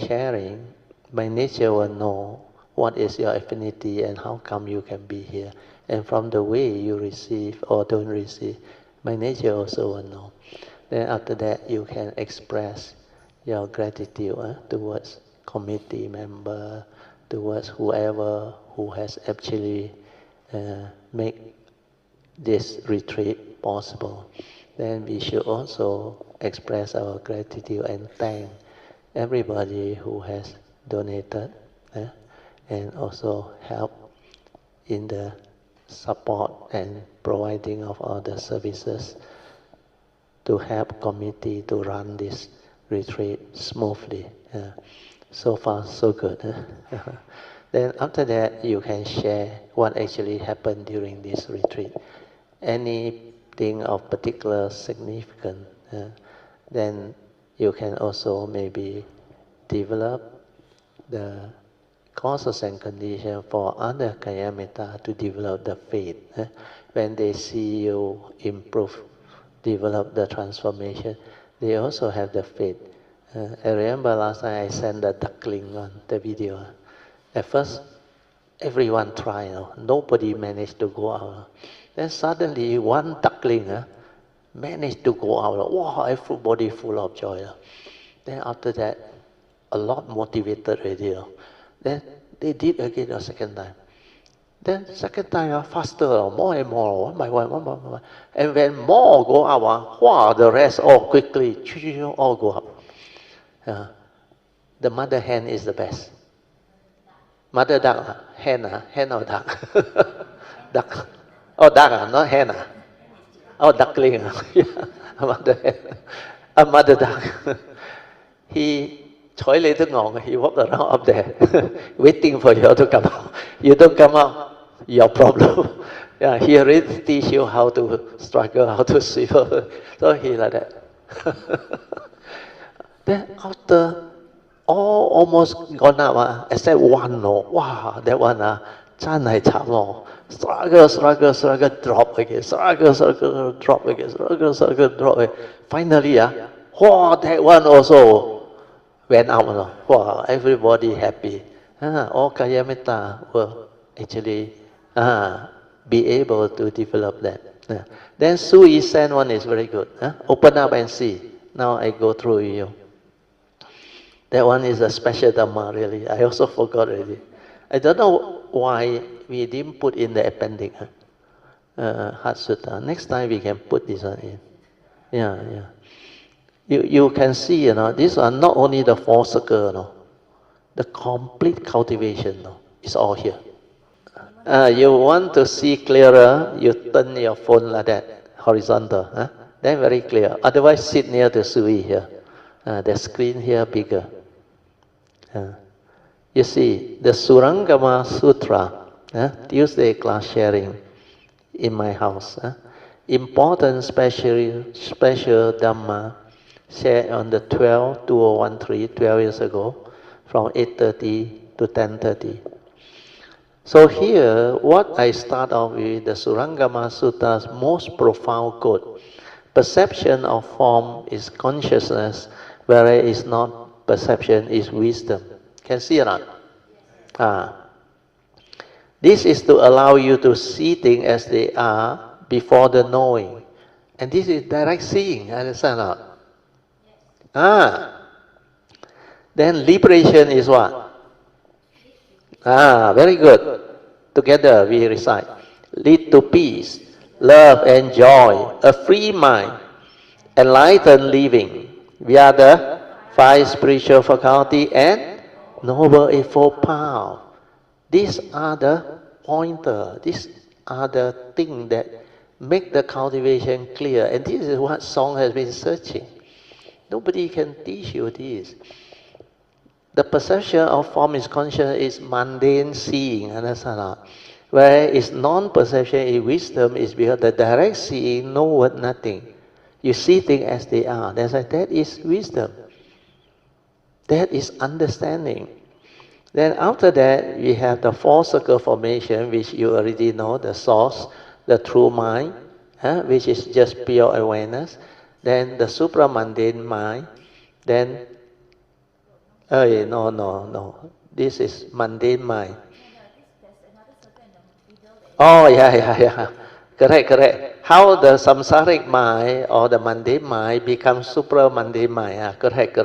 sharing, by nature will know what is your affinity and how come you can be here. And from the way you receive or don't receive, by nature also will know. Then after that, you can express your gratitude towards committee member, towards whoever who has actually made this retreat possible. Then we should also express our gratitude and thank everybody who has donated and also help in the support and providing of all the services to help committee to run this retreat smoothly. So far, so good. Then after that, you can share what actually happened during this retreat. Anything of particular significance, then you can also maybe develop the causes and conditions for other Kalyanamittas to develop the faith. When they see you improve, develop the transformation, they also have the faith. I remember last time I sent the duckling on the video. At first, everyone tried, nobody managed to go out. Then suddenly, one duckling managed to go out. Wow, everybody full of joy. Then after that, a lot motivated already. Then they did again the second time. Then second time faster, more and more, one by one. And when more go up, wow, the rest all quickly, all go up. The mother hen is the best. Mother duck, hen or duck? Duck. Oh, duck, not hen. Oh, duckling. Mother hen. Mother duck. He walked around up there, waiting for you to come out. You don't come out, your problem. Yeah, he already teach you how to struggle, how to swim. So he like that. Then after all almost gone up, except one, wow, that one, 真係慘喎. Struggle, drop again. Struggle, drop again. Struggle, drop again. Finally, wow, that one also went out. Wow, everybody happy. All Kalyanamittas will actually be able to develop that. Then Sui Sen one is very good. Open up and see. Now I go through you. That one is a special Dhamma, really. I also forgot already. I don't know why we didn't put in the appendix. Heart Sutta. Next time we can put this one in. Yeah. You can see, these are not only the four circles, the complete cultivation is all here. You want to see clearer, you turn your phone like that, horizontal. Then very clear. Otherwise, sit near the Sui here. The screen here bigger. You see, the Surangama Sutra, Tuesday class sharing in my house. Important special Dhamma shared on the 12 years ago, from 8:30 to 10:30. So here, what I start off with, the Surangama Sutra's most profound quote: perception of form is consciousness, whereas it's not perception, is wisdom. Can see or not? This is to allow you to see things as they are before the knowing. And this is direct seeing, understand or not? Then liberation is what? Very good. Together we recite. Lead to peace, love and joy, a free mind, enlightened living. We are the 5 spiritual faculty and noble eightfold path. These are the pointer. These are the things that make the cultivation clear. And this is what Song has been searching. Nobody can teach you this. the perception of form is conscious is mundane seeing, understand? Whereas non-perception is wisdom is because the direct seeing, no word, nothing. You see things as they are. That's why that is wisdom. That is understanding. Then after that, we have the four circle formation, which you already know, the source, the true mind, which is just pure awareness. Then the supramundane mind. Then, no. This is mundane mind. Oh, yeah. Correct. How the samsaric mind or the mundane mind becomes supramundane mind. Correct.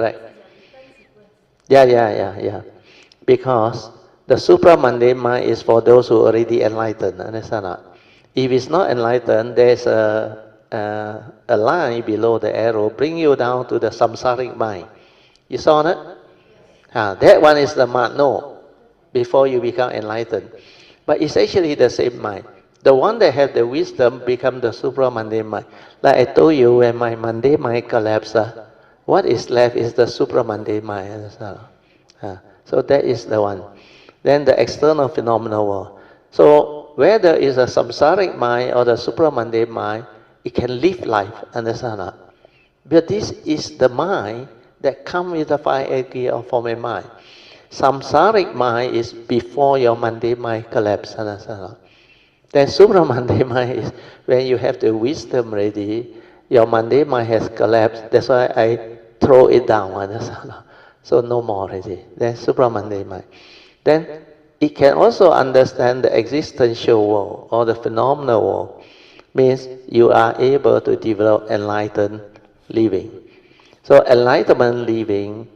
Yeah. Because the supramundane mind is for those who already enlightened. Understand that? If it's not enlightened, there's a line below the arrow bring you down to the samsaric mind. You saw that? That one is the mano before you become enlightened. But it's actually the same mind. The one that has the wisdom become the supramundane mind. Like I told you, when my mundane mind collapses, what is left is the supramundane mind. So that is the one. Then the external phenomenal world. So whether it's a samsaric mind or the supramundane mind, it can live life. Understand that? But this is the mind that comes with the five aggregate of form and mind. Samsaric mind is before your mundane mind collapse. Understand? Then supramundane mind is when you have the wisdom ready, your mundane mind has collapsed. That's why I throw it down. Understand? So no more already. Then supramundane mind. Then it can also understand the existential world or the phenomenal world. Means you are able to develop enlightened living. So enlightenment living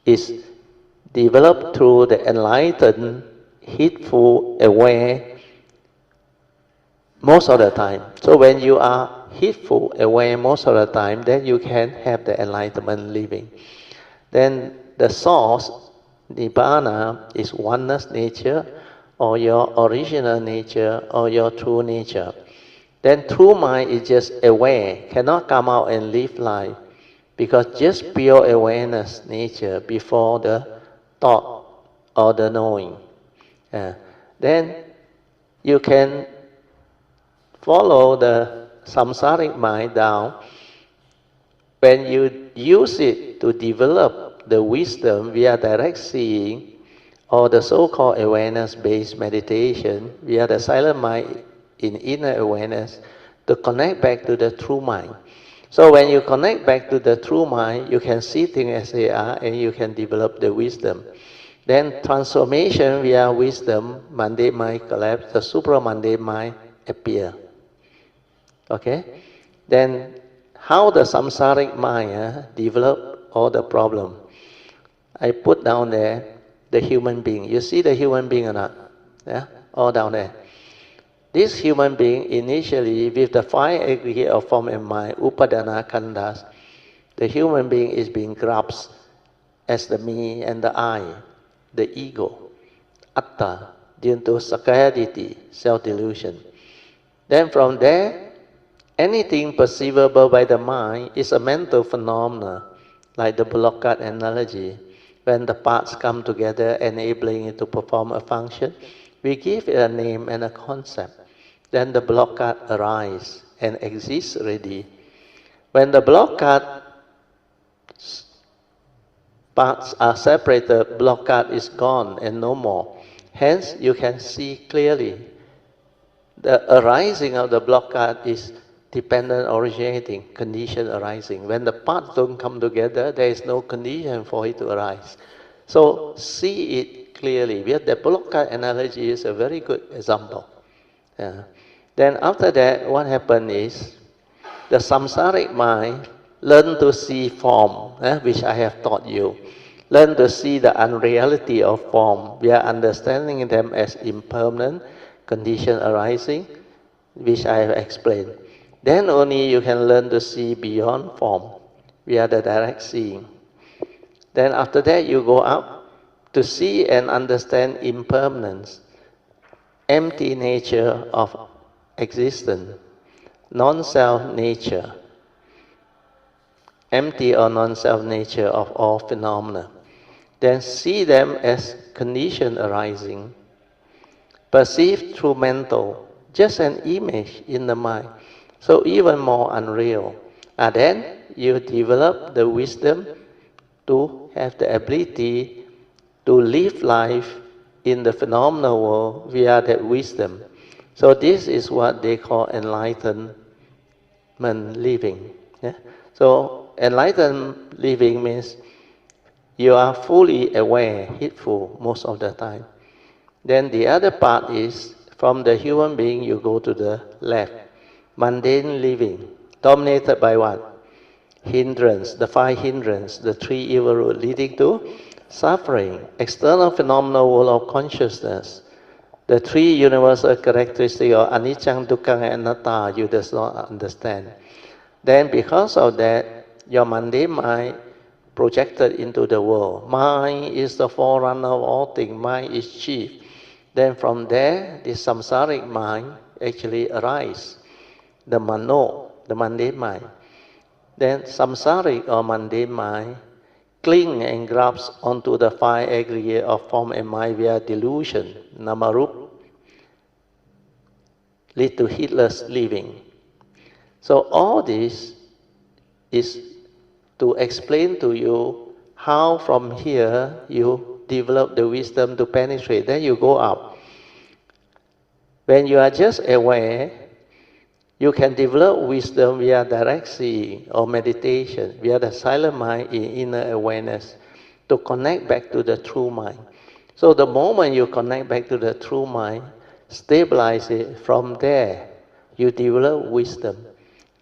is developed through the enlightened, heedful, aware most of the time. So when you are heedful, aware most of the time, then you can have the enlightenment living. Then the source, Nibbana, is oneness nature or your original nature or your true nature. Then true mind is just aware, cannot come out and live life. Because just pure awareness nature before the thought or the knowing. Then you can follow the samsaric mind down. When you use it to develop the wisdom via direct seeing or the so-called awareness-based meditation via the silent mind in inner awareness to connect back to the true mind. So when you connect back to the true mind, you can see things as they are and you can develop the wisdom. Then transformation via wisdom, mundane mind collapse, the supramundane mind appear. Okay? Then how the samsaric mind develop all the problem. I put down there the human being. You see the human being or not? Yeah? All down there. This human being initially with the five aggregate of form and mind, upadana khandhas, the human being is being grasped as the me and the I, the ego, atta, due to sakayaditi, self-delusion. Then from there, anything perceivable by the mind is a mental phenomena, like the block-cut analogy. When the parts come together, enabling it to perform a function, we give it a name and a concept. Then the block-cut arises and exists ready. When the block-cut parts are separated, block-cut is gone and no more. Hence, you can see clearly the arising of the block-cut is dependent originating, condition arising. When the parts don't come together, there is no condition for it to arise. So see it clearly. The block-cut analogy is a very good example. Then after that, what happened is the samsaric mind learn to see form, which I have taught you. Learn to see the unreality of form. We are understanding them as impermanent, condition arising, which I have explained. Then only you can learn to see beyond form. We are the direct seeing. Then after that, you go up to see and understand impermanence, empty nature of existence, non-self nature, empty or non-self nature of all phenomena. then see them as condition arising, perceived through mental, just an image in the mind, so even more unreal. And then you develop the wisdom to have the ability to live life in the phenomenal world via that wisdom. So this is what they call enlightenment living. Yeah? So enlightened living means you are fully aware, heedful most of the time. Then the other part is from the human being you go to the left. Mundane living, dominated by what? Hindrance, the 5 hindrance, the 3 evil root leading to suffering, external phenomenal world of consciousness. The 3 universal characteristics of anicca, dukkha, and anatta you does not understand. Then because of that, your mundane mind projected into the world. Mind is the forerunner of all things, mind is chief. Then from there, the samsaric mind actually arises, the mano, the mundane mind. Then samsaric or mundane mind cling and grasps onto the 5 aggregate of form and mind via delusion, namarup, lead to heedless living. So all this is to explain to you how from here you develop the wisdom to penetrate. Then you go up. When you are just aware, you can develop wisdom via direct seeing or meditation, via the silent mind in inner awareness, to connect back to the true mind. So the moment you connect back to the true mind, stabilize it, from there you develop wisdom.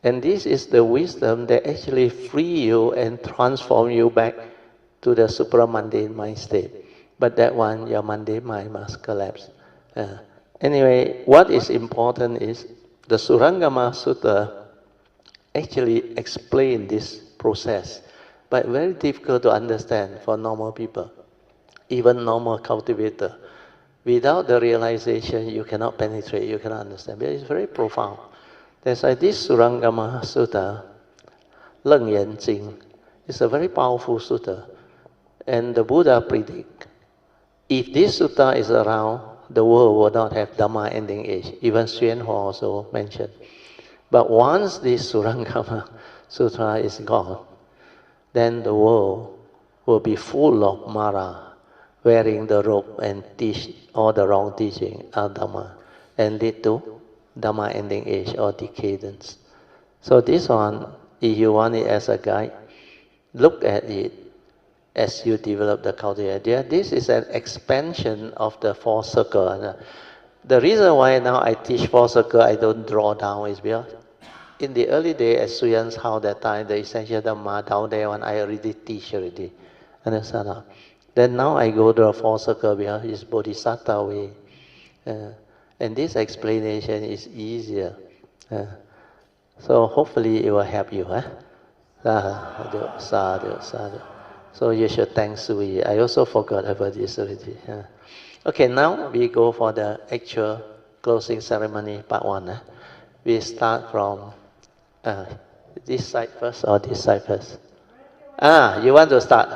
And this is the wisdom that actually free you and transform you back to the supramundane mind state. But that one, your mundane mind must collapse. Anyway, what is important is the Surangama Sutta actually explain this process, but very difficult to understand for normal people, even normal cultivator. Without the realization, you cannot penetrate, you cannot understand. But it's very profound. That's why this Surangama Sutta, Leng Yan Jing, is a very powerful sutta. And the Buddha predict, if this sutta is around, the world will not have Dhamma ending age. Even Xuan Hua also mentioned. But once this Surangama Sutra is gone, then the world will be full of Mara, wearing the robe and teach all the wrong teaching of Dhamma, and lead to Dhamma ending age or decadence. So this one, if you want it as a guide, look at it as you develop the cultivation. This is an expansion of the 4 circle. The reason why now I teach 4 circle, I don't draw down, is because in the early day at Suyan's house that time, the essential Dhamma down there, when I already teach already. Understand? Then now I go to the 4 circle because it's Bodhisattva way. And this explanation is easier. So hopefully it will help you. Sadhu, sadhu, sadhu. So you should thank Sui. I also forgot about this already. Okay, now we go for the actual closing ceremony, part 1. We start from this side first or this side first? You want to start?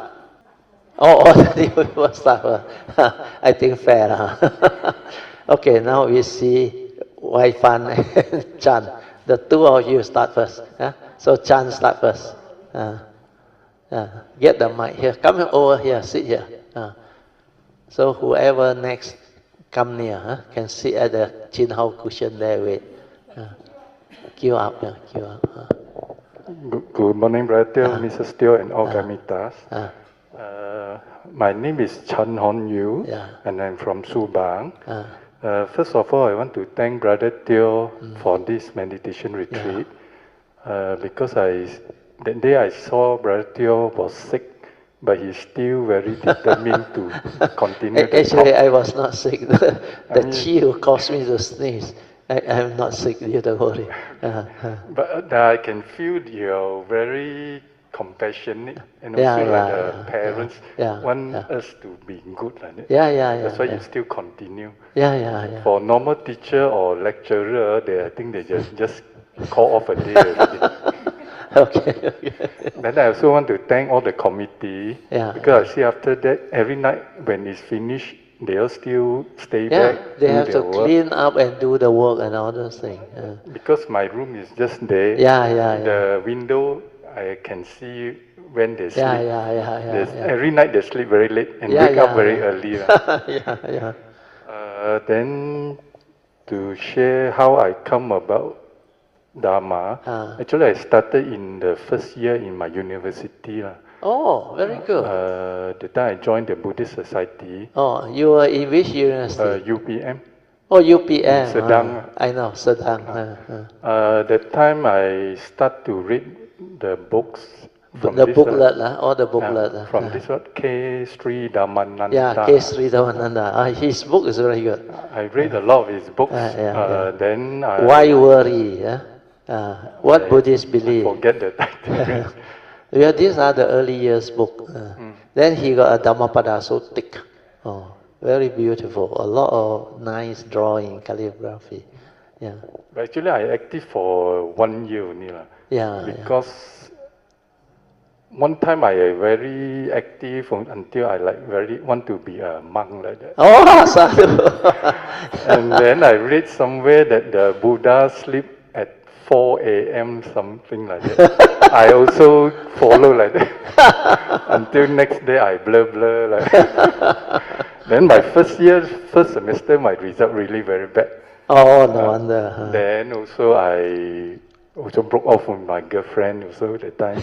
You want to start first. I think fair. Okay, now we see Wai Fun and Chan. The 2 of you start first. So Chan start first. Get the mic here. Come over here, sit here. So whoever next come near can sit at the chin hao cushion there. Wait. Queue up. Queue up. Good morning, Brother Teo, Mrs. Teo, and all Kalyanamittas. My name is Chen Hon Yu, and I'm from Subang. First of all, I want to thank Brother Teo for this meditation retreat, because that day I saw Brother Teo was sick, but he's still very determined to continue. Actually, I was not sick. The chill caused me to sneeze. I'm not sick, you don't worry. But I can feel you're very compassionate, and also the parents want us to be good. That's why you still continue. For normal teacher or lecturer, I think they just call off a day already. Okay. Then I also want to thank all the committee, Yeah. because I see after that, every night when it's finished, they all still stay Yeah, back, they do have their to work. clean up and do the work and all those things. Because my room is just there. The window, I can see when they sleep. Every night they sleep very late and wake up very early. Then to share how I come about Dhamma, actually I started in the first year in my university. Oh, very good. The time I joined the Buddhist Society. Oh, you were in which university? UPM. Oh, UPM. Sedang. I know, Sedang. That time I start to read the books. From the this, booklet, all the booklet. From this one, K. Sri Dhammananda. Yeah, K. Sri Dhammananda. His book is very good. I read a lot of his books. Then Why worry? What Buddhists believe? I forget the title. Yeah, these are the early years book. Then he got a Dhammapada so thick. Oh, very beautiful. A lot of nice drawing, calligraphy. Yeah. But actually, I active for 1 year only. Because one time I very active until I very want to be a monk like that. Oh, sadhu. And then I read somewhere that the Buddha sleep at 4 a.m. something like that. I also follow like that. Until next day I blur like that. Then my first semester, my result really very bad. Oh, no wonder. Then also I also broke off with my girlfriend also at that time.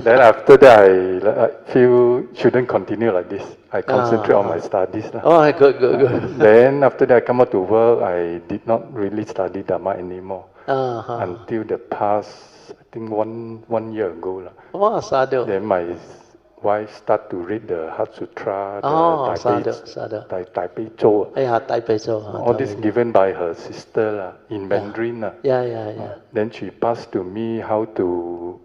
Then after that I feel shouldn't continue like this. I concentrate on my studies. Oh, good. Then after that I come out to work, I did not really study Dhamma anymore. Until the past, I think one year ago. Oh, sadhu. Then my wife start to read the Heart Sutra, sadhu. Taipei Zhou. Taipei Zhou. All this given by her sister in Mandarin. Then she passed to me how to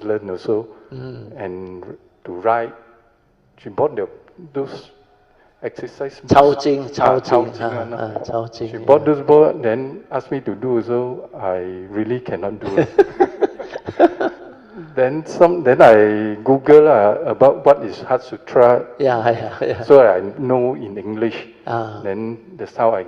learn also and to write. She bought those exercise books. She bought those books, then asked me to do so. I really cannot do it. Then I Google about what is Heart Sutra. So I know in English. Then that's how I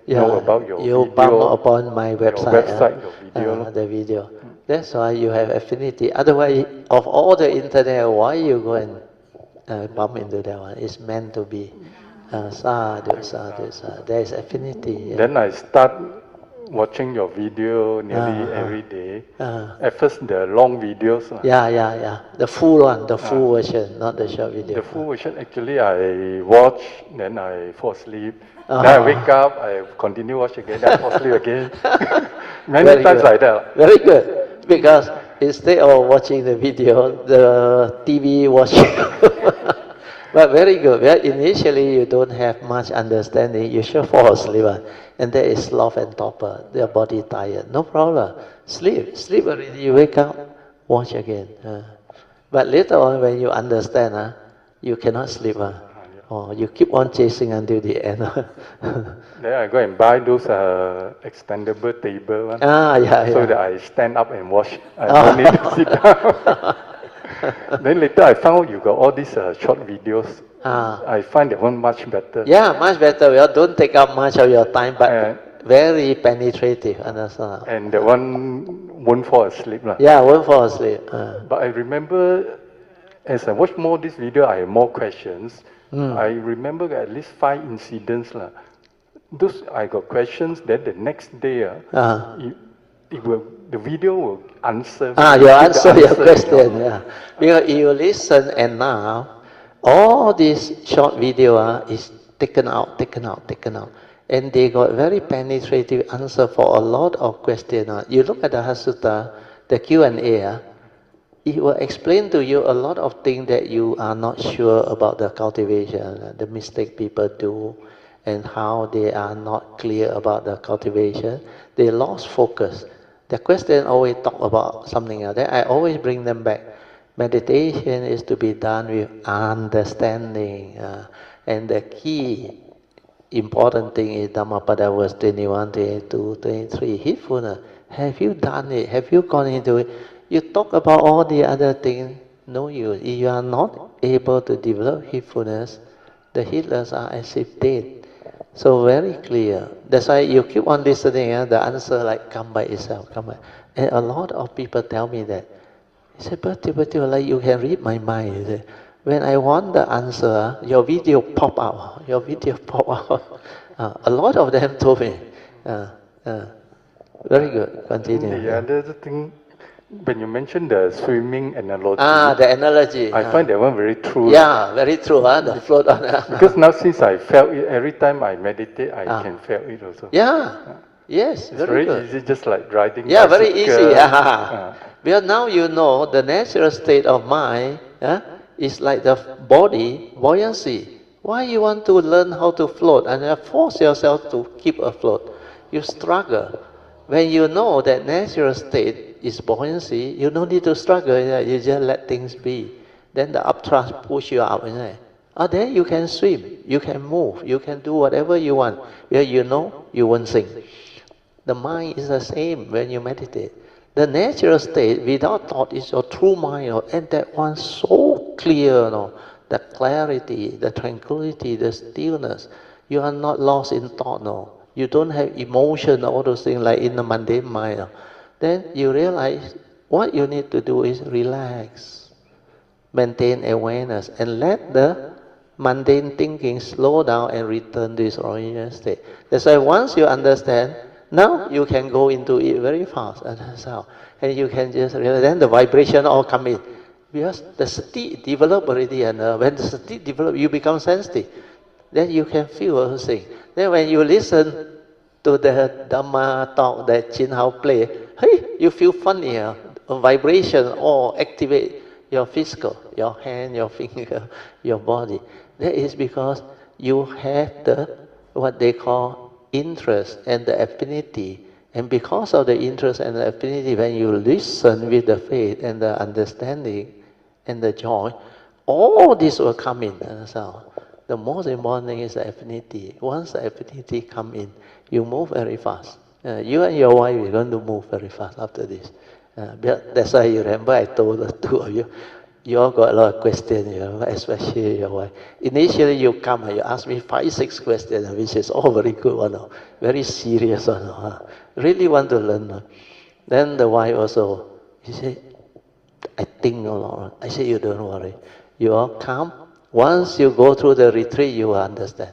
know about your video. You bump upon my website. Your video. The video. That's why you have affinity. Otherwise, of all the internet, why you go and bump into that one? It's meant to be sadhu. There is affinity. Then I start watching your video nearly every day. At first, the long videos. The full one, the full version, not the short video. The full version, actually, I watch, then I fall asleep. Then I wake up, I continue watch again, then I fall asleep again. Many times like that. Very good. Because instead of watching the video, the TV watching. But very good. Well, initially, you don't have much understanding. You should fall asleep. And there is sloth and torpor. Your body tired. No problem. Sleep already. You wake up, watch again. But later on, when you understand, you cannot sleep. You keep on chasing until the end. Then I go and buy those extendable table so that I stand up and watch. I don't need to sit down. Then later I found you got all these short videos. I find that one much better. Yeah, much better. Well, don't take up much of your time, but very penetrative. Understand? And the one won't fall asleep. Yeah, won't fall asleep. But I remember, as I watch more this video, I have more questions. I remember at least 5 incidents. Those I got questions. Then the next day, the video will answer. You answer your question. Because you listen, and now all this short video is taken out, and they got very penetrative answer for a lot of questions. You look at the Sutta, the Q&A. It will explain to you a lot of things that you are not sure about the cultivation, the mistake people do, and how they are not clear about the cultivation. They lost focus. The question always talk about something else. Then I always bring them back. Meditation is to be done with understanding, and the key important thing is Dhammapada verse 21, 22, 23, heedfulness. Have you done it? Have you gone into it? You talk about all the other things, no use. If you are not able to develop heedfulness, the heedless are as if dead. So very clear. That's why you keep on listening, the answer like come by itself, come by. And a lot of people tell me that. He said, but like you can read my mind. He said, when I want the answer, your video pop out. Your video pop out. A lot of them told me. Very good. Continue. The other thing, when you mentioned the swimming analogy. The analogy. I find that one very true. Yeah, very true. The float on. Because now since I felt it, every time I meditate, I can feel it also. Yeah. Yes, it's very good. easy, just like riding. Yeah, very easy. Yeah. Because now you know the natural state of mind is like the body buoyancy. Why you want to learn how to float and force yourself to keep afloat? You struggle. When you know that natural state is buoyancy, you don't need to struggle. You just let things be. Then the upthrust push you out. Then you can swim, you can move, you can do whatever you want. Where you know you won't sink. The mind is the same when you meditate. The natural state without thought is your true mind, and that one so clear, the clarity, the tranquility, the stillness. You are not lost in thought, You don't have emotion, all those things like in the mundane mind. Then you realize what you need to do is relax, maintain awareness, and let the mundane thinking slow down and return to its original state. That's why once you understand, now you can go into it very fast, and you can just realize, then the vibration all come in. Because the sati develop already, and when the sati develop, you become sensitive. Then you can feel everything. Then when you listen to the Dhamma talk that Chin Hao play, hey, you feel funny, a vibration or activate your physical, your hand, your finger, your body. That is because you have the, what they call, interest and the affinity. And because of the interest and the affinity, when you listen with the faith and the understanding and the joy, all this will come in. So the most important thing is the affinity. Once the affinity come in, you move very fast. You and your wife are going to move very fast after this. That's why you remember I told the two of you, you all got a lot of questions, especially your wife. Initially you come and you ask me 5, 6 questions, which is all very good one, very serious one. Really want to learn. Then the wife also, she said, I think a lot. I said, you don't worry. You all come. Once you go through the retreat, you will understand.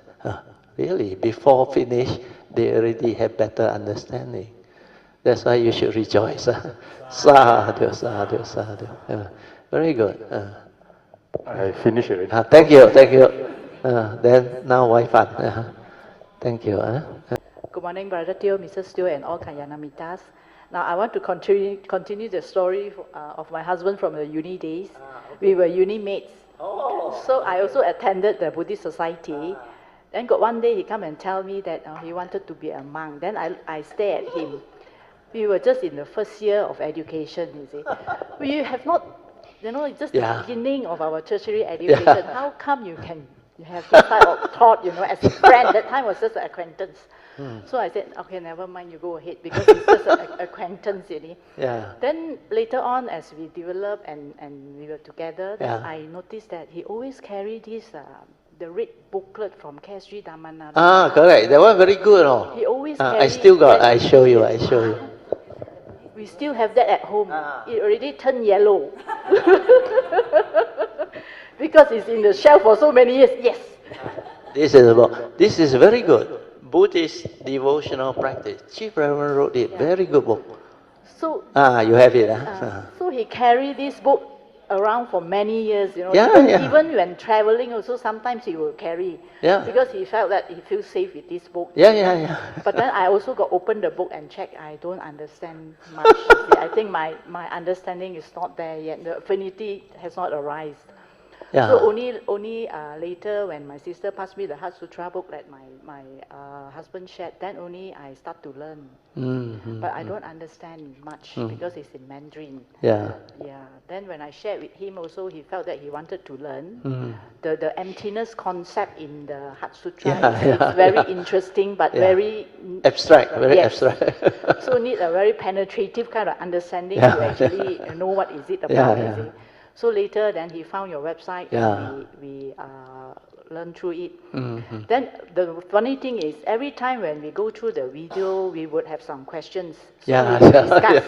Really, before finish, they already have better understanding. That's why you should rejoice. Sadhu, sadhu, sadhu. Very good. I finished already. Thank you. Then now Wai Fun. Thank you. Good morning, Brother Teo, Mrs. Teo, and all Kalyanamittas. Now I want to continue the story of my husband from the uni days. We were uni mates. So I also attended the Buddhist society. Then got one day he come and tell me that he wanted to be a monk. Then I stare at him. We were just in the first year of education, you see. We have not, it's just the beginning of our tertiary education. Yeah. How come you have this type of thought, as a friend? That time was just an acquaintance. So I said, okay, never mind, you go ahead, because it's just an acquaintance, Yeah. Then later on, as we developed and we were together, then I noticed that he always carried this, the red booklet from Sis Dhamma. Correct. That one very good. He always carried. I still got. I show you. We still have that at home. It already turned yellow. Because it's in the shelf for so many years. Yes. This is very good. Buddhist devotional practice. Chief Reverend wrote it. Very good book. So. You have it. So he carried this book around for many years, Even when traveling also, sometimes he will carry. Yeah. Because he felt that he feels safe with this book. Yeah. But then I also got open the book and check. I don't understand much. I think my understanding is not there yet. The affinity has not arisen. Yeah. So only later when my sister passed me the Heart Sutra book that my husband shared, then only I start to learn. But I don't understand much because it's in Mandarin. Yeah. Yeah. Then when I shared with him also, he felt that he wanted to learn. The emptiness concept in the Heart Sutra is very interesting, but very abstract, very yes. abstract. So need a very penetrative kind of understanding to actually know what is it about. You see. So later, then he found your website, and we learned through it. Then the funny thing is, every time when we go through the video, we would have some questions. So we discuss.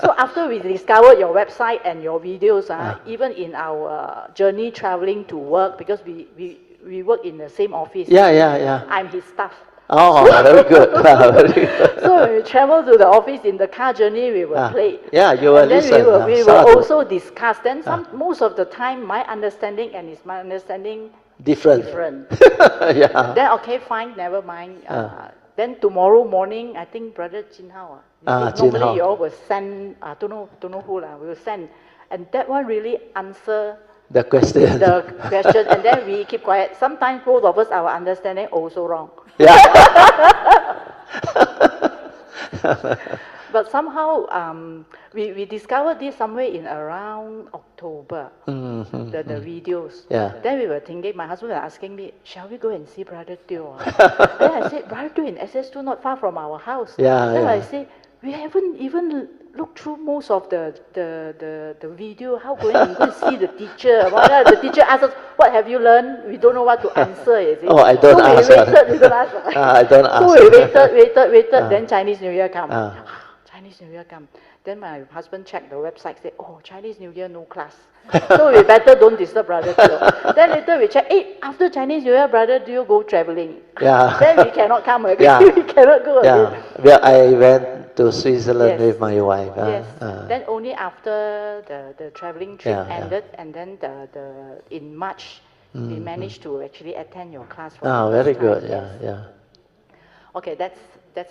So after we discovered your website and your videos, even in our journey traveling to work, because we work in the same office. I'm his staff. Oh, very good. Very good. So when we travel to the office in the car journey, we will play. Yeah, you will listen. We will also discuss. Then most of the time, my understanding and his my understanding different. Yeah. Then okay, fine, never mind. Then tomorrow morning, I think Brother Jin Hao. Normally you all will send. Don't know who lah. We will send, and that one really answer the question. And then we keep quiet. Sometimes both of us, our understanding also wrong. Yeah. But somehow we discovered this somewhere in around October, the videos. Yeah. Then we were thinking, my husband was asking me, shall we go and see Brother Teo? Then I said, Brother Teo in SS2 not far from our house. Then I said, we haven't even looked through most of the video. How going to go and see the teacher? The teacher asked us, what have you learned? We don't know what to answer, is it? Oh, I don't answer. We don't ask. I don't answer. So we waited. Then Chinese New Year come. Chinese New Year come. Then my husband checked the website, said, oh, Chinese New Year, no class. So we better don't disturb Brother Teo. Then later we check, after Chinese New Year, Brother Teo go traveling. Then we cannot come again. We cannot go again. Well, I went to Switzerland with my wife. Yes. Then only after the traveling trip ended, and then in March, we managed to actually attend your class. Oh, very good. Yes. Okay, that's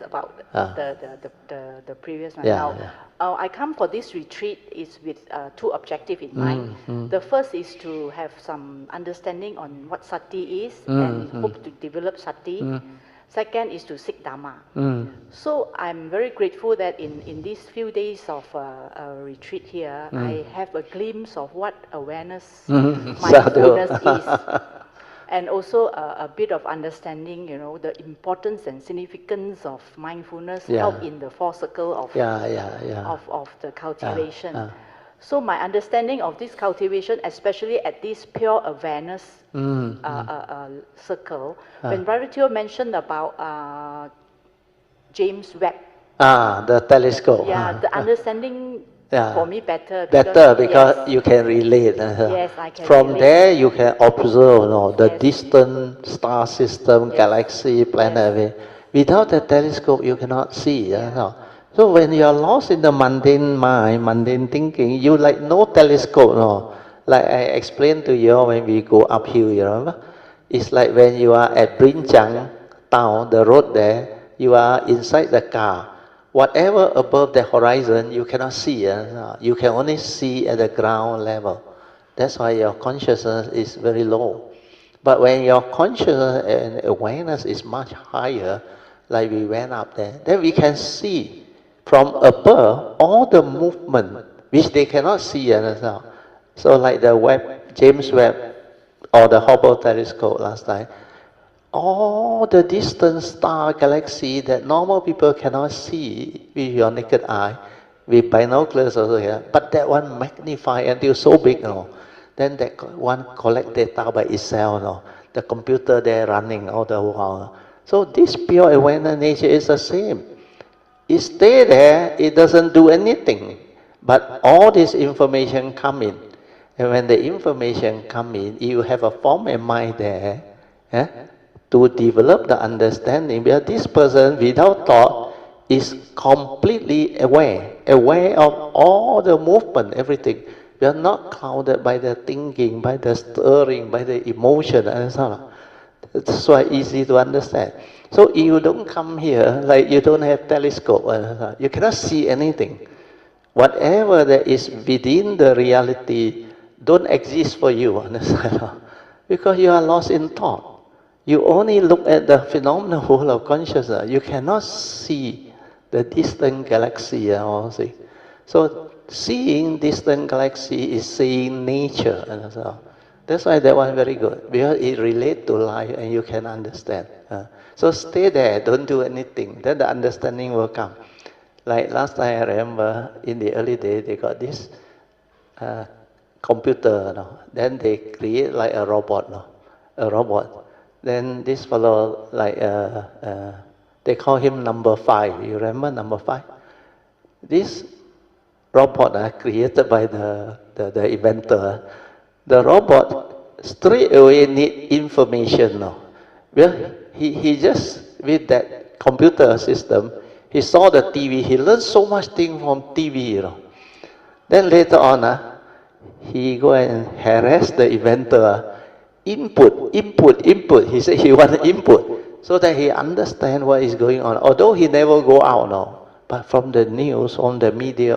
about the previous one. Now, I come for this retreat is with two objectives in mind. The first is to have some understanding on what sati is and hope to develop sati. Second is to seek Dhamma. So I'm very grateful that in these few days of retreat here, I have a glimpse of what awareness, mindfulness is. And also a bit of understanding, the importance and significance of mindfulness out in the four circle of the cultivation. So my understanding of this cultivation, especially at this pure awareness circle, when Brother Teo mentioned about James Webb. The telescope. The understanding for me better. Because you can relate. Yes, I can From relate. there you can observe the distant star system, galaxy, planet. Without the telescope you cannot see. So when you are lost in the mundane mind, mundane thinking, you like no telescope. Like I explained to you when we go uphill, you remember? It's like when you are at Brinchang town, the road there, you are inside the car. Whatever above the horizon, you cannot see. You can only see at the ground level. That's why your consciousness is very low. But when your consciousness and awareness is much higher, like we went up there, then we can see from above all the movement which they cannot see. So like the James Webb or the Hubble telescope last time, all the distant star galaxy that normal people cannot see with your naked eye, with binoculars also here, but that one magnified until so big, then that one collect data by itself, the computer there running all the while. So this pure awareness nature is the same. It stay there, it doesn't do anything, but all this information come in. And when the information come in, you have a form and mind there, to develop the understanding, because this person without thought is completely aware of all the movement, everything. We are not clouded by the thinking, by the stirring, by the emotion, and so on. It's why easy to understand. So you don't come here like you don't have telescope, you cannot see anything. Whatever that is within the reality, don't exist for you, understand? Because you are lost in thought. You only look at the phenomenal whole of consciousness. You cannot see the distant galaxy and all things. So seeing distant galaxy is seeing nature, understand? That's why that one very good, because it relates to life and you can understand. So stay there, don't do anything. Then the understanding will come. Like last time I remember in the early days, they got this computer, then they create like a robot, a robot. Then this fellow, like, they call him number 5. You remember number 5? This robot created by the inventor. The robot straight away need information now. Well, he just, with that computer system, he saw the TV, he learned so much thing from TV, Then later on, he go and harass the inventor, input. He said he want input, so that he understand what is going on. Although he never go out now, but from the news, on the media,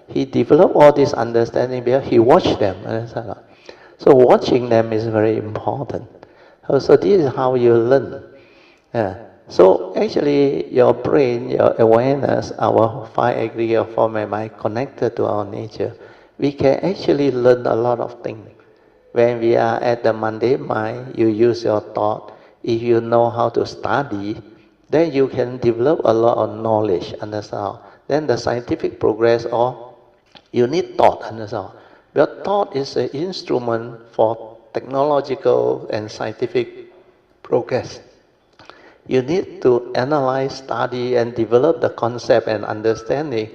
he developed all this understanding because he watched them. So watching them is very important. So this is how you learn. So actually, your brain, your awareness, our 5 aggregate of form and mind connected to our nature, we can actually learn a lot of things. When we are at the mundane mind, you use your thought. If you know how to study, then you can develop a lot of knowledge, understand? Then the scientific progress, or you need thought, understand? But thought is an instrument for technological and scientific progress. You need to analyze, study, and develop the concept and understanding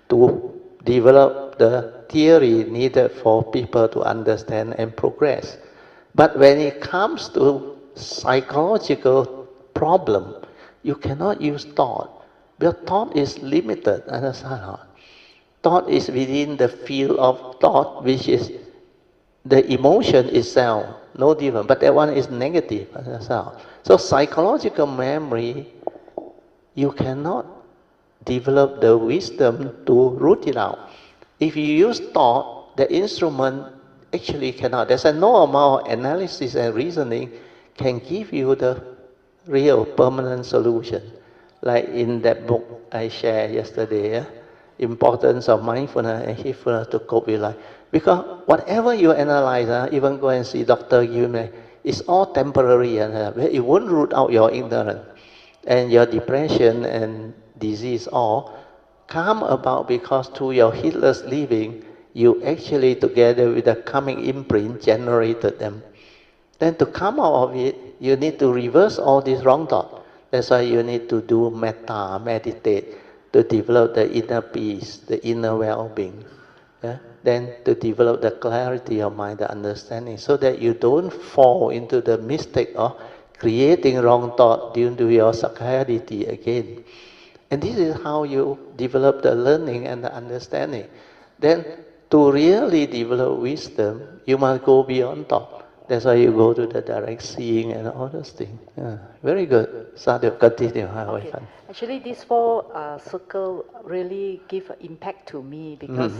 to develop the theory needed for people to understand and progress. But when it comes to psychological problem, you cannot use thought. Because thought is limited, understand? Thought is within the field of thought, which is the emotion itself, no different. But that one is negative, understand? So psychological memory, you cannot develop the wisdom to root it out. If you use thought, the instrument actually cannot. There's no amount of analysis and reasoning can give you the real permanent solution. Like in that book I shared yesterday, Importance of Mindfulness and Heedfulness to Cope with Life. Because whatever you analyze, even go and see Dr. Yun, it's all temporary. It won't root out your ignorance. And your depression and disease all come about because through your heedless living, you actually, together with the coming imprint, generated them. Then to come out of it, you need to reverse all this wrong thought. That's why you need to do metta, meditate, to develop the inner peace, the inner well-being. Then to develop the clarity of mind, the understanding, so that you don't fall into the mistake of creating wrong thought due to your psychiatry again. And this is how you develop the learning and the understanding. Then to really develop wisdom, you must go beyond thought. That's why you go to the direct seeing and all those things. Very good. Sadhu, continue. Okay. Actually, these 4 circles really give impact to me because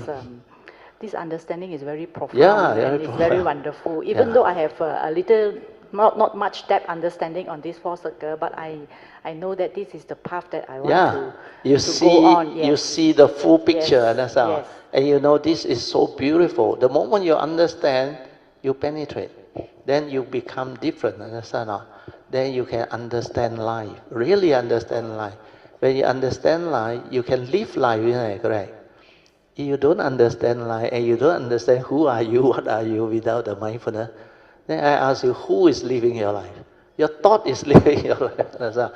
this understanding is very profound and it's very wonderful. Even though I have a little, not much depth understanding on these 4 circles, but I know that this is the path that I want to go on. You see the full picture, that's how. Yes. And you know this is so beautiful. The moment you understand, you penetrate. Then you become different, understand? Then you can understand life, really understand life. When you understand life, you can live life, correct? If you don't understand life and you don't understand who are you, what are you without the mindfulness, then I ask you, who is living your life? Your thought is living your life.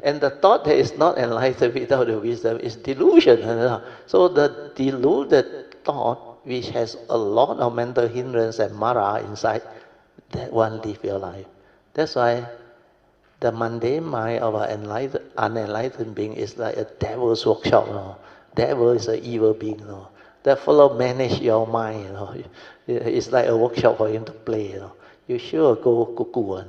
And the thought that is not enlightened without the wisdom is delusion. So the deluded thought, which has a lot of mental hindrance and mara inside, that one live your life. That's why the mundane mind of an unenlightened being is like a devil's workshop. Devil is an evil being. That fellow manage your mind. It's like a workshop for him to play. You sure go cuckoo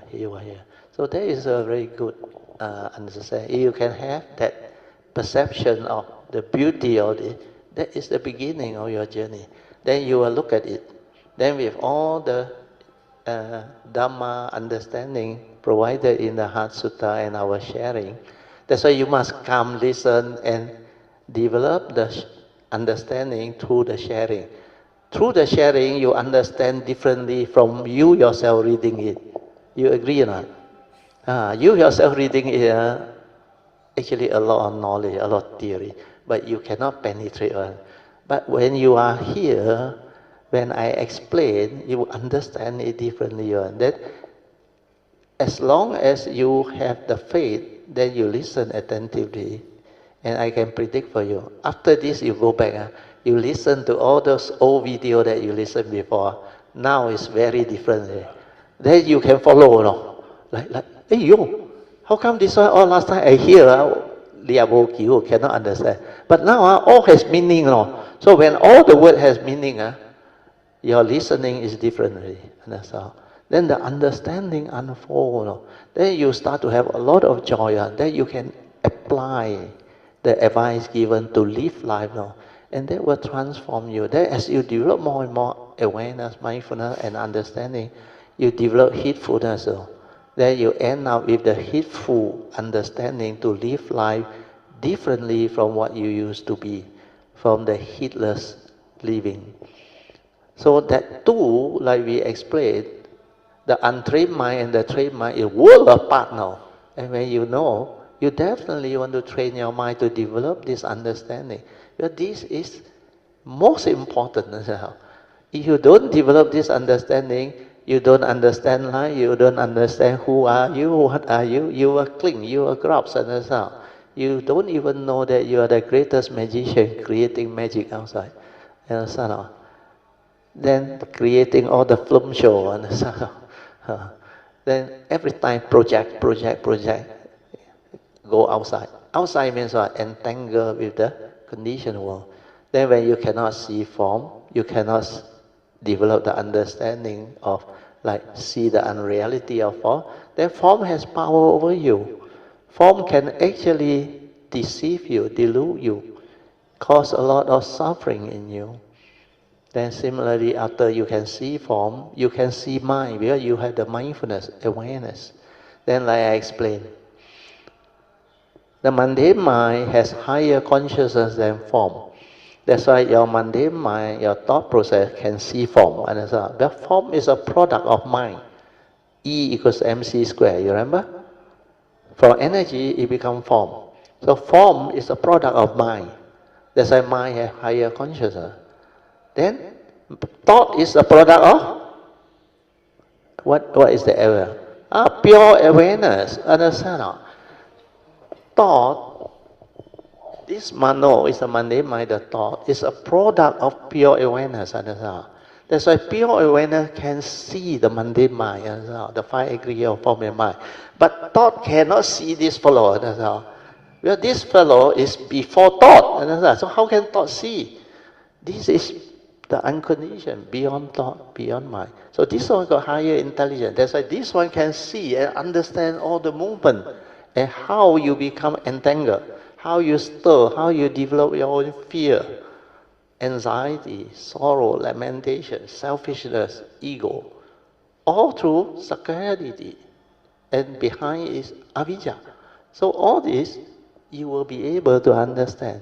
here. So that is a very good understanding. You can have that perception of the beauty of it. That is the beginning of your journey. Then you will look at it. Then with all the Dhamma understanding provided in the Heart Sutta and our sharing, that's why you must come, listen, and develop the understanding through the sharing. Through the sharing, you understand differently from you yourself reading it. You agree or not? You yourself reading it, actually a lot of knowledge, a lot of theory, but you cannot penetrate on. But when you are here, when I explain, you understand it differently. That as long as you have the faith, then you listen attentively, and I can predict for you. After this, you go back. You listen to all those old videos that you listened before. Now it's very different. Then you can follow. No? Like, hey, yo, how come this one all last time I hear, you cannot understand. But now all has meaning. No? So when all the word has meaning, your listening is differently. That's all. Then the understanding unfolds. Then you start to have a lot of joy. Then you can apply the advice given to live life. And that will transform you. Then as you develop more and more awareness, mindfulness, and understanding, you develop heedfulness. Then you end up with the heedful understanding to live life differently from what you used to be, from the heedless living. So that two, like we explained, the untrained mind and the trained mind is world apart now. And when you know, you definitely want to train your mind to develop this understanding. But this is most important as well. If you don't develop this understanding, you don't understand life, you don't understand who are you, what are you, you are cling, you are grubs and as well. You don't even know that you are the greatest magician creating magic outside. And so on. Then creating all the film show and so on. Then every time project, go outside. Outside means what? Entangle with the conditioned world. Then when you cannot see form, you cannot develop the understanding of, like, see the unreality of form, then form has power over you. Form can actually deceive you, delude you, cause a lot of suffering in you. Then similarly, after you can see form, you can see mind, because you have the mindfulness, awareness. Then like I explained, the mundane mind has higher consciousness than form. That's why your mundane mind, your thought process can see form. But form is a product of mind. E equals mc squared, you remember? From energy, it becomes form. So form is a product of mind. That's why mind has higher consciousness. Then thought is a product of what is the error? Pure awareness. Understand? Thought, this mano is a mundane mind, the thought is a product of pure awareness. Understand? That's why pure awareness can see the mundane mind, the 5 aggregate of form and mind. But thought cannot see this fellow. Understand? Well, this fellow is before thought. Understand? So how can thought see? This is the unconditioned, beyond thought, beyond mind. So this one got higher intelligence. That's why this one can see and understand all the movement and how you become entangled, how you stir, how you develop your own fear, anxiety, sorrow, lamentation, selfishness, ego, all through sakkayaditthi. And behind is avijja. So all this, you will be able to understand.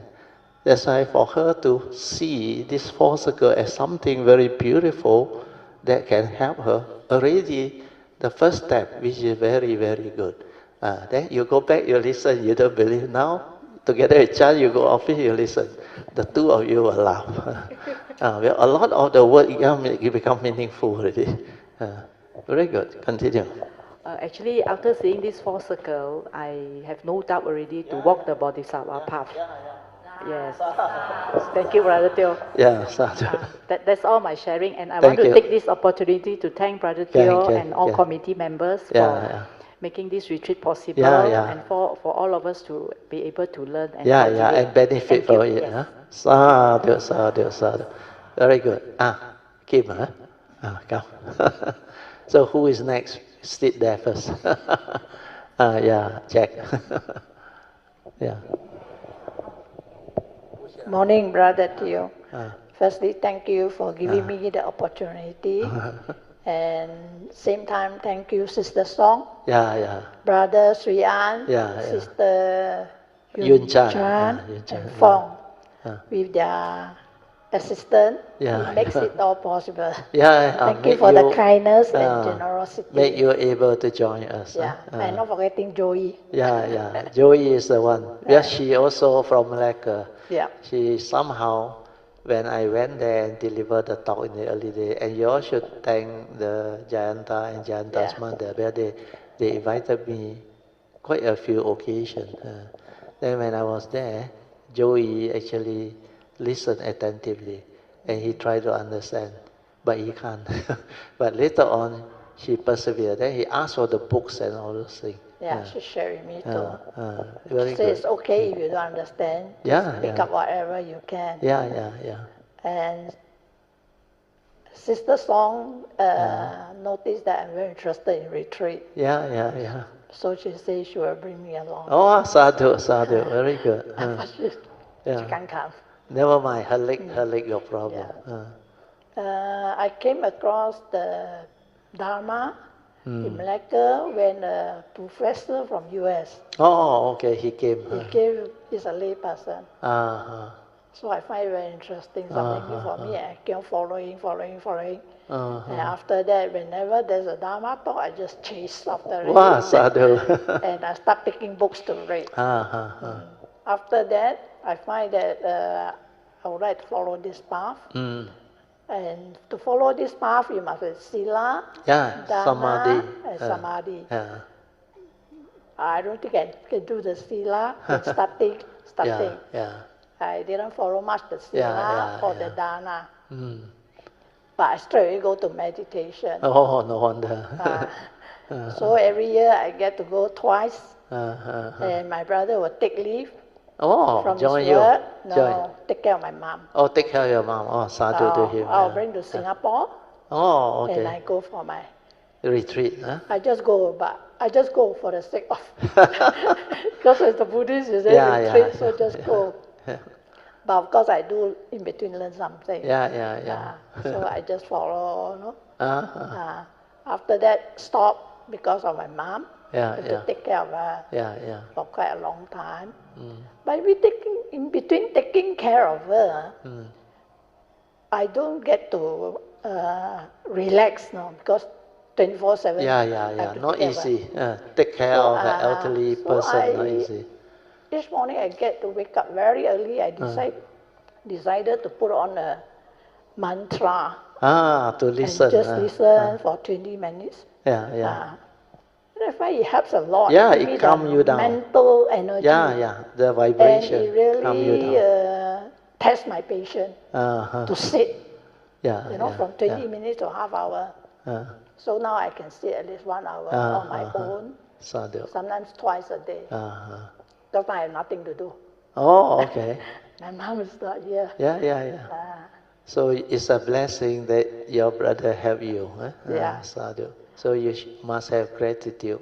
That's why for her to see this 4 circle as something very beautiful that can help her, already the first step, which is very, very good. Then you go back, you listen, you don't believe. Now, together with Chan, you go office, you listen. The two of you will laugh. A lot of the word become meaningful already. Very good. Continue. Actually, after seeing this 4 circle, I have no doubt already to walk the Bodhisattva path. Yes. Thank you, Brother Teo. Yeah, sadhu. That's all my sharing, and I want to take this opportunity to thank Brother Teo and all committee members for making this retreat possible, and for all of us to be able to learn and and benefit from it. Yes. Sadhu, sadhu, sadhu. Very good. Kim, come. So who is next? Sit there first. Jack. Morning, Brother Teo. Firstly, thank you for giving me the opportunity. And same time, thank you, Sister Song. Brother Sri An. Sister Yun Chan. And Fong. With their assistant. It makes it all possible. Thank you for the kindness and generosity. Make you able to join us. And not forgetting Joey. Joey is the one. She also from Malacca. She somehow, when I went there and delivered the talk in the early day, and you all should thank the Jayanta and Jayanta's mother, where they invited me quite a few occasions. Then when I was there, Joey actually listened attentively, and he tried to understand, but he can't. But later on, she persevered. Then he asked for the books and all those things. She shared with me too. Very she good. says it's okay if you don't understand. Just pick up whatever you can. And Sister Song noticed that I'm very interested in retreat. So she says she will bring me along. Oh, sadhu, very good. She can't come. Never mind, her leg, your problem. I came across the Dhamma in Malacca when a professor from US. Oh, okay, he came. He's a lay person. So I find it very interesting, something for me. I keep following. And after that, whenever there's a Dhamma talk, I just chase after it. Wow, sadhu. And I start picking books to read. After that, I find that I would like to follow this path. And to follow this path, you must have Sila, Dhamma, and Samadhi. I don't think I can do the Sila, starting. I didn't follow much the Sila or the Dana. But I straight away go to meditation. Oh, no wonder. So every year I get to go twice. And my brother will take leave. From join his you. work. No, take care of my mom. Oh, take care of your mom. Oh, sadhu to him. I'll bring to Singapore. Oh, okay. And I go for my retreat. I just go for the sake of because as the Buddhist you say retreat, so just go. But of course I do in between learn something. So I just follow. After that, stop because of my mom. To take care of her for quite a long time. But in between taking care of her, I don't get to relax now because 24/7. Not easy. Take care of an elderly person, not easy. Each morning I get to wake up very early. I decided to put on a mantra. To listen. And just listen for 20 minutes. And I find it helps a lot. It calms you down. Mental energy. The vibration. And it really tests my patience to sit. From 20 minutes to half hour. So now I can sit at least 1 hour on my own. Sometimes twice a day. Because I have nothing to do. Oh, okay. My mom is not here. So it's a blessing that your brother helped you. Sadhu. So you must have gratitude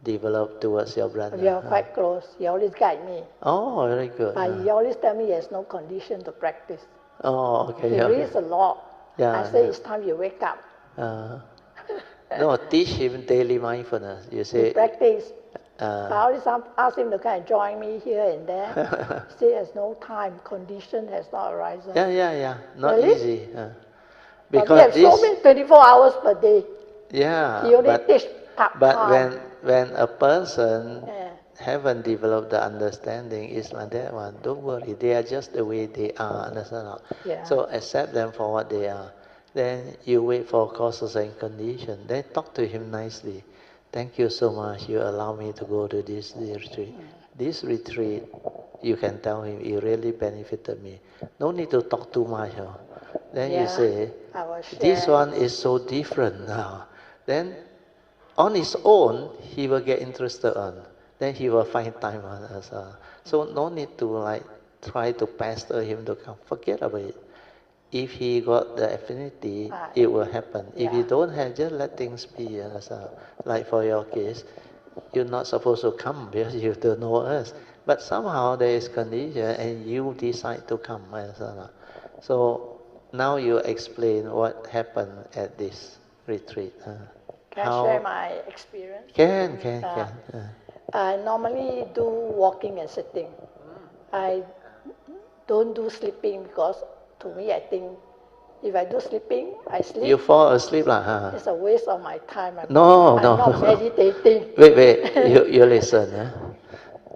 developed towards your brother. We are quite close. He always guide me. Oh, very good. But he always tell me there's no condition to practice. Oh, okay. He reads a lot. I say it's time you wake up. No, teach him daily mindfulness. You say. He practice. I always ask him to kind of join me here and there. He say there's no time. Condition has not arisen. Not really? Easy. Because we have so many 24 hours per day. He only teach part But time. when a person haven't developed the understanding, it's like that one. Don't worry, they are just the way they are. Understand? So accept them for what they are. Then you wait for causes and conditions. Then talk to him nicely. Thank you so much. You allow me to go to this retreat. This retreat, you can tell him, it really benefited me. No need to talk too much. Then you say, this one is so different now. Then on his own, he will get interested on. Then he will find time on us. So no need to try to pester him to come. Forget about it. If he got the affinity, it will happen. If you don't have, just let things be. Like for your case, you're not supposed to come because you don't know us. But somehow there is condition and you decide to come. So now you explain what happened at this retreat. Can I share my experience? Can. I normally do walking and sitting. I don't do sleeping because to me I think if I do sleeping, I sleep. You fall asleep lah? It's a waste of my time. I'm No. not meditating. Wait. You listen.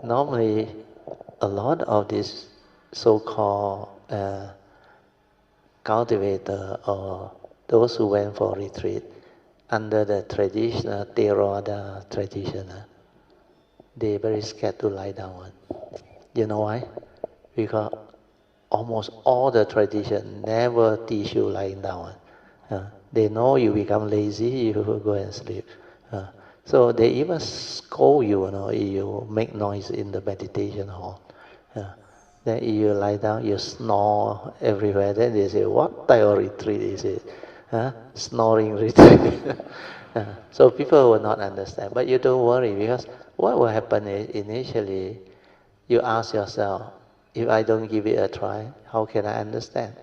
Normally, a lot of these so-called cultivator or those who went for retreat under the traditional Theravada tradition, they very scared to lie down. You know why? Because almost all the tradition never teach you lying down. They know you become lazy, you will go and sleep. So they even scold you, if you make noise in the meditation hall. Then if you lie down, you snore everywhere. Then they say, what type of retreat is it? Snoring retreat. So people will not understand. But you don't worry, because what will happen is initially you ask yourself, if I don't give it a try, how can I understand?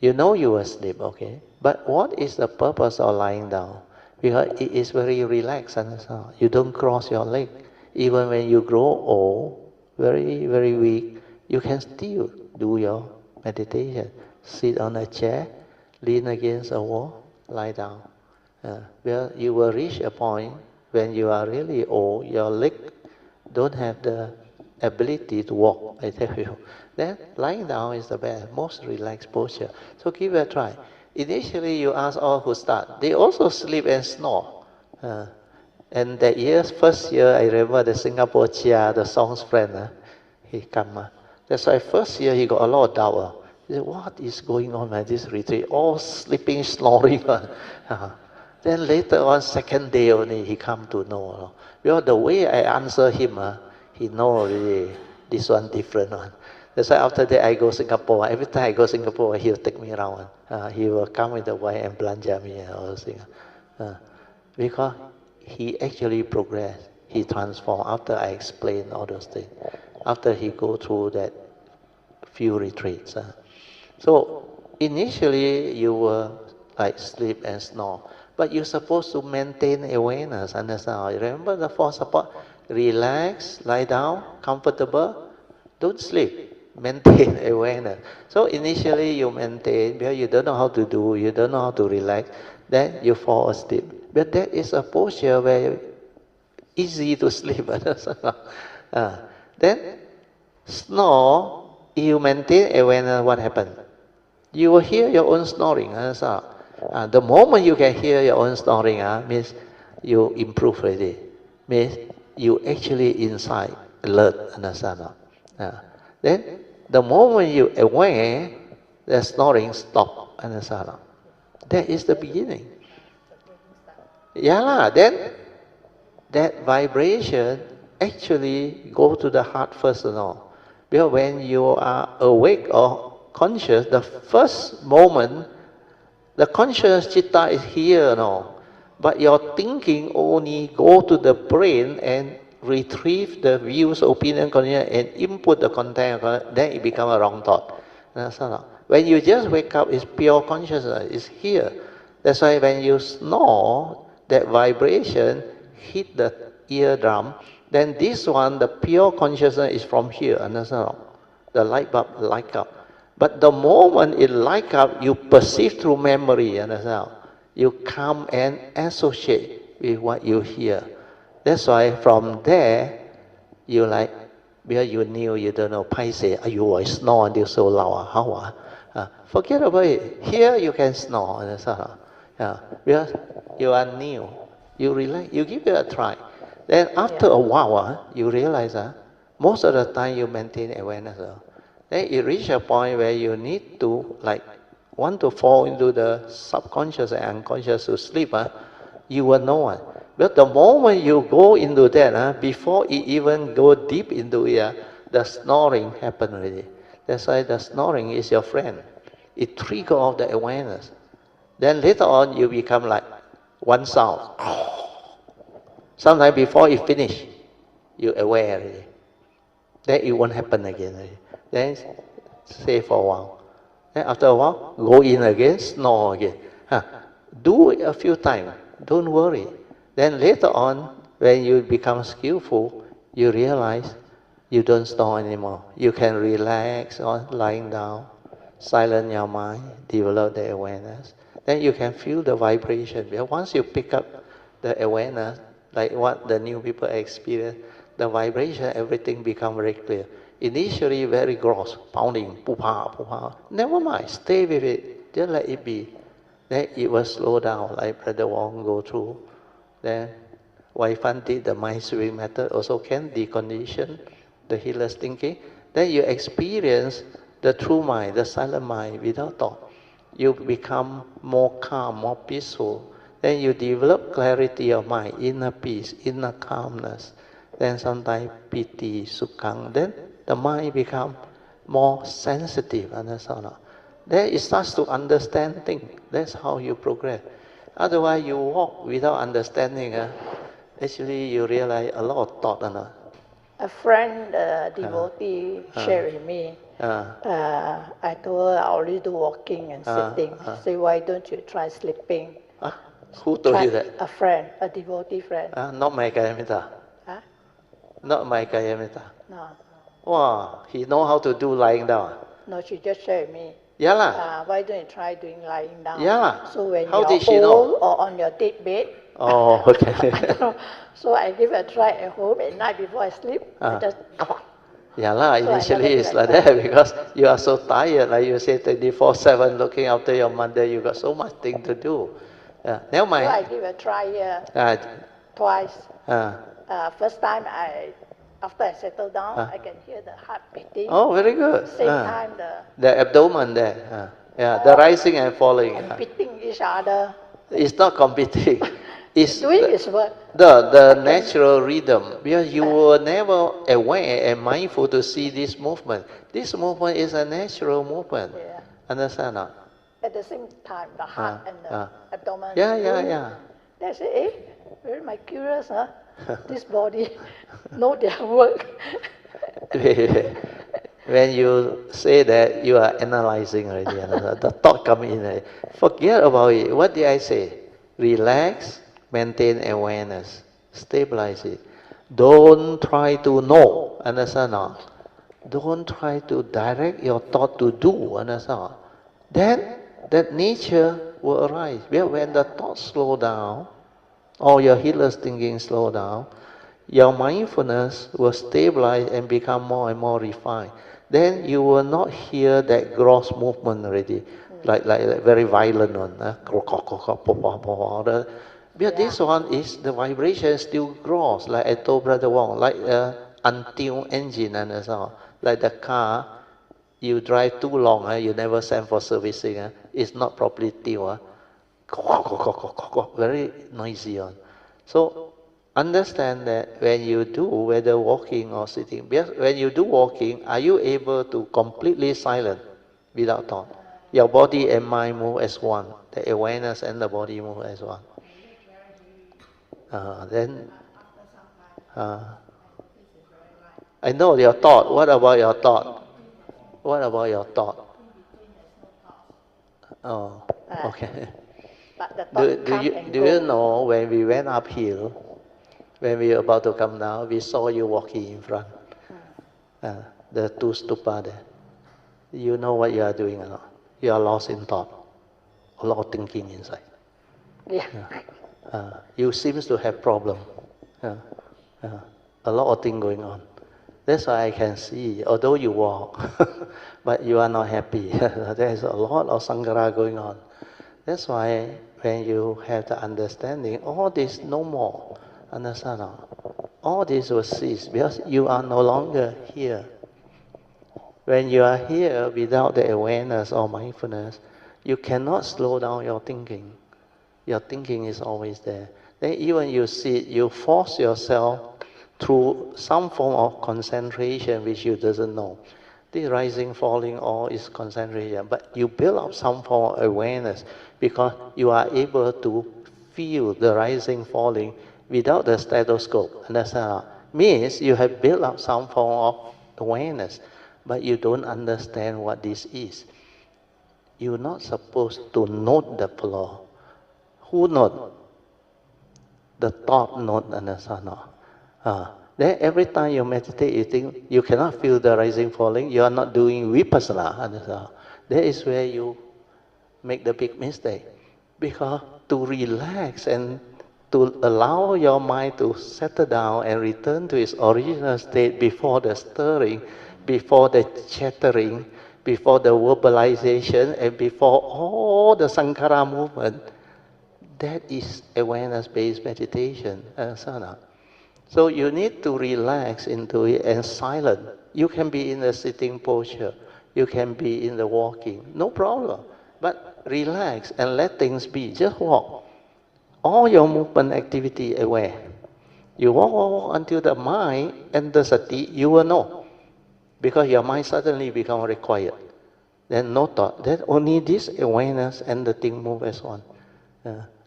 You know you will sleep, okay? But what is the purpose of lying down? Because it is very relaxed, understand? You don't cross your leg. Even when you grow old, very, very weak, you can still do your meditation. Sit on a chair, lean against a wall, lie down. Well, you will reach a point when you are really old, your leg don't have the ability to walk, I tell you. Then lying down is the best, most relaxed posture. So give it a try. Initially, you ask all who start, they also sleep and snore. And that first year, I remember the Singapore Chia, the song's friend, he come. That's why first year he got a lot of doubt. He said, what is going on at this retreat? All sleeping, snoring. Then later on, second day only, he come to know. Because the way I answer him, he know already this one different one. That's why after that I go Singapore. Every time I go Singapore, he'll take me around. He will come with the wife and belanja me and all those things. Because he actually progressed. He transformed after I explained all those things. After he go through that few retreats. So initially you will like sleep and snore. But you're supposed to maintain awareness. Understand? Remember the four support? Relax, lie down, comfortable, don't sleep. Maintain awareness. So initially you maintain, because you don't know how to do, you don't know how to relax, then you fall asleep. But that is a posture where easy to sleep. Then snore, you maintain awareness, what happened? You will hear your own snoring. The moment you can hear your own snoring, means you improve already. Means you actually inside alert. Understand? Then the moment you aware, the snoring stop. Understand? That is the beginning. Then that vibration actually go to the heart first and all. Because when you are awake or conscious, the first moment, the conscious chitta is here, but your thinking only go to the brain and retrieve the views, opinion, content, and input the content, then it becomes a wrong thought. When you just wake up, it's pure consciousness, it's here. That's why when you snore, that vibration hit the eardrum, then this one, the pure consciousness is from here, understand? The light bulb light up. But the moment it light up, you perceive through memory, understand? You come and associate with what you hear. That's why from there, you like, because you knew, you don't know, paise, I snore until so loud, how? Forget about it. Here you can snore, understand? Because you are new. You relax, you give it a try. Then after a while, you realize most of the time you maintain awareness. Then you reach a point where you need to want to fall into the subconscious and unconscious to sleep. You will know. But the moment you go into that, before it even go deep into it, the snoring happen already. That's why the snoring is your friend. It triggers off the awareness. Then later on you become like one sound. Sometimes before it finish, you aware already. then it won't happen again. Then stay for a while. Then after a while, go in again, snore again. Do it a few times, don't worry. Then later on, when you become skillful, you realize you don't snore anymore. You can relax on lying down, silence your mind, develop the awareness. Then you can feel the vibration. Because once you pick up the awareness, like what the new people experience, the vibration, everything becomes very clear. Initially very gross, pounding, pupa, pupa. Never mind, stay with it, just let it be. Then it will slow down, like Brother Wong go through. Then Wai Fun did the mind sweeping method, also can decondition the healer's thinking. Then you experience the true mind, the silent mind without thought. You become more calm, more peaceful. Then you develop clarity of mind, inner peace, inner calmness. Then sometimes piti, sukhang. Then the mind becomes more sensitive, understand? Then it starts to understand things. That's how you progress. Otherwise, you walk without understanding. Actually, you realize a lot of thought. A friend, devotee, shared with me. I told her I already do walking and sitting. She said, why don't you try sleeping? Who told you that? A friend, a devotee friend. Not my Kalyanamittas. Not my Kalyanamittas. No. Wow, he know how to do lying down. No, she just shared with me. Yeah lah. Why don't you try doing lying down? Yeah lah. So when How you're did she old know? or on your dead bed. Oh, okay. So I give a try at home at night before I sleep. I just Yeah lah, So initially it's like that because you are so tired, like you say 24/7 looking after your mother, you got so much thing to do. Never So mind. I give a try here twice. First time after I settle down, I can hear the heart beating. Oh, very good. Same time The abdomen there. The rising and falling. and beating each other. It's not competing. It's Doing its work. the natural rhythm, because you were never aware and mindful to see this movement. This movement is a natural movement. Yeah. Understand? At the same time, the heart and the abdomen. Yeah. They say, very my curious, this body know their work. When you say that, you are analyzing already. The thought come in. Forget about it. What did I say? Relax, maintain awareness, stabilize it. Don't try to know. Understand? Don't try to direct your thought to do. Understand? Then that nature will arise. When the thoughts slow down, or your healer's thinking slow down, your mindfulness will stabilize and become more and more refined. Then you will not hear that gross movement already, like very violent one. Because this one is the vibration still gross, like I told Brother Wong, like untuned engine and so on. Like the car, you drive too long, you never send for servicing, it's not properly tuned. Very noisy one. So understand that when you do, whether walking or sitting, when you do walking, are you able to completely silent without thought? Your body and mind move as one. The awareness and the body move as one. I know your thought. What about your thought? What about your thought? Oh, okay. Do you know when we went uphill, when we were about to come down, we saw you walking in front. The two stupa there. You know what you are doing or not? You are lost in thought. A lot of thinking inside. You seems to have problem. A lot of things going on. That's why I can see, although you walk, but you are not happy. There is a lot of sanghara going on. That's why when you have the understanding, all this no more. Understand? All this will cease because you are no longer here. When you are here without the awareness or mindfulness, you cannot slow down your thinking. Your thinking is always there. Then even you sit, you force yourself through some form of concentration which you doesn't know. The rising, falling, all is concentration. But you build up some form of awareness because you are able to feel the rising, falling without the stethoscope. Understand? Means you have built up some form of awareness, but you don't understand what this is. You're not supposed to note the flow. Who note? The thought note, understand? Then every time you meditate, you think you cannot feel the rising, falling. You are not doing vipassana, understand? That is where you make the big mistake. Because to relax and to allow your mind to settle down and return to its original state before the stirring, before the chattering, before the verbalization, and before all the sankhara movement, that is awareness-based meditation, asana. So you need to relax into it and silent. You can be in the sitting posture, you can be in the walking, no problem. But relax and let things be. Just walk. All your movement activity aware. You walk until the mind and the sati, you will know. Because your mind suddenly becomes very quiet. Then no thought. Then only this awareness and the thing move as one.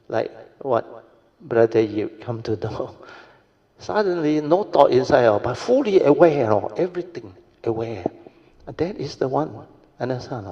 Like what Brother you come to know. Suddenly no thought inside, but fully aware of everything. Aware. That is the one. Understand?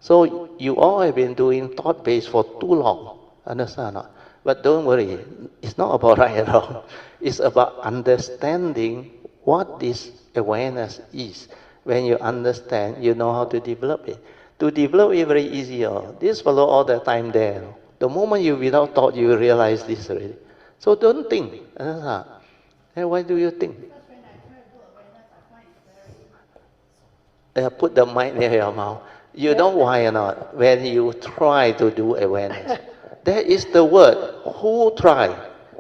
So you all have been doing thought-based for too long. Understand? But don't worry, it's not about right and wrong. It's about understanding what this awareness is. When you understand, you know how to develop it. To develop it very easy. This follow all the time there. The moment you without thought, you realize this already. So don't think. Understand? And why do you think? Put the mic near your mouth. You know why or not? When you try to do awareness, that is the word. Who try?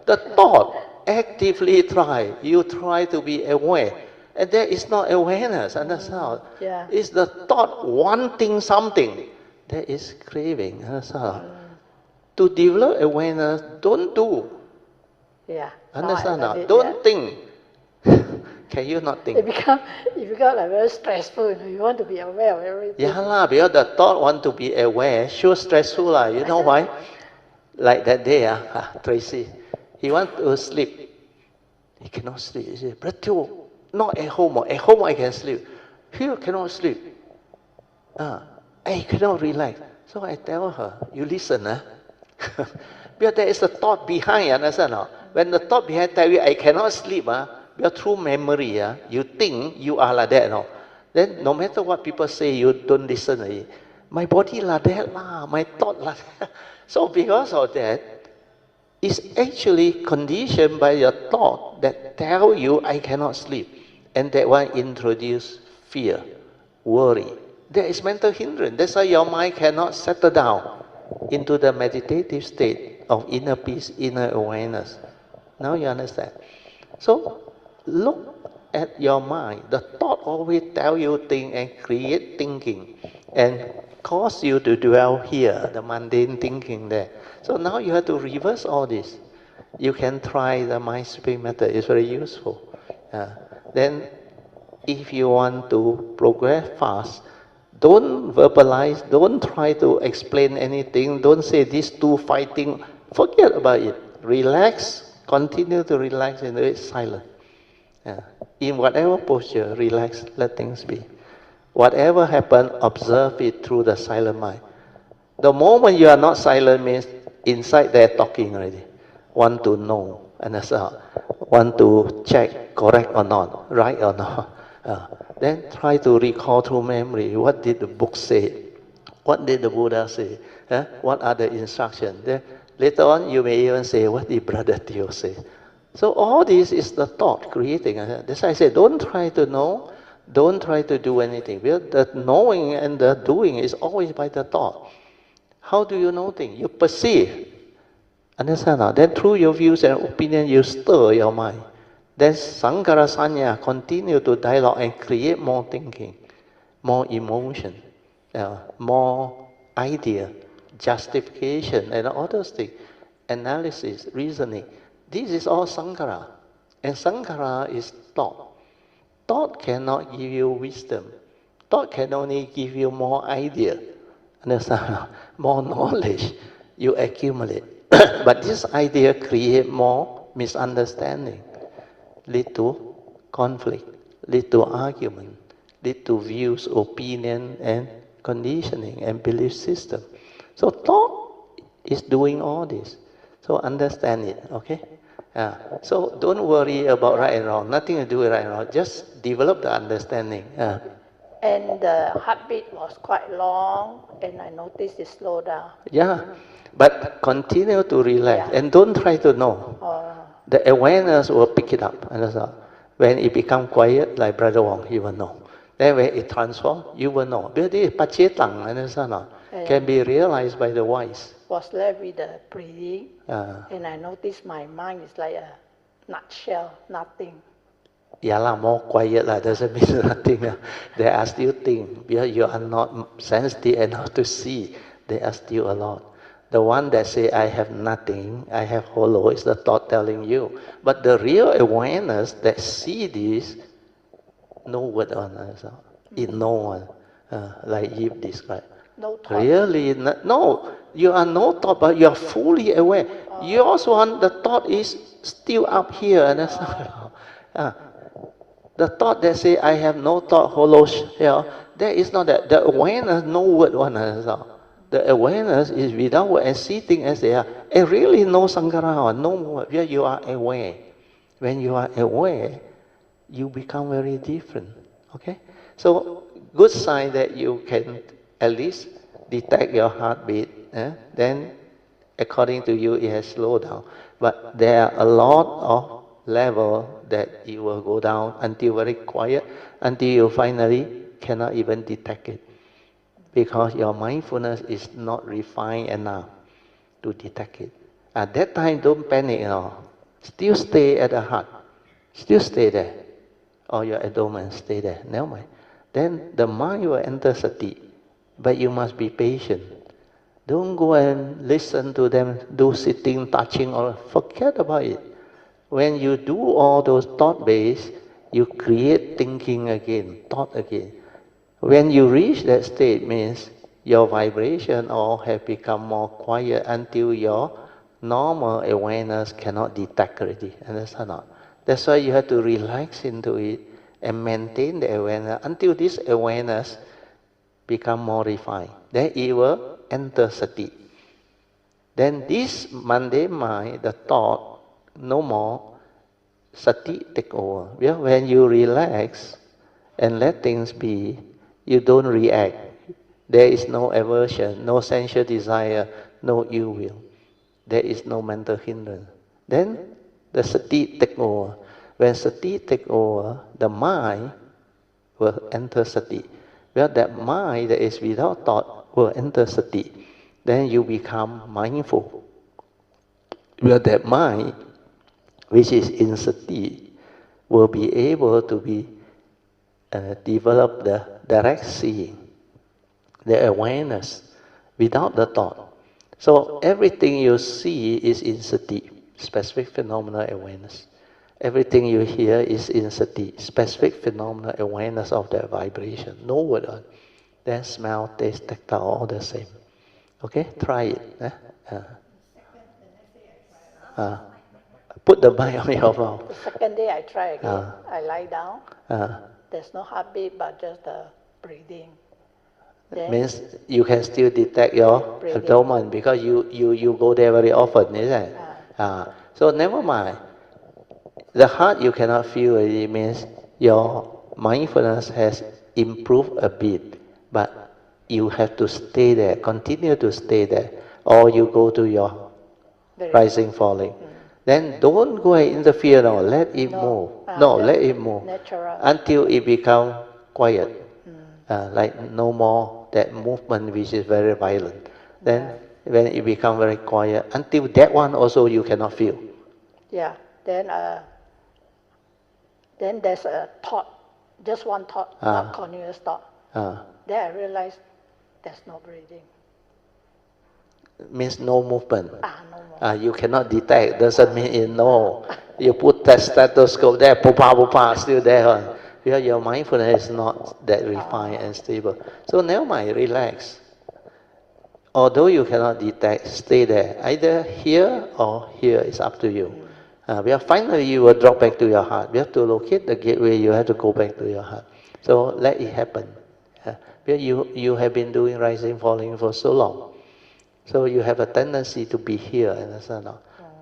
The thought actively try. You try to be aware. And that is not awareness, understand? Yeah. It's the thought wanting something. That is craving, understand? To develop awareness, don't do. Yeah. Understand? Don't think. Can you not think? It become like very stressful. You want to be aware of everything. Yeah, because the thought want to be aware, sure stressful lah. You know why? Like that day, Tracy, he want to sleep. He cannot sleep. He said, "Brother, not at home. At home I can sleep. Here cannot sleep. I cannot relax." So I tell her, "You listen, because there is a thought behind. Understand? When the thought behind tell you I cannot sleep, because through memory, you think you are like that, no? Then no matter what people say, you don't listen. My body like that lah, my thought like that." So because of that, it's actually conditioned by your thought that tell you I cannot sleep. And that one introduce fear, worry. There is mental hindrance. That's why your mind cannot settle down into the meditative state of inner peace, inner awareness. Now you understand. So look at your mind. The thought always tell you things and create thinking and cause you to dwell here, the mundane thinking there. So now you have to reverse all this. You can try the mind sweeping method. It's very useful. Then if you want to progress fast, don't verbalize, don't try to explain anything, don't say these two fighting, forget about it. Relax, continue to relax and do it silent. In whatever posture, relax, let things be. Whatever happens, observe it through the silent mind. The moment you are not silent means inside there talking already. Want to know, understand? Want to check, correct or not, right or not. Then try to recall through memory, what did the book say? What did the Buddha say? What are the instructions? Then later on you may even say, what did Brother Teo say? So all this is the thought creating. That's why I say, don't try to know, don't try to do anything. Because the knowing and the doing is always by the thought. How do you know things? You perceive. Understand now? Then through your views and opinion, you stir your mind. Then Sankhara Sanya continue to dialogue and create more thinking, more emotion, more idea, justification, and all those things. Analysis, reasoning. This is all Sankhara. And Sankhara is thought. Thought cannot give you wisdom. Thought can only give you more idea. Understand? More knowledge you accumulate. But this idea create more misunderstanding, lead to conflict, lead to argument, lead to views, opinion, and conditioning and belief system. So thought is doing all this. So understand it, okay? So don't worry about right and wrong. Nothing to do with right and wrong. Just develop the understanding. And the heartbeat was quite long, and I noticed it slowed down. Yeah, but continue to relax and don't try to know. The awareness will pick it up. Understand? When it becomes quiet, like Brother Wong, he will know. Then when it transforms, you will know. Because this pachetang, understand? Can be realized by the wise. Was left with the breathing, and I noticed my mind is like a nutshell, nothing. Yeah, more quiet doesn't mean nothing. There are still things. Because you are not sensitive enough to see. There are still a lot. The one that say, I have nothing, I have hollow, is the thought telling you. But the real awareness that see this, no word on us. It no one. Like Yip described. No thought. Really? No. You are no thought, but you are fully aware. Yours one, the thought is still up here. The thought that say, I have no thought, hollow shell, that is not that. The awareness, no word one. The awareness is without word and see things as they are. And really no sankhara, no word. Where you are aware. When you are aware, you become very different. Okay? So, good sign that you can at least detect your heartbeat. Then, according to you, it has slowed down. But there are a lot of levels that it will go down until very quiet, until you finally cannot even detect it. Because your mindfulness is not refined enough to detect it. At that time, don't panic at all. Still stay at the heart. Still stay there. Or your abdomen, stay there. Never mind. Then the mind will enter sati. But you must be patient. Don't go and listen to them, do sitting, touching, or forget about it. When you do all those thought-based, you create thinking again, thought again. When you reach that state means your vibration all have become more quiet until your normal awareness cannot detect already. Understand not? That's why you have to relax into it and maintain the awareness until this awareness become more refined. Then it will enter sati. Then this mundane mind, the thought, no more, sati take over. When you relax and let things be, you don't react. There is no aversion, no sensual desire, no ill will. There is no mental hindrance. Then the sati take over. When sati take over, the mind will enter sati. Well, that mind that is without thought will enter sati. Then you become mindful. Well, that mind, which is in sati, will be able to be develop the direct seeing, the awareness, without the thought. So everything you see is in sati, specific phenomenal awareness. Everything you hear is in sati, specific phenomenal awareness of that vibration. No word on. Then smell, taste, tactile, all the same. Okay, try it. Put the mind on your mouth. The second day I try again. I lie down. There's no heartbeat, but just the breathing. Then means you can still detect your abdomen because you go there very often, isn't it? So never mind. The heart you cannot feel it means your mindfulness has improved a bit, but you have to stay there, continue to stay there, or you go to your rising, falling. Then don't go and interfere, no, let it move. No, let it move. Natural. Until it becomes quiet. Like no more that movement which is very violent. Then when it becomes very quiet, until that one also you cannot feel. Yeah, then there's a thought, just one thought, not continuous thought. Then I realized there's no breathing. Means no movement. No more. You cannot detect, doesn't mean it no. You put that stethoscope there, pupa, still there. Because your mindfulness is not that refined and stable. So never mind, relax. Although you cannot detect, stay there. Either here or here, it's up to you. Because finally you will drop back to your heart. You have to locate the gateway, you have to go back to your heart. So let it happen. Because you have been doing rising, falling for so long. So you have a tendency to be here, understand?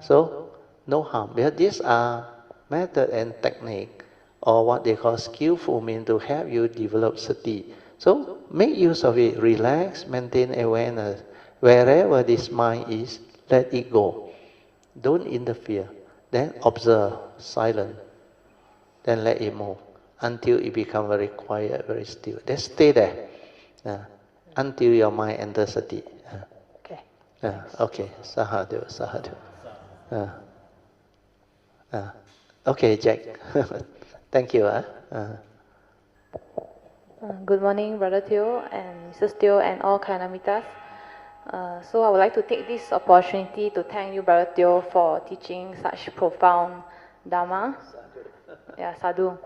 So no harm. Because these are method and technique, or what they call skillful means to help you develop sati. So make use of it, relax, maintain awareness. Wherever this mind is, let it go. Don't interfere. Then observe, silent. Then let it move until it becomes very quiet, very still. Then stay there until your mind enters sati. Okay. Okay, sahadu, sahadu. Okay, Jack. Thank you. Good morning, Brother Teo and Mrs. Teo and all Kalyanamittas. So I would like to take this opportunity to thank you, Brother Teo, for teaching such profound Dhamma. Yeah, sadhu.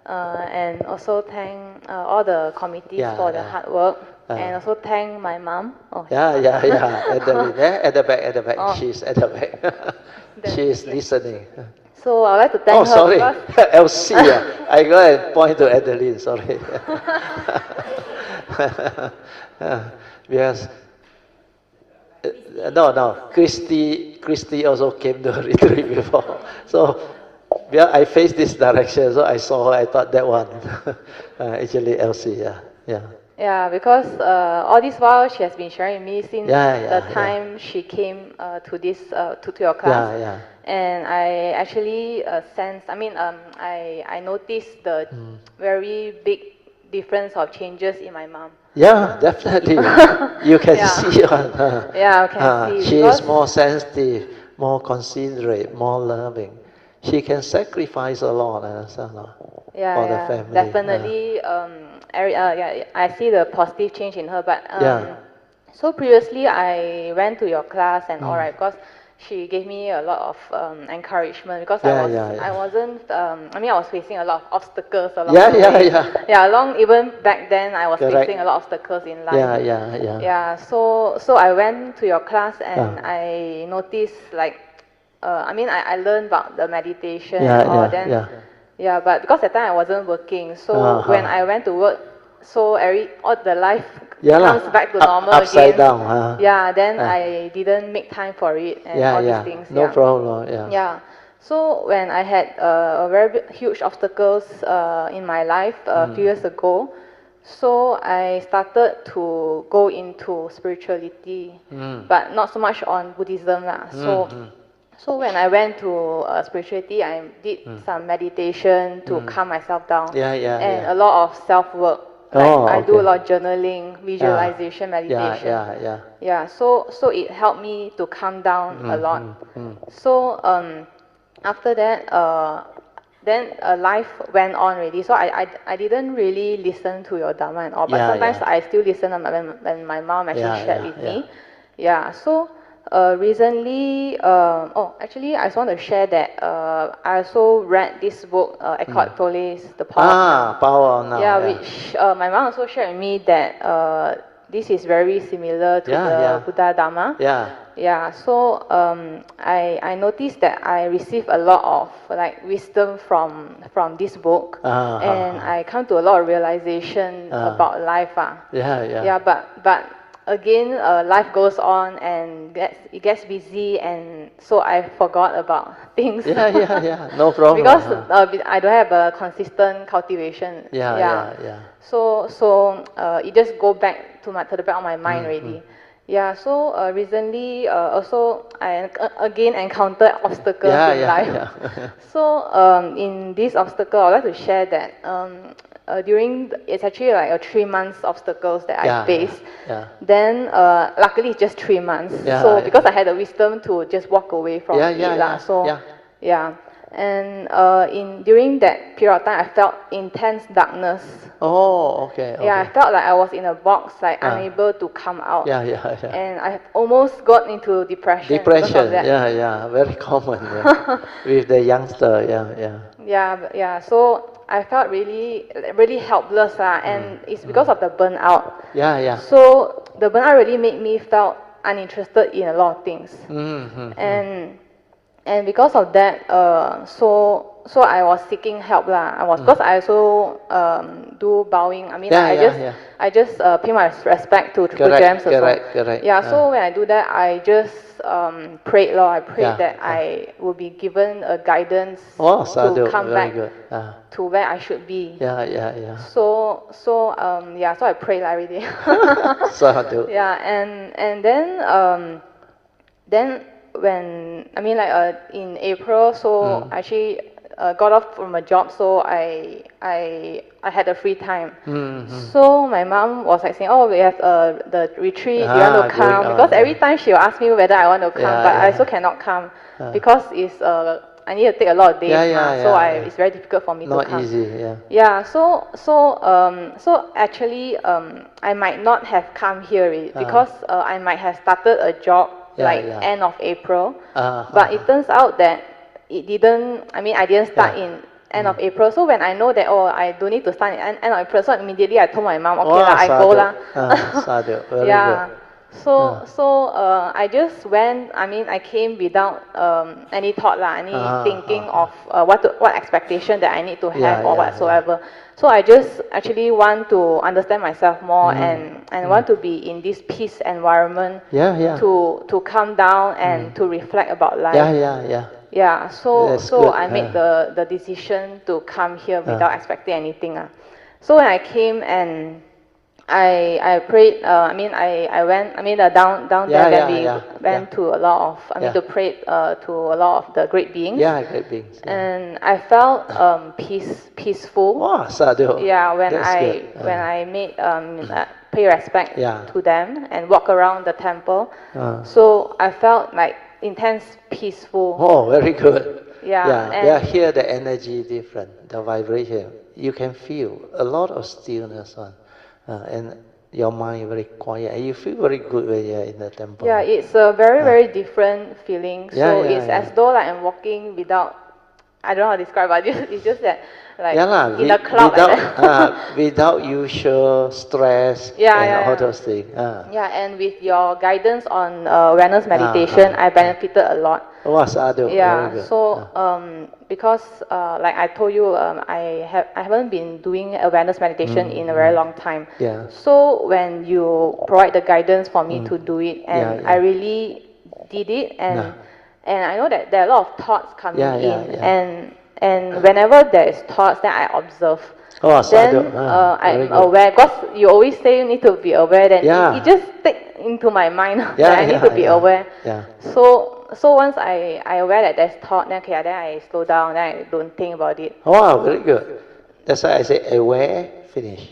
And also thank all the committees for the hard work. And also thank my mom. Oh. At the back. Oh. She's at the back. She is listening. So I would like to thank her. Sorry, LC. I go and point to Adeline. Sorry. Because no. Christy also came to a retreat before. So I faced this direction, so I saw her. I thought that one. Actually, LC. Yeah, because all this while she has been sharing with me since the time she came to this to your class. And I actually sensed. I noticed the very big difference of changes in my mom. Yeah, definitely. You can see her. I can see. She is more sensitive, more considerate, more loving. She can sacrifice a lot for the family. Definitely. I see the positive change in her. But so previously I went to your class and all right, because she gave me a lot of encouragement, because I was facing a lot of obstacles along the way. Along even back then I was facing a lot of obstacles in life. So I went to your class and I noticed I learned about the meditation but because at that time I wasn't working, so when I went to work, so all the life comes back to normal upside again. Down. Then I didn't make time for it and all these things. No problem. So when I had a very huge obstacles in my life a few years ago, so I started to go into spirituality, but not so much on Buddhism. So when I went to spirituality, I did some meditation to calm myself down, and a lot of self-work. I do a lot of journaling, visualization, meditation. So it helped me to calm down a lot. So after that, then life went on already. So I didn't really listen to your Dhamma and all, but sometimes I still listen when my mom actually shared with me. So recently, actually, I just want to share that I also read this book, Eckhart Tolle's The Power of Now. Which my mom also shared with me that this is very similar to the Buddha Dhamma. So I noticed that I received a lot of wisdom from this book, and I come to a lot of realization about life. But again, life goes on and it gets busy, and so I forgot about things. No problem. Because I don't have a consistent cultivation. So it just go back to the back of my mind already. So recently also I again encountered obstacles in life. So in this obstacle, I would like to share that it's actually like a 3 months obstacles that I faced. Then luckily it's just 3 months. So because I had the wisdom to just walk away from it. And during that period of time, I felt intense darkness. I felt like I was in a box, unable to come out. And I almost got into depression. Very common with the youngster. So I felt really, really helpless, and it's because of the burnout. So the burnout really made me felt uninterested in a lot of things. And because of that, so I was seeking help lah. Because I also do bowing. I mean, I just pay my respect to Triple Gems also. Correct. Yeah. So when I do that, I just prayed, Lord. I prayed that I will be given a guidance to come back to where I should be. Yeah. So I prayed every day. Sadhu. Yeah, and then when in April, so I actually got off from a job, so I had a free time. So my mom was like saying, "Oh, we have the retreat. You want to come?" Because every time she will ask me whether I want to come, but I also cannot come because it's I need to take a lot of days. It's very difficult for me to come. Not easy. Yeah. So actually, I might not have come here because I might have started a job end of April, but it turns out that it didn't. I mean, I didn't start in end of April. So when I know that I don't need to start in end of April, so immediately I told my mom, okay, I go lah. Sadhu. Very yeah. good. So I just went. I mean, I came without any thought lah, any thinking of what expectation that I need to have or whatsoever. So I just actually want to understand myself more and want to be in this peace environment. To calm down and to reflect about life. Yeah. So I made the decision to come here without expecting anything. So when I came and I prayed. I went. down there. Then we went to a lot of. To pray to a lot of the great beings. Yeah, great beings. And I felt peaceful. Wow, sadhu. Yeah, when I made pay respect to them and walk around the temple. So I felt like intense peaceful. Oh, very good. Yeah. Here the energy different, the vibration. You can feel a lot of stillness on. And your mind very quiet, and you feel very good when you're in the temple. Yeah, it's a very different feeling. So it's as though like I'm walking without, I don't know how to describe, but it's just that like in a cloud. Without usual stress and all those things. Yeah, and with your guidance on awareness meditation, I benefited a lot. Oh, sadhu. Yeah, so because like I told you, I haven't been doing awareness meditation in a very long time. Yeah. So when you provide the guidance for me to do it, and I really did it, and I know that there are a lot of thoughts coming in, and whenever there is thoughts, then I observe. Oh, then I'm aware, because you always say you need to be aware, then it just take into my mind that I need to be aware. Yeah. So once I aware that there's thought, then I slow down, then I don't think about it. Wow, very good. That's why I say aware, finish.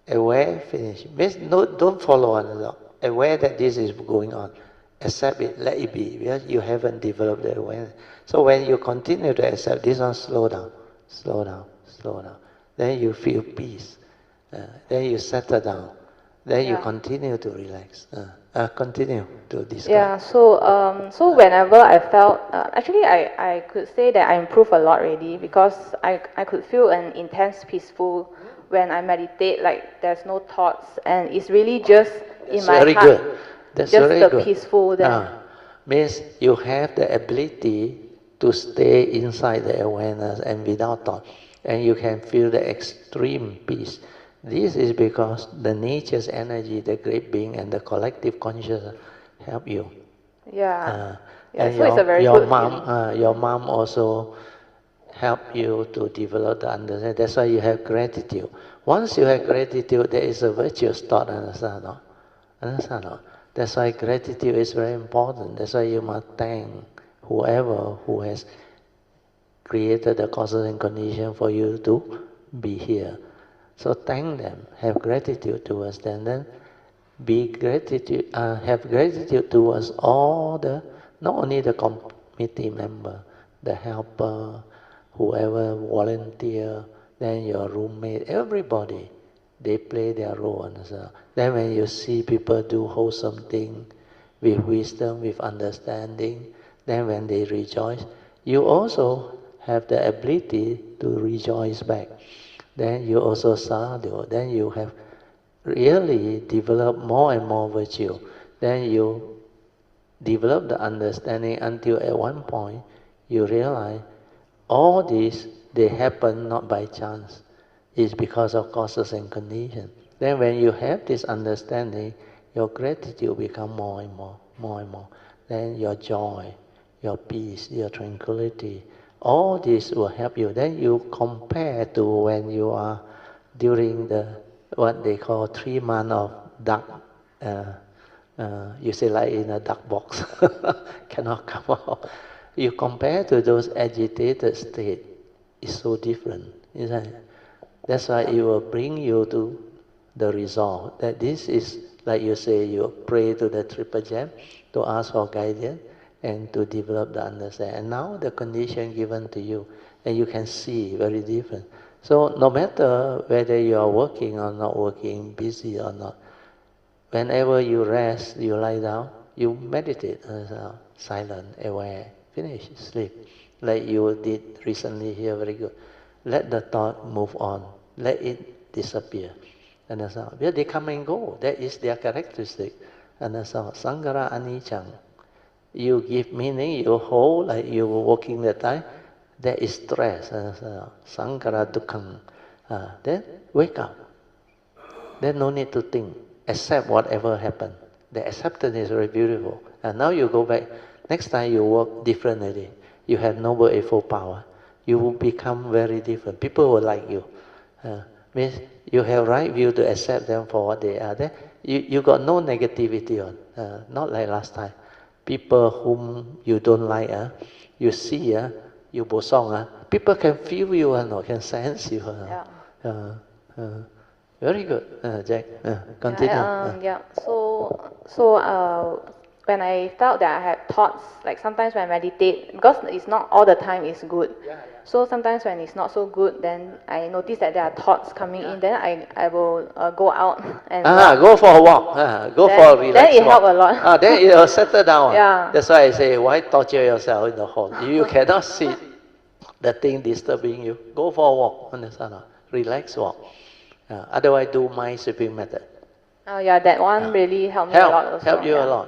Aware, finish. Means don't follow another. Aware that this is going on. Accept it, let it be, because you haven't developed the awareness. So when you continue to accept this one, slow down. Then you feel peace. Then you settle down. Then you continue to relax. Continue to discuss. Yeah. So whenever I felt, actually, I could say that I improved a lot already, because I could feel an intense peaceful when I meditate. Like there's no thoughts, and it's really just in my very heart. Good. That's just very the good. Peaceful. Then means you have the ability to stay inside the awareness and without thought, and you can feel the extreme peace. This is because the nature's energy, the great being, and the collective consciousness help you. Yeah. And so it's a very good mom, your mom also help you to develop the understanding. That's why you have gratitude. Once you have gratitude, there is a virtuous thought. Understand? No? That's why gratitude is very important. That's why you must thank whoever who has created the causes and conditions for you to be here. So thank them, have gratitude towards them, then have gratitude towards all not only the committee member, the helper, whoever volunteer, then your roommate, everybody, they play their role. Then when you see people do wholesome things with wisdom, with understanding, then when they rejoice, you also have the ability to rejoice back. Then you also sadhu, then you have really developed more and more virtue. Then you develop the understanding until at one point you realize all these, they happen not by chance. It's because of causes and conditions. Then when you have this understanding, your gratitude become more and more, more and more. Then your joy, your peace, your tranquility, all this will help you. Then you compare to when you are during the, what they call 3 months of dark, you say like in a dark box, cannot come out. You compare to those agitated state, it's so different, isn't it? That's why it will bring you to the resolve that this is, like you say, you pray to the triple gem to ask for guidance and to develop the understanding. And now the condition given to you, and you can see very different. So no matter whether you are working or not working, busy or not, whenever you rest, you lie down, you meditate, silent, aware, finish, sleep. Like you did recently here, very good. Let the thought move on. Let it disappear. And that's all. Well, they come and go. That is their characteristic. And that's all. Sankhara anicca. You give meaning, you hold, like you were walking that time. That is stress. Sankhara dukkha. Then wake up. Then no need to think. Accept whatever happened. The acceptance is very beautiful. And now you go back. Next time you work differently. You have Noble Eightfold Power. You will become very different. People will like you. Means you have right view to accept them for what they are. Then you got no negativity on. Not like last time. People whom you don't like, you see, you bosong, people can feel you, can sense you. Very good, Jack. Continue. So when I felt that I had thoughts, like sometimes when I meditate, because it's not all the time is good. So sometimes when it's not so good, then I notice that there are thoughts coming in. Then I will go out and go for a walk. Go then, for a relaxed walk. Then it helps a lot. Then it will settle down. Yeah. That's why I say, why torture yourself in the hall? You cannot sit the thing disturbing you. Go for a walk. Understand? Relax walk. Otherwise, do mind sweeping method. Oh yeah, that one really helped me a lot also. Help you a lot.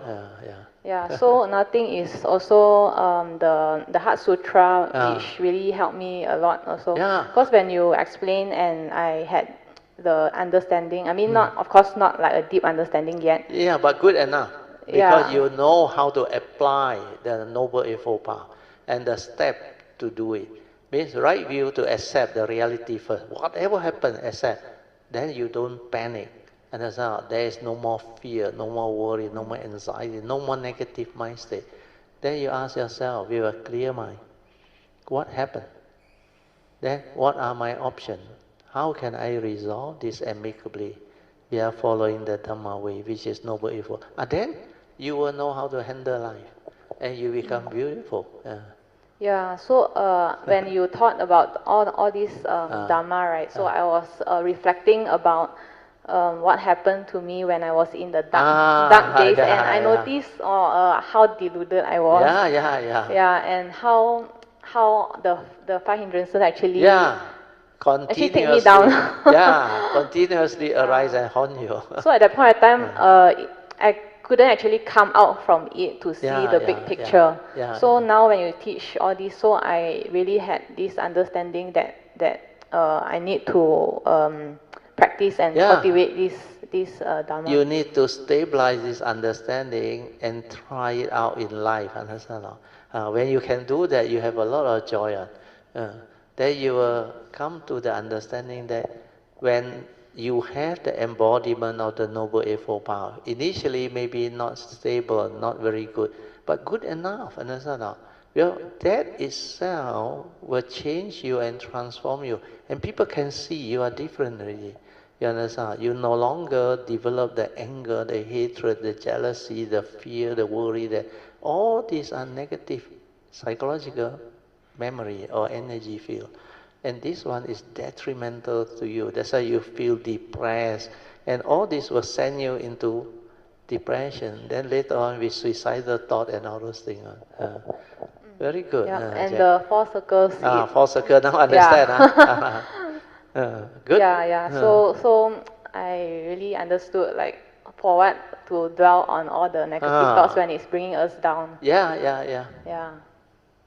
Yeah, so another thing is also the Heart Sutra, which really helped me a lot also. Yeah. Because when you explain and I had the understanding, I mean, not, of course, not like a deep understanding yet. Yeah, but good enough. Because you know how to apply the Noble Eightfold Path and the step to do it. Means right view to accept the reality first. Whatever happens, accept. Then you don't panic. And that's how there is no more fear, no more worry, no more anxiety, no more negative mind state. Then you ask yourself with a clear mind, what happened? Then what are my options? How can I resolve this amicably? We are following the Dhamma way, which is Noble Eightfold. And then you will know how to handle life, and you become beautiful. Yeah, so when you thought about all this Dhamma, right? So I was reflecting about what happened to me when I was in the dark days, and I noticed how deluded I was. Yeah, and how the five hindrances actually take me down. Continuously arise and haunt you. So at that point of time, I couldn't actually come out from it to see the big picture. So now when you teach all this, so I really had this understanding that I need to practice and cultivate this Dhamma. You need to stabilize this understanding and try it out in life. Understand? When you can do that, you have a lot of joy. Then you will come to the understanding that when you have the embodiment of the Noble Eightfold Path, initially maybe not stable, not very good, but good enough. Understand? Well, that itself will change you and transform you. And people can see you are different already. You understand? You no longer develop the anger, the hatred, the jealousy, the fear, the worry. All these are negative psychological memory or energy field. And this one is detrimental to you. That's why you feel depressed. And all this will send you into depression. Then later on with suicidal thought and all those things. Very good. And Jack. the four circles. Four circles, now understand. Good. So I really understood, like, for what to dwell on all the negative thoughts when it's bringing us down. Yeah.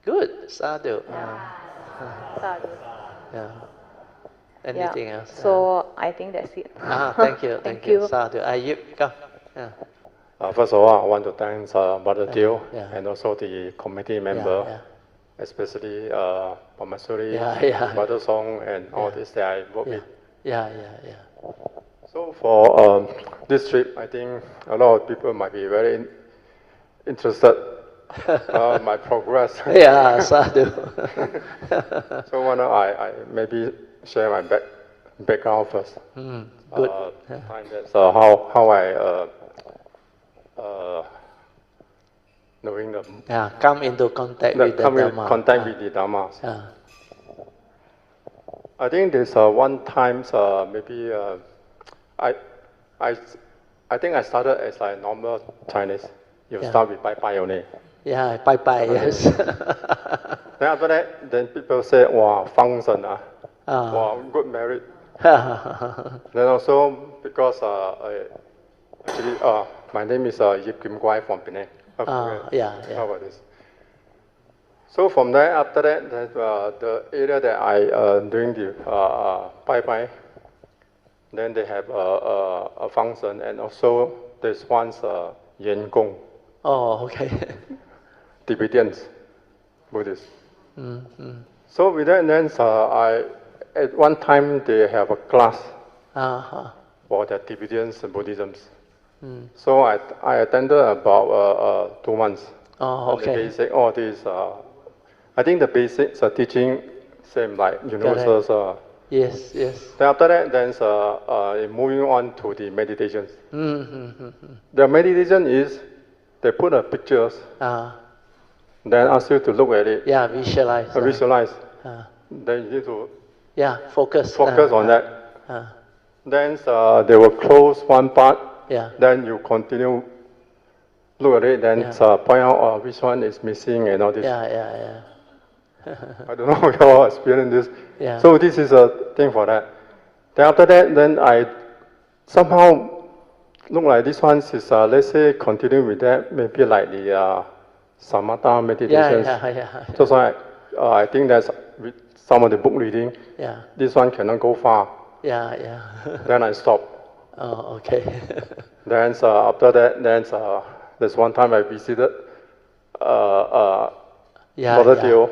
Good. Sadhu. Sadhu. Yeah. Anything Yeah. else? So I think that's it. Thank you. Thank you. Sadhu. Ayub, go. Yeah. First of all, I want to thank Brother Teo Yeah. and also the committee member, Yeah. especially Pamasuri, Yeah. Brother Song, and all this that I work with. Yeah. So for this trip, I think a lot of people might be very interested my progress. Yeah, Sadhu. So why not I maybe share my background first. Good. Time that's how I knowing the Come into contact with the come in Dhamma. contact with the Dhamma. Yeah. I think there's one time maybe I think I started as like normal Chinese. You start with bye bye only. Yeah, bye, yes. Then after that, then people say, wow, function, wow, good merit. Then also because actually my name is Sis Kim from Penang. Yeah. How about this? So from there, after that, the area that I doing the bye bye, then they have a function, and also there's once Yan Gong. Oh, okay. Tibetans, Buddhists. So with that, then I at one time they have a class for the Tibetans and Buddhisms. So I attended about 2 months. Oh, okay. The basic, all these, I think the basics are teaching same like universals. Yes. Then after that, then moving on to the meditations. The meditation is they put pictures, then ask you to look at it. Yeah, visualize. Visualize. Then you need to focus on that. Then they will close one part. Yeah. Then you continue look at it. Then point out which one is missing and all this. Yeah. I don't know if you all experience this. Yeah. So this is a thing for that. Then after that, then I somehow look like this one is let's say continue with that, maybe like the samatha meditations. Yeah. Just like I think that's with some of the book reading. Yeah. This one cannot go far. Yeah. Then I stop. Oh, okay. Then after that, then there's one time I visited Brother Teo,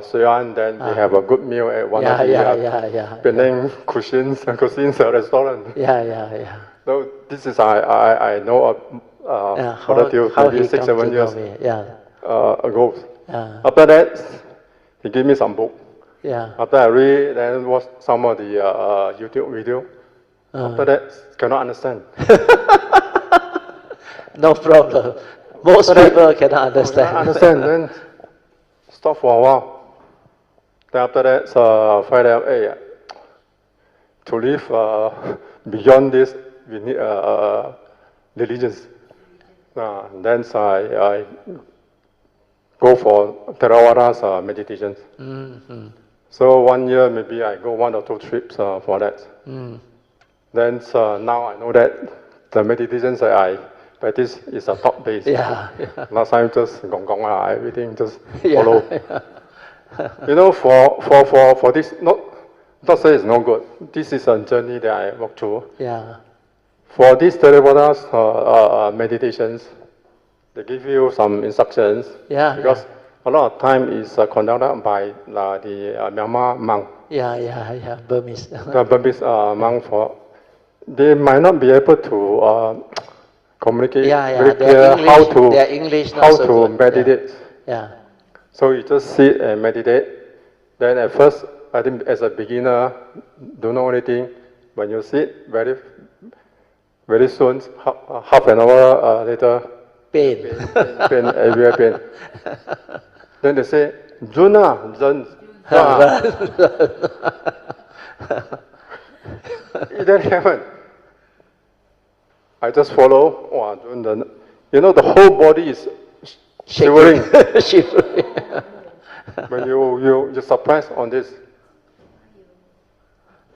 Suyan, then we have a good meal at one of the Penang cuisines restaurant. Yeah. So this is I know of Brother Teo maybe 6-7 years ago. After that, he gave me some book. After I read, then watch some of the YouTube video. After that, cannot understand. No problem. Most people cannot understand. Then stop for a while. Then after that, find out, hey, to live beyond this, we need religions. Then I go for Theravada's meditations. So 1 year, maybe I go 1 or 2 trips for that. Then now I know that the meditations that I practice is a top base. Last time just gong everything just follow. You know, for this, not say it's no good. This is a journey that I walk through. For these Theravada's meditations, they give you some instructions. Because a lot of time is conducted by the Myanmar monk. Burmese. The Burmese monk they might not be able to communicate very clear how to meditate. So you just sit and meditate. Then at first, I think as a beginner, don't know anything. When you sit, very soon, half an hour later, pain, everywhere pain. Then they say, Juna, Zen. It didn't happen. I just follow. You know, the whole body is shivering. When you suppress on this.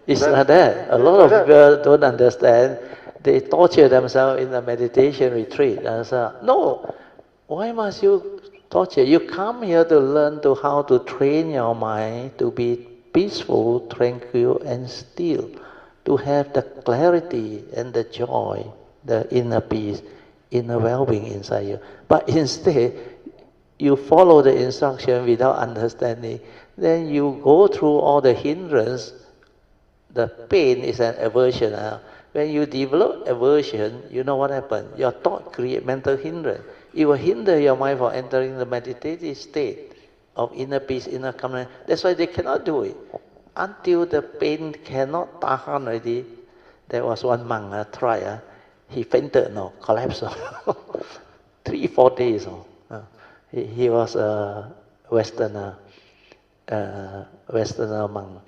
It's like that. A lot of people don't understand. They torture themselves in the meditation retreat. And say, no, why must you torture. You come here to learn to how to train your mind to be peaceful, tranquil, and still, to have the clarity and the joy, the inner peace, inner well-being inside you. But instead, you follow the instruction without understanding, then you go through all the hindrance. The pain is an aversion. When you develop aversion, you know what happens? Your thought create mental hindrance. It will hinder your mind from entering the meditative state of inner peace, inner calmness. That's why they cannot do it. Until the pain cannot tahan already. There was one monk try. He fainted, collapsed. 3-4 days. He was a Westerner monk.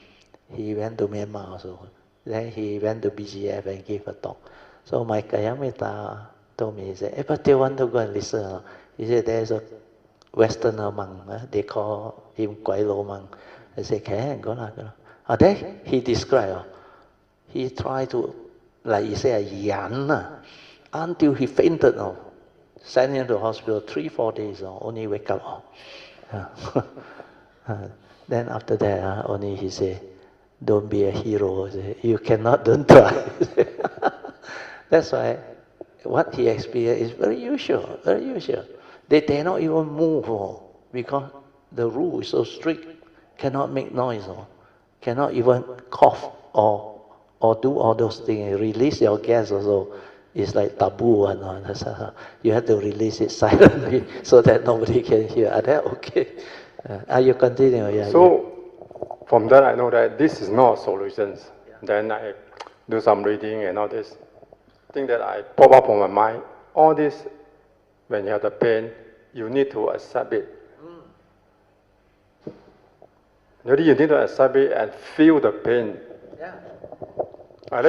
He went to Myanmar also. Then he went to BGF and gave a talk. So my Kalyanamittas told me, he said, but they want to go and listen. He said, there's a Westerner monk. They call him Kwai Lo monk. I said, can, go lah. Then he described, he tried to, like you say, yan, until he fainted. Sent him to the hospital 3-4 days, only wake up. Then after that, only he said, don't be a hero. You cannot, don't try. That's why what he experienced is very usual, very usual. They dare not even move because the rule is so strict. Cannot make noise, cannot even cough or do all those things. Release your gas also is like taboo. You have to release it silently so that nobody can hear. Are that okay? Are you continuing? Yeah, so from that I know that this is not solutions. Yeah. Then I do some reading and all this. Thing that I pop up on my mind. All this, when you have the pain, you need to accept it. Really, you need to accept it and feel the pain. Yeah.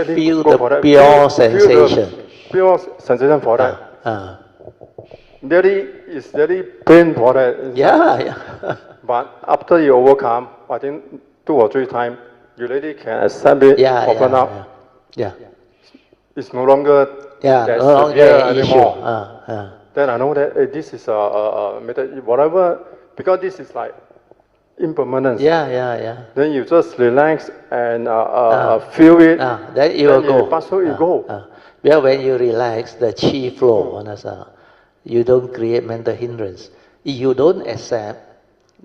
Feel the pure sensation. Pure sensation for that. Really, it's very pain for that. Yeah. But after you overcome, I think 2 or 3 times, you really can accept it. Open up. Yeah. It's no longer an issue. Then I know that this is whatever, because this is like impermanence. Yeah. Then you just relax and feel it. Then it will go. Pass through, it go. Well, when you relax, the chi flow. You don't create mental hindrance. If you don't accept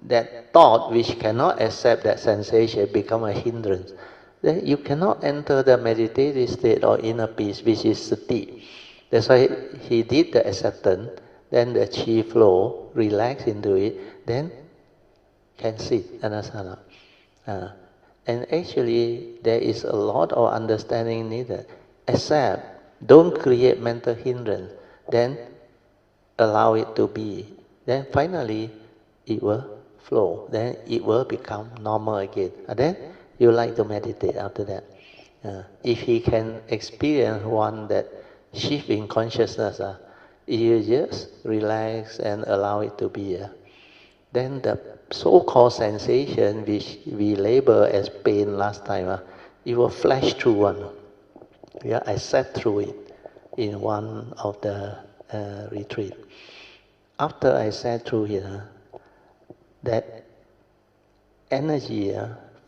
that thought which cannot accept that sensation become a hindrance, then you cannot enter the meditative state or inner peace, which is sati. That's why he did the acceptance, then the chi flow, relax into it, then can sit, anasana. And actually, there is a lot of understanding needed. Accept, don't create mental hindrance, then allow it to be. Then finally, it will flow. Then it will become normal again. And then you like to meditate after that. If he can experience one that shift in consciousness, you just relax and allow it to be. Then the so-called sensation which we label as pain last time, it will flash through one. Yeah, I sat through it in one of the retreat. After I sat through here, that energy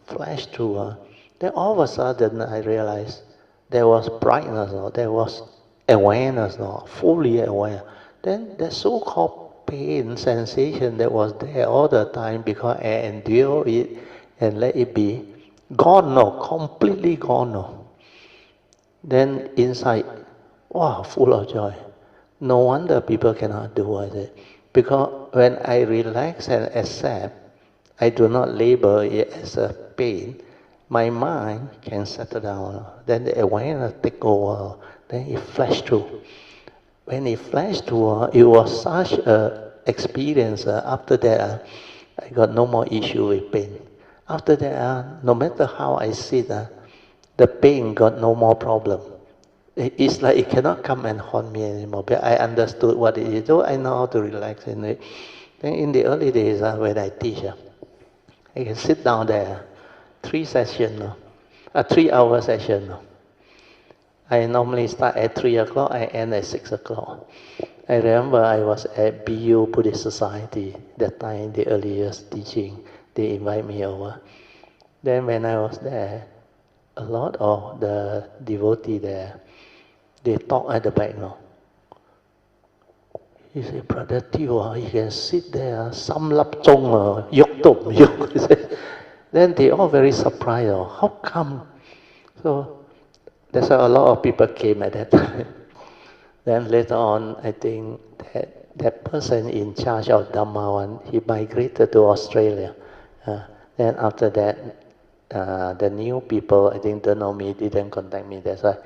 flashed through. Then all of a sudden I realized there was brightness, there was awareness, fully aware. Then that so-called pain sensation that was there all the time because I endure it and let it be, gone, completely gone. Then inside, wow, full of joy. No wonder people cannot do it. Because when I relax and accept, I do not label it as a pain, my mind can settle down. Then the awareness take over. Then it flashed through. When it flashed through, it was such an experience. After that, I got no more issue with pain. After that, no matter how I sit, the pain got no more problem. It's like it cannot come and haunt me anymore. But I understood what it is. So I know how to relax in it. Then in the early days when I teach, I can sit down there, 3 sessions, a 3-hour session. I normally start at 3 o'clock, I end at 6 o'clock. I remember I was at BU Buddhist Society that time, the earliest teaching. They invite me over. Then when I was there, a lot of the devotee there, they talk at the back now. He said, Brother Teo, he can sit there, some lap zong, yuk tum, yuk. Then they all very surprised. How come? So that's why a lot of people came at that time. Then later on, I think that person in charge of Dhamma one, he migrated to Australia. Then after that, the new people, I think, don't know me, didn't contact me. That's why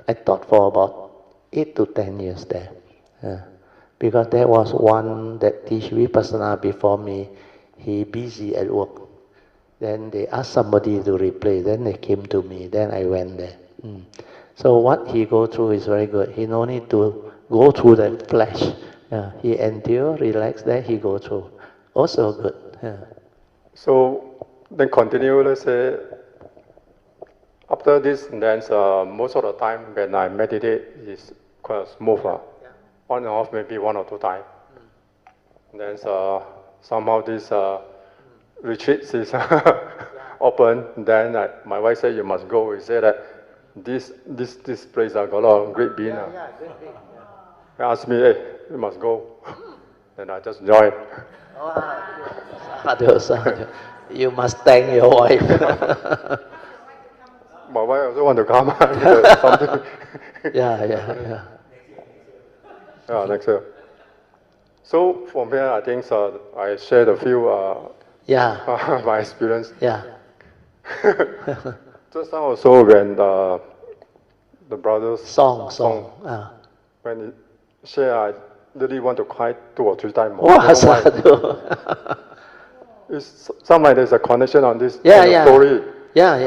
I taught for about 8 to 10 years there. Because there was one that teach Vipassana before me, he busy at work. Then they asked somebody to replace, then they came to me, then I went there. So what he go through is very good. He no need to go through the flesh. He endure, relax, then he go through. Also good. So then continue, let's say, after this, then most of the time when I meditate is quite smooth. On and off maybe 1 or 2 times. Then somehow this retreat is open. Then my wife said, you must go. He said that this place got a lot of great being. He asked me, hey, you must go. Then I just joined. Sadhu. You must thank your wife. My wife also want to come. Something. Yeah. Yeah, next year. So from here, I think I shared a few my experience. Yeah. Just now also when the brothers Song. when he share, I really want to cry 2 or 3 times more. Wow, Sadhu. It's something like there's a connection on this story. Yeah.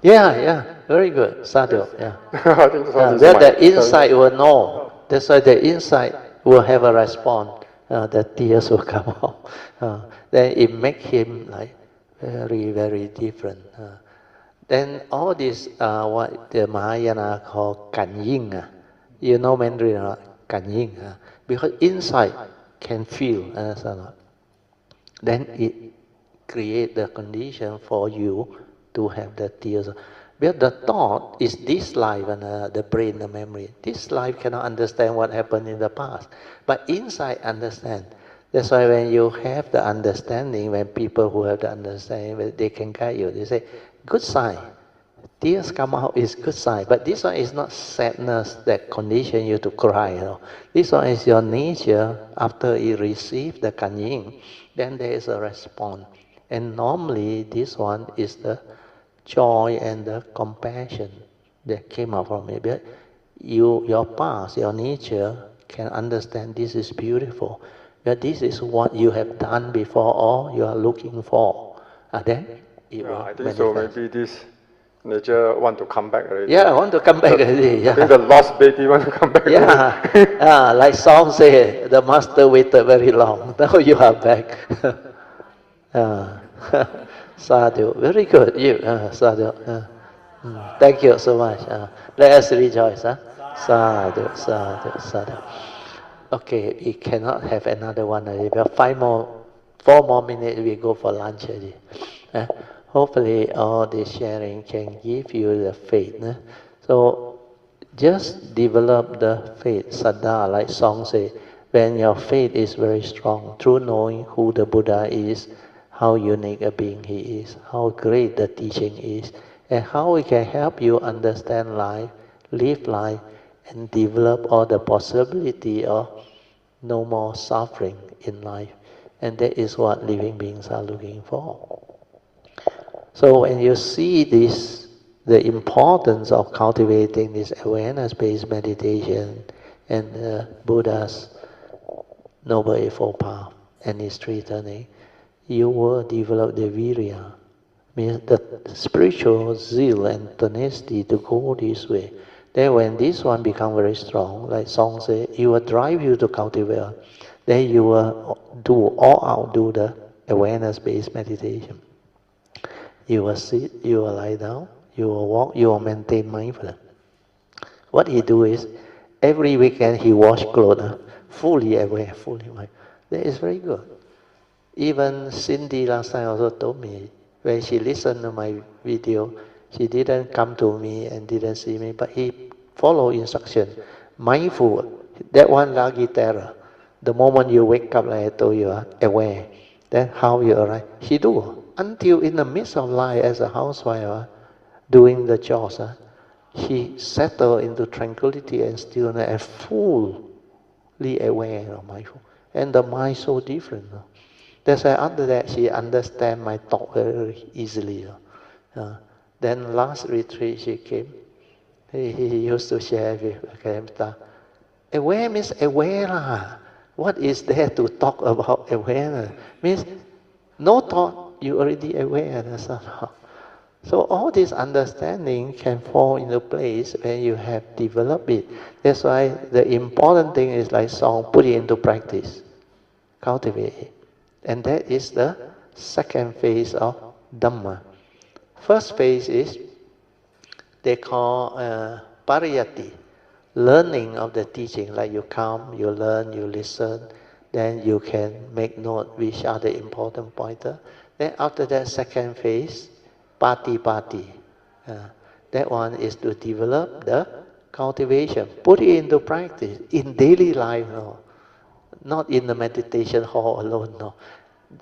Yeah, very good, Sadhu. Yeah. I think Where the inside will know. That's why the inside will have a response. The tears will come out. Then it makes him like very, very different. Then all this, what the Mahayana call Kanying. You know Mandarin or not? Kanying. Because inside can feel. Then it create the condition for you to have the tears. But the thought is this life and the brain, the memory. This life cannot understand what happened in the past. But inside understand. That's why when you have the understanding, when people who have the understanding, they can guide you. They say, good sign. Tears come out is good sign. But this one is not sadness that condition you to cry. This one is your nature. After you receive the kanying, then there is a response. And normally this one is the joy and the compassion that came out from it. But your past, your nature can understand this is beautiful. But this is what you have done before or you are looking for. Then it will I think manifest. so. Maybe this nature want to come back already. Yeah, I want to come back already. I think the lost baby want to come back. Yeah, like song say, the master waited very long. Now you are back. Sadhu, very good. You, Sadhu. Thank you so much. Let us rejoice. Sadhu. Okay, we cannot have another one already. But 4 more minutes, we go for lunch already. Hopefully, all this sharing can give you the faith. So, just develop the faith, saddha, like song say. When your faith is very strong, through knowing who the Buddha is, how unique a being he is, how great the teaching is, and how it can help you understand life, live life, and develop all the possibility of no more suffering in life. And that is what living beings are looking for. So when you see this, the importance of cultivating this awareness-based meditation and the Buddha's Noble Eightfold Path and its 3 turning, you will develop the virya, means the spiritual zeal and tenacity to go this way. Then when this one becomes very strong, like Song says, it will drive you to cultivate. Then you will do the awareness-based meditation. You will sit, you will lie down, you will walk, you will maintain mindfulness. What he do is, every weekend he wash clothes, fully aware, fully aware. That is very good. Even Cindy last time also told me, when she listened to my video, she didn't come to me and didn't see me, but he followed instruction. Mindful, that one lagi terror. The moment you wake up, like I told you, aware. Then how you arrive. She do. Until in the midst of life as a housewife, doing the chores, she settled into tranquility and stillness and fully aware of mindful. And the mind so different. That's why after that she understand my thought very easily. Then last retreat she came, he used to share with Kalyanamittas. Aware means aware lah. What is there to talk about awareness? Means no thought, you already aware. That's all. So all this understanding can fall into place when you have developed it. That's why the important thing is like song, put it into practice, cultivate it. And that is the second phase of Dhamma. First phase is, they call pariyati, learning of the teaching. Like you come, you learn, you listen, then you can make note which are the important pointer. Then after that second phase, pati. That one is to develop the cultivation, put it into practice in daily life. No, not in the meditation hall alone. No,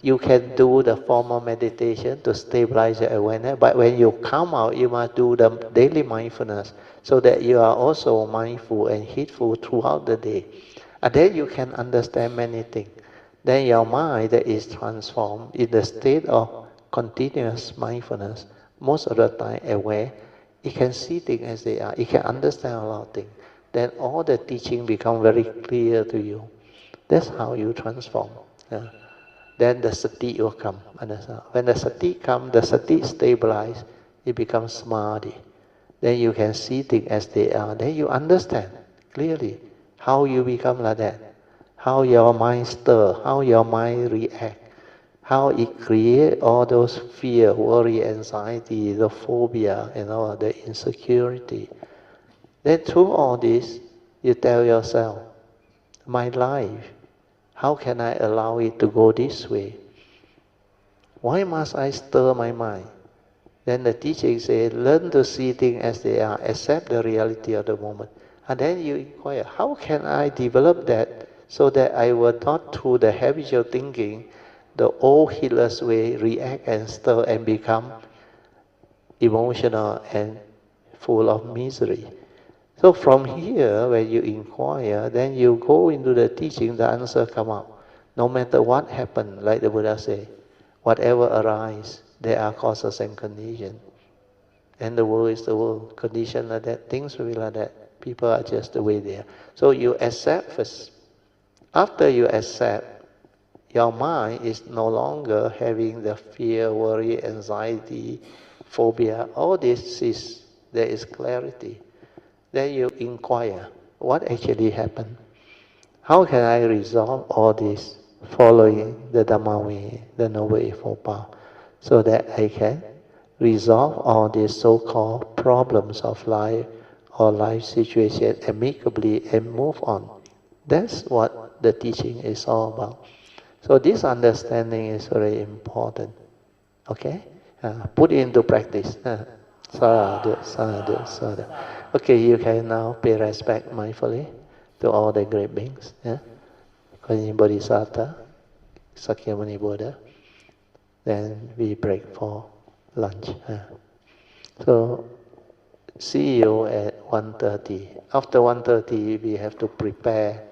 you can do the formal meditation to stabilize your awareness, but when you come out, you must do the daily mindfulness so that you are also mindful and heedful throughout the day. And then you can understand many things. Then your mind that is transformed in the state of continuous mindfulness, most of the time aware, it can see things as they are, it can understand a lot of things. Then all the teaching become very clear to you. That's how you transform. Then the sati will come. When the sati comes, the sati stabilize, it becomes samadhi. Then you can see things as they are. Then you understand clearly how you become like that, how your mind stir, how your mind react, how it creates all those fear, worry, anxiety, the phobia, and all the insecurity. Then through all this, you tell yourself, my life, how can I allow it to go this way? Why must I stir my mind? Then the teaching says, learn to see things as they are, accept the reality of the moment. And then you inquire, how can I develop that so that I will not, through the habitual thinking, the old heedless way, react and stir and become emotional and full of misery. So from here, when you inquire, then you go into the teaching, the answer come out. No matter what happened, like the Buddha say, whatever arises, there are causes and conditions. And the world is the world, condition like that, things will be like that. People are just the way they are. So you accept first. After you accept, your mind is no longer having the fear, worry, anxiety, phobia. All this is, there is clarity. Then you inquire, what actually happened? How can I resolve all this following the Dhamma way, the Noble Eightfold Path, so that I can resolve all these so-called problems of life or life situation amicably and move on? That's what the teaching is all about. So this understanding is very important. Okay? Put it into practice. Sadhu. Okay, you can now pay respect mindfully to all the great beings. Kuan Bodhisattva, Sakyamuni Buddha. Then we break for lunch. So see you at 1:30. After 1:30, we have to prepare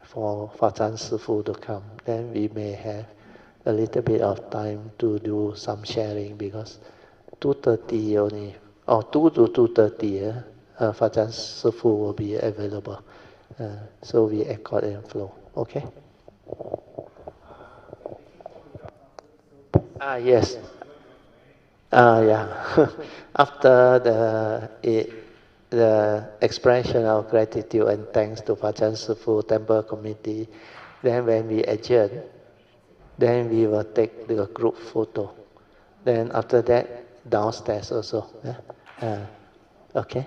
for Fazan Sifu to come. Then we may have a little bit of time to do some sharing, because 2:30 only, or 2 to 2:30, Fazan Sifu will be available. So we accord and flow. Okay? Yes. Yeah. After the expression of gratitude and thanks to Fazan Sifu Temple Committee, then when we adjourn, then we will take the group photo. Then after that, downstairs also. Okay?